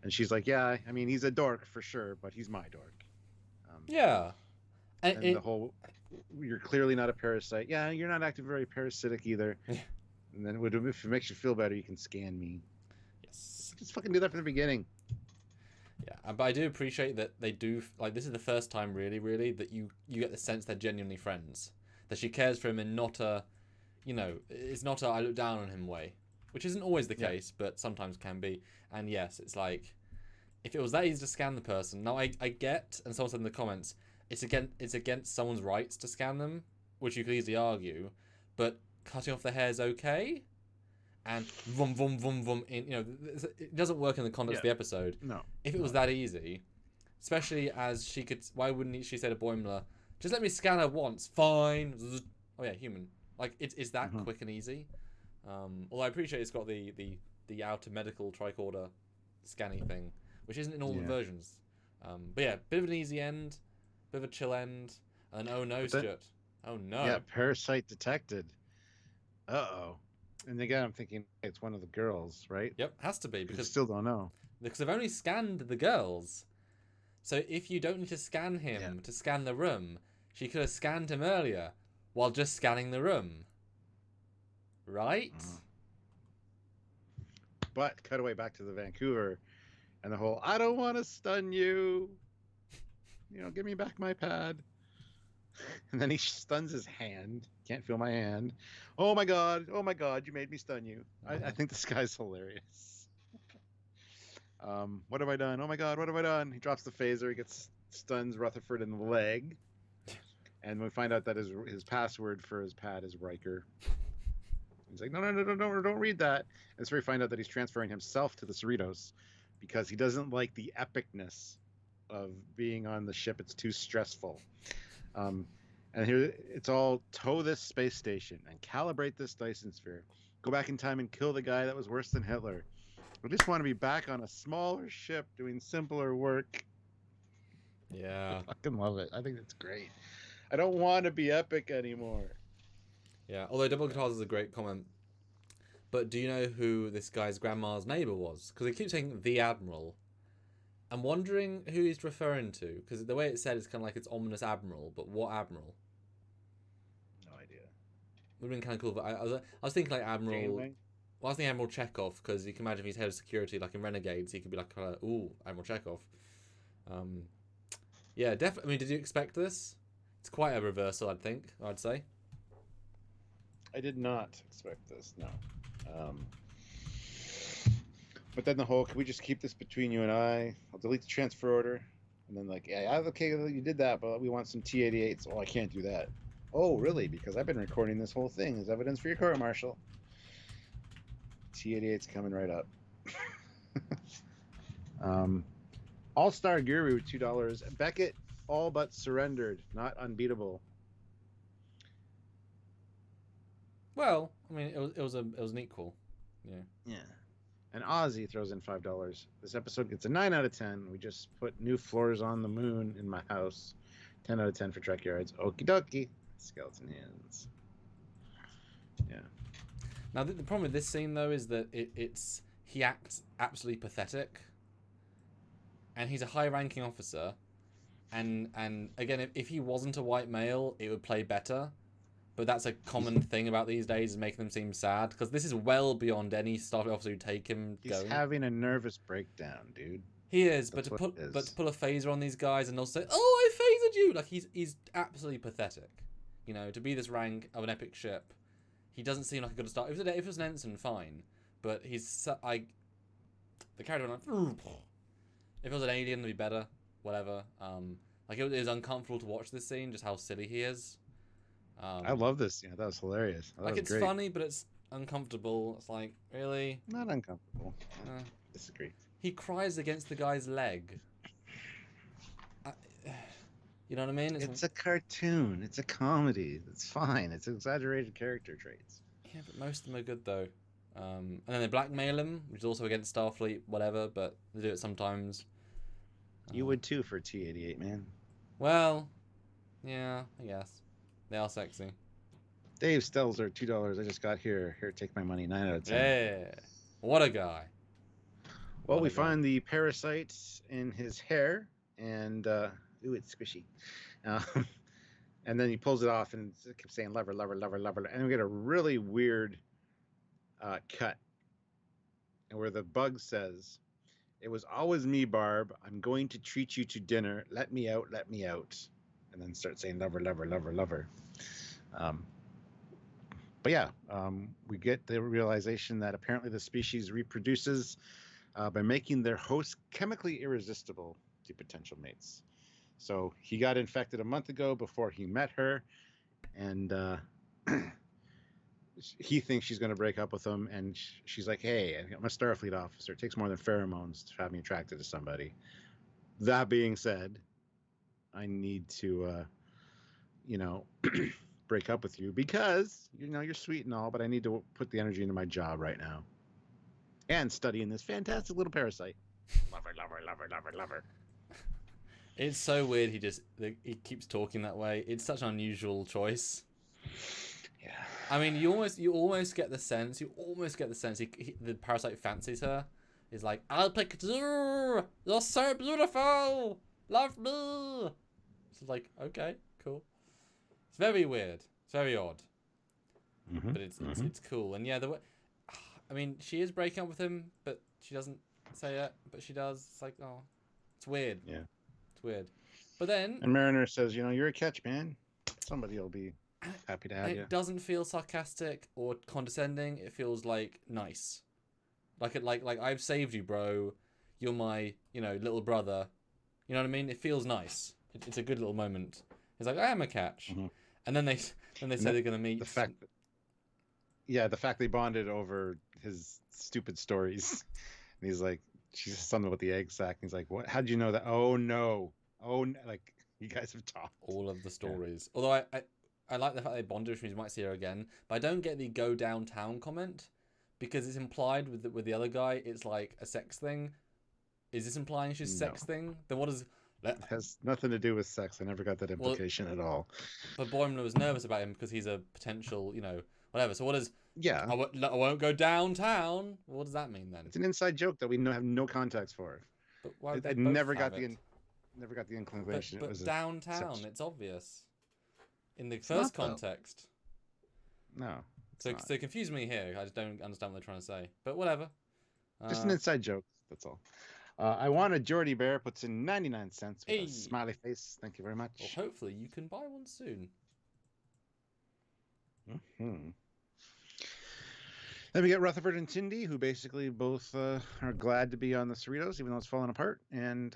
And she's like, yeah, I mean, he's a dork for sure, but he's my dork. Yeah. And the whole, you're clearly not a parasite. Yeah, you're not acting very parasitic either. And then if it makes you feel better, you can scan me. Yes. Just fucking do that from the beginning. Yeah, but I do appreciate that they do, like, this is the first time really that you get the sense they're genuinely friends. That she cares for him in not a, it's not a I look down on him way. Which isn't always the case, but sometimes can be. And yes, it's like, if it was that easy to scan the person, now I get, and someone said in the comments, it's against someone's rights to scan them, which you could easily argue, but cutting off the hair is okay. And vum vum vum vum in, it doesn't work in the context of the episode. No. If it was that easy, especially as she could, why wouldn't she say to Boimler, just let me scan her once, fine. Oh yeah, human. Like it's that quick and easy. Although I appreciate it's got the outer medical tricorder scanning thing, which isn't in all the versions. But yeah, bit of an easy end, bit of a chill end, and oh no, Stuart. Oh no. Yeah, parasite detected. Uh-oh. And again, I'm thinking it's one of the girls, right? Yep, has to be, because I still don't know. Because they've only scanned the girls. So if you don't need to scan him to scan the room, she could have scanned him earlier while just scanning the room. Right? But cut away back to the Vancouver and the whole, I don't want to stun you. Give me back my pad. And then he stuns his hand. Can't feel my hand. Oh my god, you made me stun you. I think this guy's hilarious. What have I done? Oh my god, what have I done? He drops the phaser, he stuns Rutherford in the leg. And we find out that his password for his pad is Riker. He's like, no, don't read that. And so we find out that he's transferring himself to the Cerritos because he doesn't like the epicness of being on the ship. It's too stressful. And here it's all tow this space station and calibrate this Dyson sphere. Go back in time and kill the guy that was worse than Hitler. I just want to be back on a smaller ship doing simpler work. Yeah. I fucking love it. I think it's great. I don't want to be epic anymore. Yeah, although Double Guitars is a great comment. But do you know who this guy's grandma's neighbour was? Because he keeps saying the Admiral. I'm wondering who he's referring to, because the way it's said is kind of like it's ominous Admiral, but what Admiral? No idea. Would have been kind of cool, but I was thinking like Admiral... Janeway? Well, I was thinking Admiral Chekhov, because you can imagine if he's head of security, like in Renegades, he could be like, ooh, Admiral Chekhov. Yeah, definitely. I mean, did you expect this? It's quite a reversal, I'd say. I did not expect this, no. But then the whole, can we just keep this between you and I? I'll delete the transfer order. And then okay, you did that, but we want some T-88s. Oh, I can't do that. Oh, really? Because I've been recording this whole thing as evidence for your court-martial. T-88's coming right up. All-Star Guru, $2. Beckett, all but surrendered. Not unbeatable. Well, I mean, it was an equal. Yeah. Yeah. And Ozzy throws in $5. This episode gets a 9 out of 10. We just put new floors on the moon in my house. 10 out of 10 for Trekyards. Okie dokie. Skeleton hands. Yeah. Now the problem with this scene though is that he acts absolutely pathetic, and he's a high-ranking officer, and again, if he wasn't a white male, it would play better. But that's a common thing about these days, is making them seem sad, because this is well beyond any Starfleet officer who take him going. He's having a nervous breakdown, dude. He is, but to pull a phaser on these guys and they'll say, "Oh, I phasered you!" Like he's absolutely pathetic. To be this rank of an epic ship, he doesn't seem like a good start. If it was an ensign, fine, but the character went on. If it was an alien, it'd be better. Whatever. It was uncomfortable to watch this scene, just how silly he is. I love this. Yeah, that was hilarious. It's great. Funny, but it's uncomfortable. It's like, really? Not uncomfortable. Disagree. He cries against the guy's leg. You know what I mean? It's a cartoon. It's a comedy. It's fine. It's exaggerated character traits. Yeah, but most of them are good, though. And then they blackmail him, which is also against Starfleet, whatever, but they do it sometimes. You would too for T-88, man. Well, yeah, I guess. They are sexy. Dave Stelzer, $2. I just got here. Here, take my money. 9 out of 10. Yeah. What a guy. Well, we find the parasite in his hair, and ooh, it's squishy. And then he pulls it off and it keeps saying lever, lever, lever, lever. And we get a really weird cut. And where the bug says, "It was always me, Barb. I'm going to treat you to dinner. Let me out, let me out." And then start saying lever, lever, lever, lever. But yeah, we get the realization that apparently the species reproduces by making their host chemically irresistible to potential mates. So he got infected a month ago before he met her, and he thinks she's going to break up with him, and she's like, "Hey, I'm a Starfleet officer. It takes more than pheromones to have me attracted to somebody. That being said, I need to, break up with you because you're sweet and all, but I need to put the energy into my job right now and studying this fantastic little parasite. Lover, lover, lover, lover, lover." It's so weird. He keeps talking that way. It's such an unusual choice. Yeah. I mean, you almost get the sense. The parasite fancies her. He's like, "I'll pick you. You're so beautiful. Love me." It's like, okay, cool. It's very weird. It's very odd. Mm-hmm. But it's cool. And yeah, I mean, she is breaking up with him, but she doesn't say it. But she does. It's like, oh, it's weird. Yeah. It's weird. But then, and Mariner says, "You're a catch, man. Somebody will be happy to have you." it doesn't feel sarcastic or condescending. It feels like nice. Like I've saved you, bro. You're my, little brother. You know what I mean? It feels nice. It's a good little moment. He's like, I am a catch. Mm-hmm. And then they say they're gonna meet. The fact they bonded over his stupid stories. And he's like, she says something about the egg sack. And he's like, "What? How'd you know that?" "Oh no, like you guys have talked." All of the stories. Yeah. Although I like the fact they bonded, which means we might see her again. But I don't get the go downtown comment because it's implied with the other guy. It's like a sex thing. Is this implying she's a sex thing? Then what is? It has nothing to do with sex. I never got that implication at all. But Boimler was nervous about him because he's a potential, whatever. So what is? Yeah. I won't go downtown. What does that mean then? It's an inside joke that we have no context for. But why would they never both got have it? never got the inclination. But it was downtown, it's obvious. In the first context. No. So it confused me here. I just don't understand what they're trying to say. But whatever. Just an inside joke. That's all. I want a Geordie Bear puts in 99 cents with a smiley face. Thank you very much. Well, hopefully you can buy one soon. Mm-hmm. Then we get Rutherford and Tindy, who basically both are glad to be on the Cerritos, even though it's falling apart. And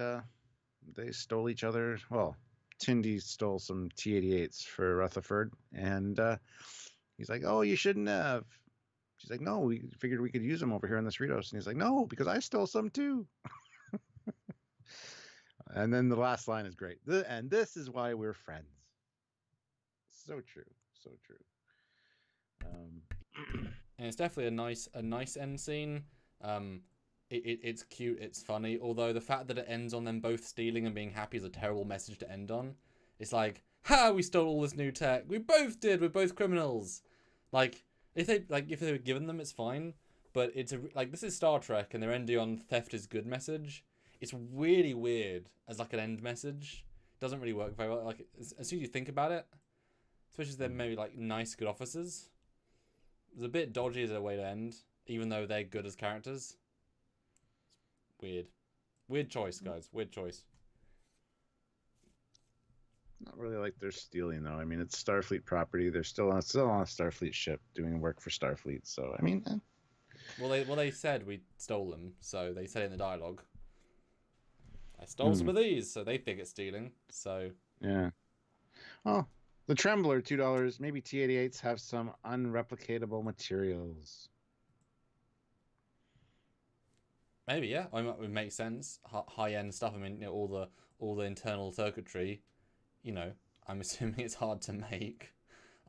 they stole each other. Well, Tindy stole some T-88s for Rutherford. And he's like, "Oh, you shouldn't have." She's like, "No, we figured we could use them over here on the Cerritos." And he's like, "No, because I stole some too." And then the last line is great. And this is why we're friends. So true. So true. And it's definitely a nice end scene. It's cute, it's funny. Although the fact that it ends on them both stealing and being happy is a terrible message to end on. It's like, "Ha! We stole all this new tech. We both did. We're both criminals." Like if they were given them, it's fine. But it's this is Star Trek, and they're ending on "theft is good" message. It's really weird as like an end message. It doesn't really work very well. Like as soon as you think about it, especially if they're maybe like nice, good officers. It's a bit dodgy as a way to end, even though they're good as characters. Weird choice, guys. Weird choice. Not really like they're stealing though. I mean, it's Starfleet property. They're still on a Starfleet ship doing work for Starfleet. So I mean, Well, they said we stole them, so they said in the dialogue. I stole some of these, so they think it's stealing. So yeah. Oh, the Trembler, $2. Maybe T-88s have some unreplicatable materials. Maybe, yeah. I mean, it would make sense. High end stuff. I mean, all the internal circuitry. I'm assuming it's hard to make.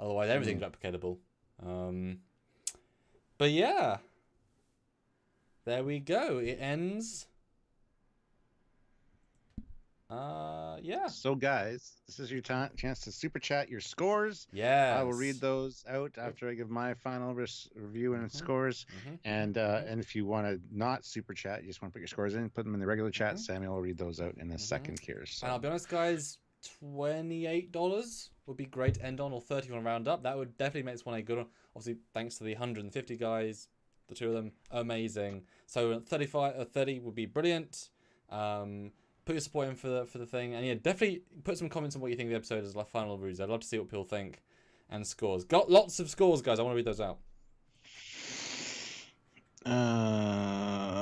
Otherwise, everything's replicatable. But yeah, there we go. It ends. Yeah. So guys, this is your chance to super chat your scores. Yeah. I will read those out after I give my final review and scores. And if you want to not super chat, you just want to put your scores in, put them in the regular chat. Samuel will read those out in a second here. So. And I'll be honest, guys, $28 would be great to end on, or 30 if you want to round up. That would definitely make this one a good one. Obviously, thanks to the 150 guys, the two of them, amazing. So 35 or 30 would be brilliant. Put your support in for the thing, and yeah, definitely put some comments on what you think of the episode as like final reviews. I'd love to see what people think and scores. Got lots of scores, guys. I want to read those out.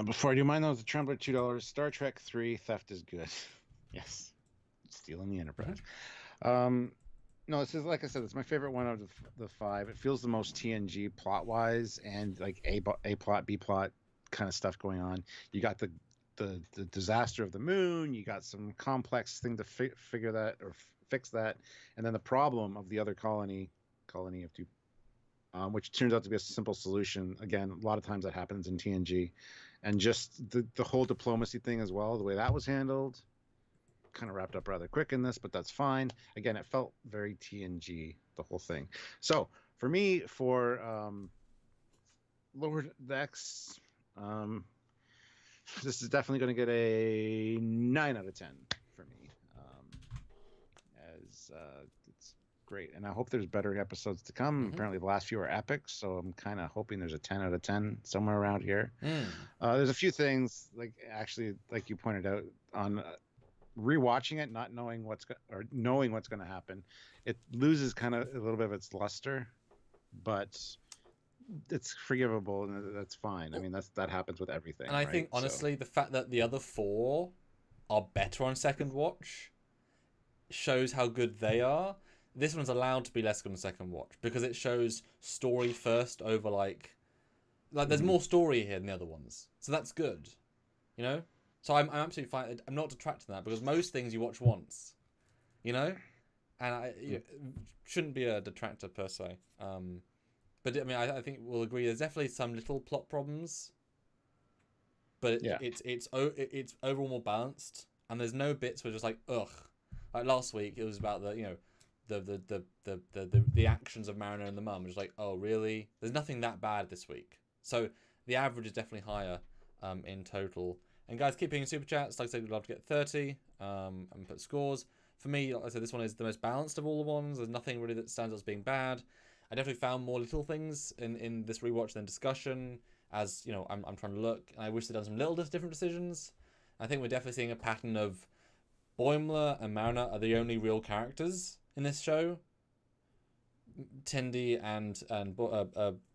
Before I do mine, though, the Trembler $2. Star Trek 3 Theft is Good. Yes. stealing the Enterprise. No, this is, like I said, it's my favorite one out of the five. It feels the most TNG plot wise, and like A plot, B plot kind of stuff going on. You got the disaster of the moon. You got some complex thing to figure that or fix that, and then the problem of the other colony of two, which turns out to be a simple solution. Again, a lot of times that happens in TNG, and just the whole diplomacy thing as well, the way that was handled. Kind of wrapped up rather quick in this, but that's fine. Again, it felt very TNG, the whole thing. So for me, for Lower Decks, this is definitely going to get a 9 out of 10 for me. As it's great, and I hope there's better episodes to come. Apparently, the last few are epic, so I'm kind of hoping there's a 10 out of 10 somewhere around here. There's a few things, like you pointed out on. Rewatching it, not knowing knowing what's going to happen, it loses kind of a little bit of its luster, but it's forgivable and that's fine. I mean, that happens with everything. And I think honestly, the fact that the other four are better on second watch shows how good they are. This one's allowed to be less good on second watch because it shows story first over like there's more story here than the other ones, so that's good, you know. So I'm absolutely fine. I'm not detracting that because most things you watch once, you know, and it shouldn't be a detractor per se. But I mean, I think we'll agree. There's definitely some little plot problems, but it's overall more balanced, and there's no bits where just like ugh. Like last week, it was about the actions of Mariner and the mum. Just like, oh really? There's nothing that bad this week. So the average is definitely higher in total. And guys, keep picking super chats. Like I said, we'd love to get 30 and put scores. For me, like I said, this one is the most balanced of all the ones. There's nothing really that stands out as being bad. I definitely found more little things in this rewatch than discussion. As you know, I'm trying to look, and I wish they'd done some little different decisions. I think we're definitely seeing a pattern of Boimler and Mariner are the only real characters in this show. Tendi and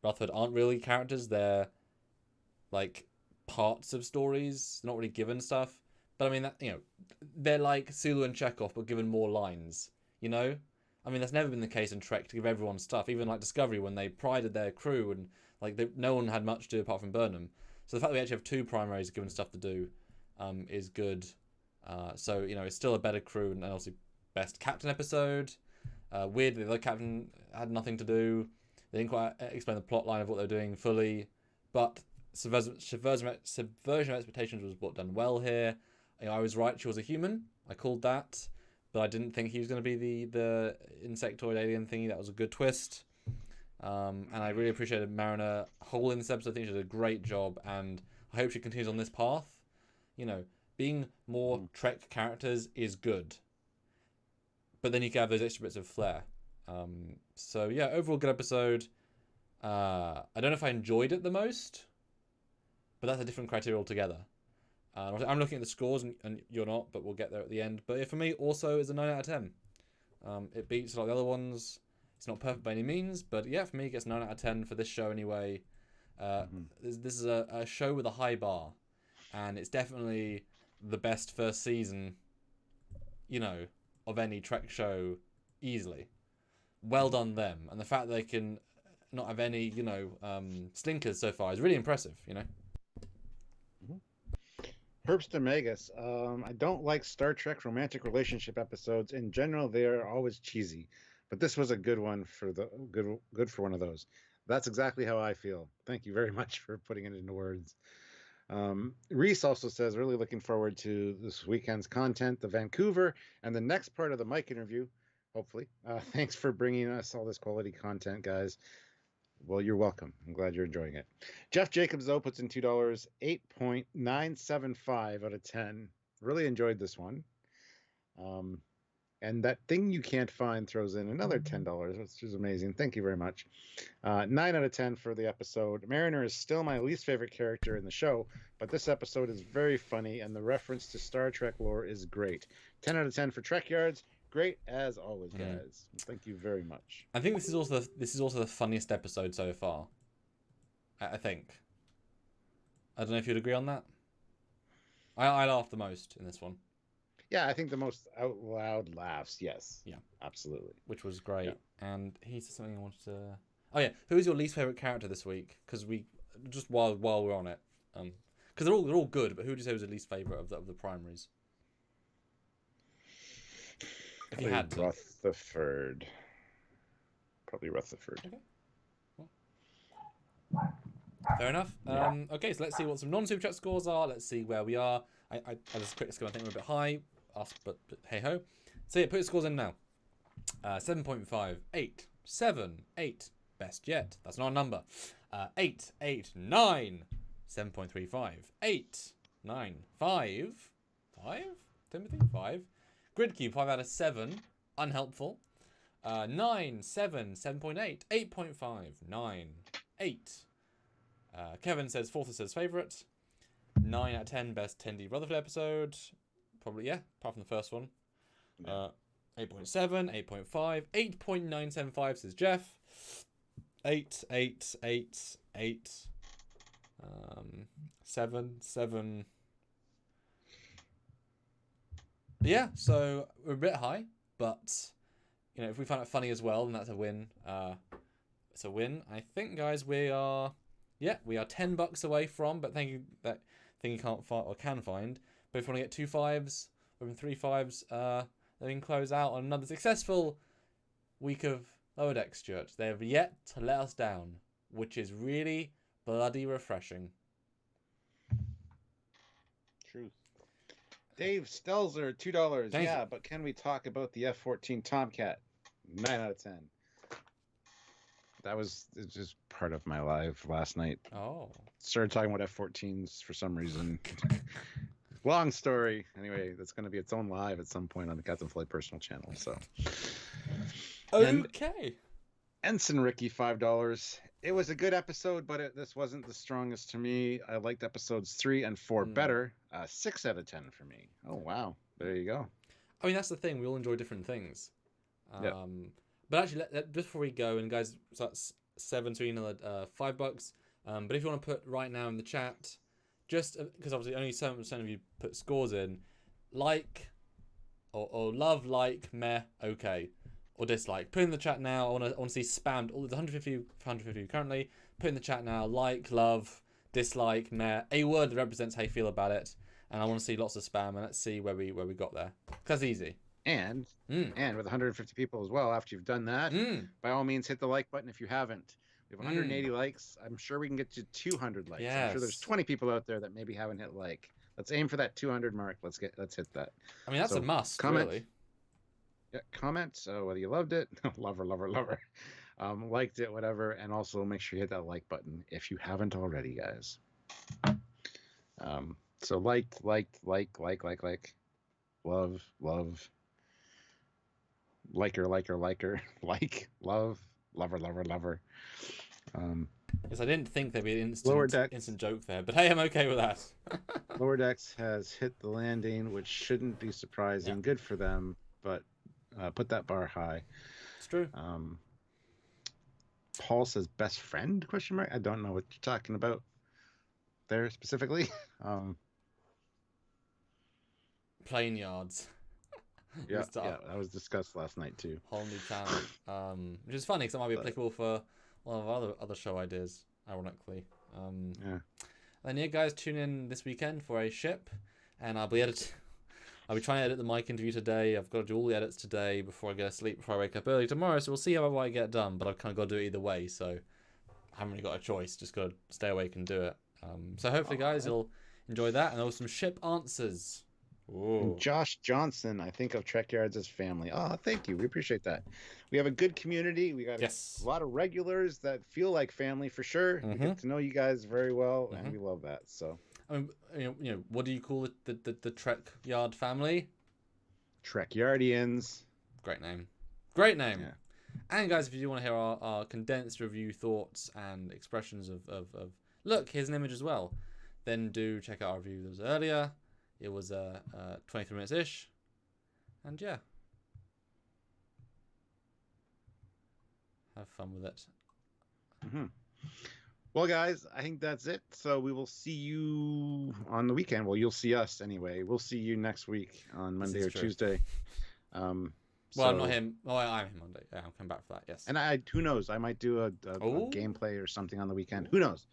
Rutherford aren't really characters. They're like parts of stories, not really given stuff. But I mean, that, you know, they're like Sulu and Chekhov, but given more lines. You know, I mean, that's never been the case in Trek to give everyone stuff. Even like Discovery, when they prided their crew and like no one had much to do apart from Burnham. So the fact that we actually have two primaries given stuff to do is good. So you know, it's still a better crew and obviously best captain episode. Weirdly, the other captain had nothing to do. They didn't quite explain the plot line of what they were doing fully, but subversion of expectations was done well here. You know, I was right, she was a human. I called that, but I didn't think he was going to be the insectoid alien thingy. That was a good twist. And I really appreciated Mariner whole in this episode. I think she did a great job, and I hope she continues on this path. You know, being more Trek characters is good, but then you can have those extra bits of flair. So yeah, overall good episode. I don't know if I enjoyed it the most, but that's a different criteria altogether. I'm looking at the scores, and you're not, but we'll get there at the end. But for me, also is a 9 out of 10. It beats a lot of the other ones. It's not perfect by any means, but yeah, for me, it gets 9 out of 10 for this show anyway. This is a show with a high bar, and it's definitely the best first season, you know, of any Trek show easily. Well done them, and the fact they can not have any, you know, stinkers so far is really impressive, you know. Herbster Magus. I don't like Star Trek romantic relationship episodes. In general, they are always cheesy, but this was a good one for good for one of those. That's exactly how I feel. Thank you very much for putting it into words. Reese also says, really looking forward to this weekend's content, the Vancouver, and the next part of the Mike interview, hopefully. Thanks for bringing us all this quality content, guys. Well, you're welcome. I'm glad you're enjoying it. Jeff Jacobs, though, puts in $2, 8.975 out of 10. Really enjoyed this one. And that thing you can't find throws in another $10, which is amazing. Thank you very much. 9 out of 10 for the episode. Mariner is still my least favorite character in the show, but this episode is very funny, and the reference to Star Trek lore is great. 10 out of 10 for Trekyards. Great as always, guys. Thank you very much. I think this is also the funniest episode so far. I think. I don't know if you'd agree on that. I laughed the most in this one. Yeah, I think the most out loud laughs. Yes. Yeah. Absolutely. Which was great. Yeah. And he said something I wanted to. Oh yeah, who is your least favorite character this week? Because we just while we're on it, because they're all good, but who would you say was the least favorite of the primaries? If you had to. Rutherford. Probably Rutherford. Okay. Fair enough. Okay, so let's see what some non-super chat scores are. Let's see where we are. I just quick score. I think we're a bit high, us, but hey ho. So yeah, put your scores in now. 7.5, 8, 7, 8. Best yet. That's not a number. 8, 8, 9. 7.35, 8, 9, 5. 5? Timothy? 5. Gridcube, 5 out of 7. Unhelpful. 9, 7, 7.8, 8.5, 9, 8. Kevin says fourth says favourite. 9 out of 10 best Tendy Rutherford episode. Probably, yeah, apart from the first one. 8.7, 8.5, 8.975 says Jeff. 8, 8, 8, 8. 7, 7. Yeah, so we're a bit high, but you know, if we find it funny as well, then that's a win. It's a win. I think, guys, we are $10 away from, but thank you that thing you can't find or can find. But if you want to get 2 5s or even 3 5s, then we can close out on another successful week of Lower Decks Church. They have yet to let us down, which is really bloody refreshing. Truth. Dave Stelzer, $2. Thank yeah, you. but can we talk about the F-14 Tomcat? 9 out of 10. It's just part of my live last night. Oh. Started talking about F-14s for some reason. Long story. Anyway, that's going to be its own live at some point on the Captain Flight personal channel. So. Okay. Ensign Ricky, $5. It was a good episode, but this wasn't the strongest to me. I liked episodes 3 and 4 better. 6 out of 10 for me. Oh, wow. There you go. I mean, that's the thing. We all enjoy different things. Yep. But actually, just before we go, and guys, so that's 7 to another $5. But if you want to put right now in the chat, just because obviously only 7% of you put scores in, like or love, like, meh, okay, or dislike. Put in the chat now. I want to see spammed. All the 150 currently. Put in the chat now. Like, love, dislike, meh, a word that represents how you feel about it. And I want to see lots of spam. And let's see where we got there. That's easy. And with 150 people as well, after you've done that, by all means, hit the like button if you haven't. We have 180 likes. I'm sure we can get to 200 likes. Yes. I'm sure there's 20 people out there that maybe haven't hit like. Let's aim for that 200 mark. Let's hit that. I mean, that's a must, comment, really. Yeah, comment. So whether you loved it, lover, liked it, whatever, and also make sure you hit that like button if you haven't already, guys. So like, love. Liker, like, love, lover. Yes, I didn't think there'd be an Lower Decks. instant joke there, but hey, I'm okay with that. Lower Decks has hit the landing, which shouldn't be surprising. Yeah. Good for them, but put that bar high. It's true. Paul says best friend, ? I don't know what you're talking about there specifically. Plane yards. Yeah, that was discussed last night too. Whole new channel. Which is funny because it might be applicable for one of our other show ideas, ironically. Yeah. And yeah, guys, tune in this weekend for a ship, and I'll be trying to edit the mic interview today. I've got to do all the edits today before I go to sleep, before I wake up early tomorrow. So we'll see how I get done, but I've kind of got to do it either way. So I haven't really got a choice. Just got to stay awake and do it. So hopefully, guys, you'll enjoy that. And there was some ship answers. Josh Johnson, I think of Trekyards as family. Oh, thank you. We appreciate that. We have a good community. We got a lot of regulars that feel like family for sure. We get to know you guys very well, and we love that. So, I mean, you know, what do you call it? The Trekyard family? Trekyardians. Great name. Great name. Yeah. And guys, if you do want to hear our condensed review, thoughts, and expressions of look, here's an image as well, then do check out our review that was earlier. It was 23 minutes ish, and yeah, have fun with it. Well, guys, I think that's it. So we will see you on the weekend. Well, you'll see us anyway. We'll see you next week on Monday or true. Tuesday. Well, I'm not him. Oh, I'm him Monday. Yeah, I'll come back for that. Yes. And who knows? I might do a gameplay or something on the weekend. Who knows?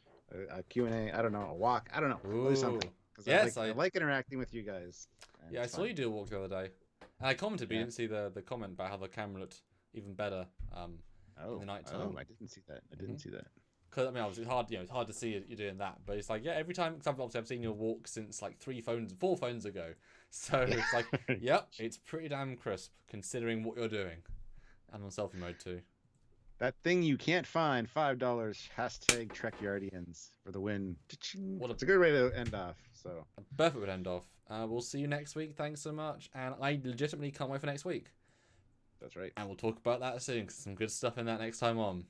A Q&A. I don't know. A walk. I don't know. I'll do something. Yes, I like interacting with you guys. Yeah, I saw you do a walk the other day, and I commented, but you didn't see the comment about how the camera looked even better in the night time. Oh, I didn't see that. I didn't see that. Because I mean, obviously, it's hard to see you doing that, but it's like, yeah, every time. Because obviously, I've seen your walk since like 4 phones ago, so it's like, yep, it's pretty damn crisp considering what you're doing, and on selfie mode too. That thing you can't find, $5. Hashtag Trekyardians for the win. It's a good way to end off. So a perfect would end off. We'll see you next week. Thanks so much, and I legitimately can't wait for next week. That's right. And we'll talk about that soon. 'Cause some good stuff in that next time on.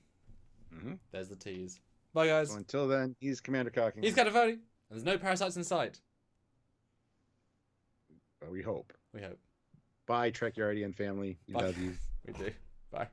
Mm-hmm. There's the tease. Bye, guys. So until then, he's Commander Cocking. He's Catafoni, and there's no parasites in sight. We hope. We hope. Bye, Trekyardian family. We love you. We do. Bye.